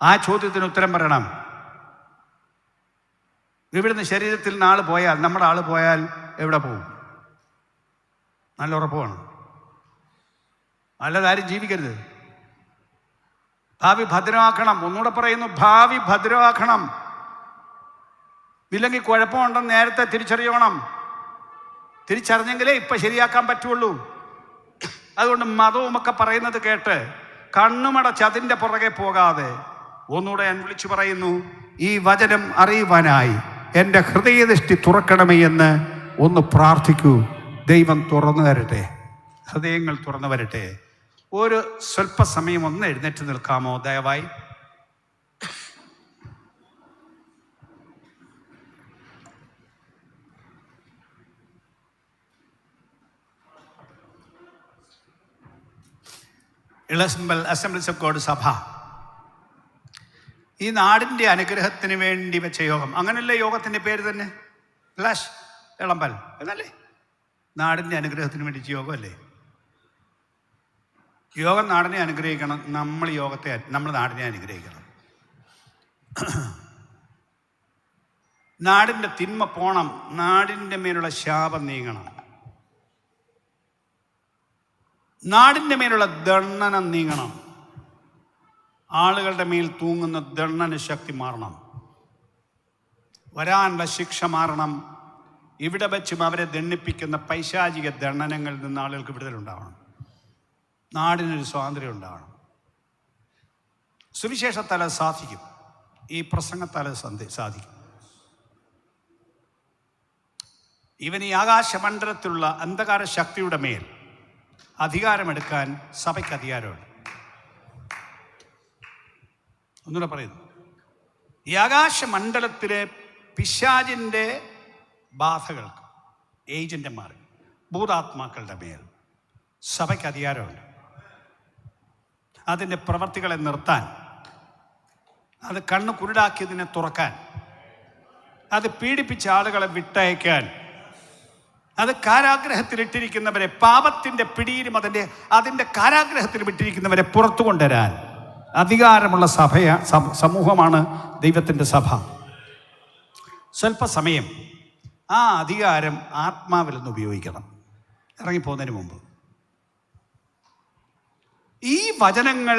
ആ ചോദ്യത്തിന് ഉത്തരം പറയണം. ഇവിടുന്ന് ശരീരത്തിൽ നിന്ന് ആൾ പോയാൽ, നമ്മുടെ ആൾ പോയാൽ എവിടെ പോകും? നല്ല ഉറപ്പ് വേണം. അല്ലാതാരും ജീവിക്കരുത്. ഭാവി ഭദ്രമാക്കണം. ഒന്നുകൂടെ പറയുന്നു, ഭാവി ഭദ്രമാക്കണം. ഇല്ലെങ്കിൽ കുഴപ്പമുണ്ടെന്ന് നേരത്തെ തിരിച്ചറിയണം. തിരിച്ചറിഞ്ഞെങ്കിലേ ഇപ്പം ശരിയാക്കാൻ പറ്റുള്ളൂ. അതുകൊണ്ട് മതവുമൊക്കെ പറയുന്നത് കേട്ട് കണ്ണുമടച്ച് അതിൻ്റെ പുറകെ പോകാതെ ഒന്നുകൂടെ ഞാൻ വിളിച്ചു പറയുന്നു, ഈ വചനം അറിയുവാനായി എൻ്റെ ഹൃദയദൃഷ്ടി തുറക്കണമേ എന്ന് ഒന്ന് പ്രാർത്ഥിക്കൂ. ദൈവം തുറന്നു തരട്ടെ. ഹൃദയങ്ങൾ തുറന്നു വരട്ടെ. ഒരു സ്വല്പസമയം ഒന്ന് എഴുന്നേറ്റ് നിൽക്കാമോ ദയവായി? ഇളമ്പൽ അസംബ്ലീസ് ഓഫ് ഗോഡ് സഭ ഈ നാടിൻ്റെ അനുഗ്രഹത്തിന് വേണ്ടി വെച്ച യോഗം. അങ്ങനല്ലേ യോഗത്തിൻ്റെ പേര് തന്നെ? ഇളമ്പൽ എന്നല്ലേ? നാടിൻ്റെ അനുഗ്രഹത്തിന് വേണ്ടി യോഗമല്ലേ? യോഗം നാടിനെ അനുഗ്രഹിക്കണം, നമ്മൾ നാടിനെ അനുഗ്രഹിക്കണം. നാടിൻ്റെ തിന്മ പോണം, നാടിൻ്റെ മേലുള്ള ശാപം നീങ്ങണം, നാടിൻ്റെ മേലുള്ള ദണ്ഡനം നീങ്ങണം, ആളുകളുടെ മേൽ തൂങ്ങുന്ന ദണ്ഡന ശക്തി മാറണം, വരാനുള്ള ശിക്ഷ മാറണം. ഇവിടെ വെച്ചും അവരെ ദണ്ഡിപ്പിക്കുന്ന പൈശാചിക ദണ്ഡനങ്ങളിൽ നിന്ന് ആളുകൾക്ക് വിടുതലുണ്ടാവണം. നാടിനൊരു സ്വാതന്ത്ര്യം ഉണ്ടാവണം. സുവിശേഷത്താൽ അത് സാധിക്കും, ഈ പ്രസംഗത്താൽ സാധിക്കും. ഇവൻ ഈ ആകാശമണ്ഡലത്തിലുള്ള അന്ധകാര ശക്തിയുടെ മേൽ അധികാരമെടുക്കാൻ സഭയ്ക്ക് അധികാരമുണ്ട്. ഒന്നുകൂടെ പറയുന്നു, ഈ ആകാശമണ്ഡലത്തിലെ പിശാചിൻ്റെ ബാധകൾക്ക്, ഏജന്റുമാർ, ഭൂതാത്മാക്കളുടെ മേൽ സഭയ്ക്ക് അധികാരമുണ്ട്. അതിൻ്റെ പ്രവർത്തികളെ നിർത്താൻ, അത് കണ്ണ് കുരുടാക്കിയതിനെ തുറക്കാൻ, അത് പീഡിപ്പിച്ച ആളുകളെ വിട്ടയക്കാൻ, അത് കാരാഗ്രഹത്തിലിട്ടിരിക്കുന്നവരെ, പാപത്തിൻ്റെ പിടിയിലും അതിൻ്റെ കാരാഗ്രഹത്തിൽ വിട്ടിരിക്കുന്നവരെ പുറത്തു കൊണ്ടുവരാൻ അധികാരമുള്ള സമൂഹമാണ് ദൈവത്തിൻ്റെ സഭ. സ്വല്പസമയം ആ അധികാരം ആത്മാവിൽ നിന്ന് ഉപയോഗിക്കണം. ഇറങ്ങിപ്പോകുന്നതിന് മുമ്പ് ഈ വചനങ്ങൾ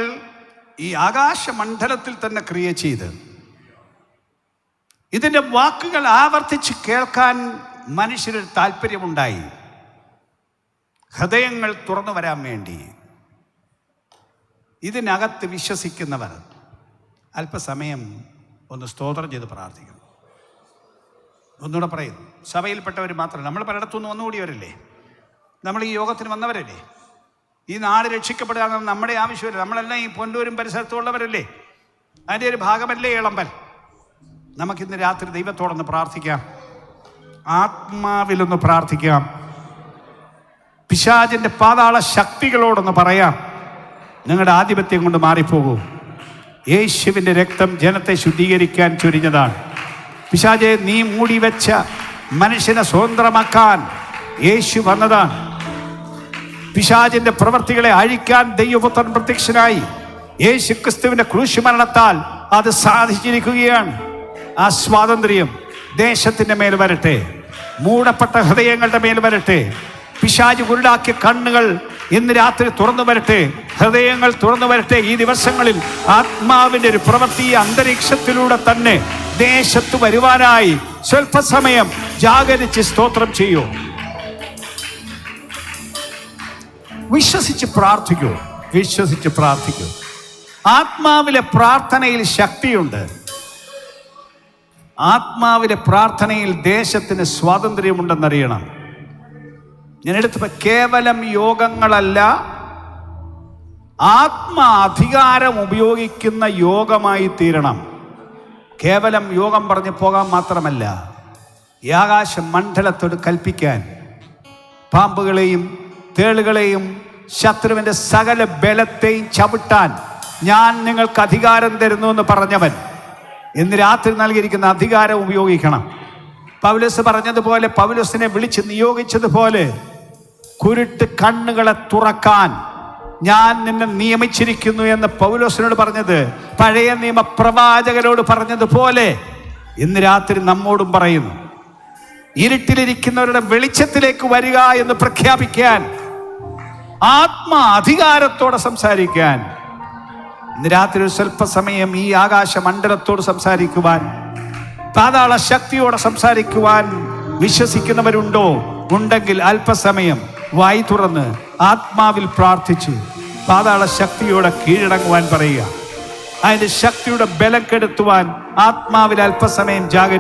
ഈ ആകാശമണ്ഡലത്തിൽ തന്നെ ക്രിയ ചെയ്ത് ഇതിൻ്റെ വാക്കുകൾ ആവർത്തിച്ച് കേൾക്കാൻ മനുഷ്യരൊരു താല്പര്യമുണ്ടായി. ഹൃദയങ്ങൾ തുറന്നു വരാൻ വേണ്ടി ഇതിനകത്ത് വിശ്വസിക്കുന്നവർ അല്പസമയം ഒന്ന് സ്തോത്രം ചെയ്ത് പ്രാർത്ഥിക്കണം. ഒന്നുകൂടെ പറയുന്നു, സഭയിൽപ്പെട്ടവർ മാത്രമല്ല, നമ്മൾ പലയിടത്തുനിന്ന് വന്നുകൂടിയവരല്ലേ, നമ്മൾ ഈ യോഗത്തിന് വന്നവരല്ലേ, ഈ നാട് രക്ഷിക്കപ്പെടുക നമ്മുടെ ആവശ്യമില്ല. നമ്മളെല്ലാം ഈ പൊന്നൂരും പരിസരത്തുള്ളവരല്ലേ, അതിൻ്റെ ഒരു ഭാഗമല്ലേ ഇളമ്പൽ. നമുക്കിന്ന് രാത്രി ദൈവത്തോടൊന്ന് പ്രാർത്ഥിക്കാം, ആത്മാവിലൊന്ന് പ്രാർത്ഥിക്കാം, പിശാചിൻ്റെ പാതാള ശക്തികളോടൊന്ന് പറയാം, നിങ്ങളുടെ ആധിപത്യം കൊണ്ട് മാറിപ്പോകൂ. യേശുവിൻ്റെ രക്തം ജനത്തെ ശുദ്ധീകരിക്കാൻ ചൊരിഞ്ഞതാണ്. പിശാചെ, നീ മൂടിവെച്ച മനുഷ്യനെ സ്വതന്ത്രമാക്കാൻ യേശു വന്നതാണ്. പിശാചിന്റെ പ്രവർത്തികളെ അഴിക്കാൻ ദൈവപുത്രൻ പ്രത്യക്ഷനായി. യേശു ക്രിസ്തുവിന്റെ ക്രൂശ് മരണത്താൽ അത് സാധിച്ചിരിക്കുകയാണ്. ആ സ്വാതന്ത്ര്യം ദേശത്തിന്റെ മേൽ വരട്ടെ, മൂടപ്പെട്ട ഹൃദയങ്ങളുടെ മേൽ വരട്ടെ. പിശാച് കുരുടാക്കിയ കണ്ണുകൾ ഇന്ന് രാത്രി തുറന്നു വരട്ടെ, ഹൃദയങ്ങൾ തുറന്നു വരട്ടെ. ഈ ദിവസങ്ങളിൽ ആത്മാവിന്റെ ഒരു പ്രവൃത്തി അന്തരീക്ഷത്തിലൂടെ തന്നെ ദേശത്ത് വരുവാനായി സ്വല്പസമയം ജാഗരിച്ച് സ്തോത്രം ചെയ്യൂ. വിശ്വസിച്ച് പ്രാർത്ഥിക്കൂ, വിശ്വസിച്ച് പ്രാർത്ഥിക്കൂ. ആത്മാവിലെ പ്രാർത്ഥനയിൽ ശക്തിയുണ്ട്. ആത്മാവിലെ പ്രാർത്ഥനയിൽ ദേശത്തിന് സ്വാതന്ത്ര്യമുണ്ടെന്നറിയണം. ഞാൻ എടുത്തപ്പോൾ കേവലം യോഗങ്ങളല്ല, അധികാരം ഉപയോഗിക്കുന്ന യോഗമായി തീരണം. കേവലം യോഗം പറഞ്ഞ് പോകാൻ മാത്രമല്ല, ഈ ആകാശ മണ്ഡലത്തോട് കൽപ്പിക്കാൻ, പാമ്പുകളെയും തേളുകളെയും ശത്രുവിൻ്റെ സകല ബലത്തെയും ചവിട്ടാൻ ഞാൻ നിങ്ങൾക്ക് അധികാരം തരുന്നു എന്ന് പറഞ്ഞവൻ ഇന്ന് രാത്രി നൽകിയിരിക്കുന്ന അധികാരം ഉപയോഗിക്കണം. പൗലോസ് പറഞ്ഞതുപോലെ, പൗലോസിനെ വിളിച്ച് നിയോഗിച്ചതുപോലെ കുരുട്ട് കണ്ണുകളെ തുറക്കാൻ ഞാൻ നിന്നെ നിയമിച്ചിരിക്കുന്നു എന്ന് പൗലോസിനോട് പറഞ്ഞത്, പഴയ നിയമ പ്രവാചകരോട് പറഞ്ഞതുപോലെ ഇന്ന് രാത്രി നമ്മോടും പറയുന്നു. ഇരുട്ടിലിരിക്കുന്നവരുടെ വെളിച്ചത്തിലേക്ക് വരിക എന്ന് പ്രഖ്യാപിക്കാൻ, അധികാരത്തോടെ സംസാരിക്കാൻ, ഇന്ന് രാത്രി ഒരു സ്വല്പസമയം ഈ ആകാശമണ്ഡലത്തോട് സംസാരിക്കുവാൻ, പാതാള ശക്തിയോടെ സംസാരിക്കുവാൻ വിശ്വസിക്കുന്നവരുണ്ടോ? ഉണ്ടെങ്കിൽ അല്പസമയം വായി തുറന്ന് ആത്മാവിൽ പ്രാർത്ഥിച്ച് പാതാള ശക്തിയോടെ കീഴടങ്ങുവാൻ പറയുക. അതിൻ്റെ ശക്തിയുടെ ബലം കെടുത്തുവാൻ ആത്മാവിൽ അല്പസമയം ജാഗരിക്കുക.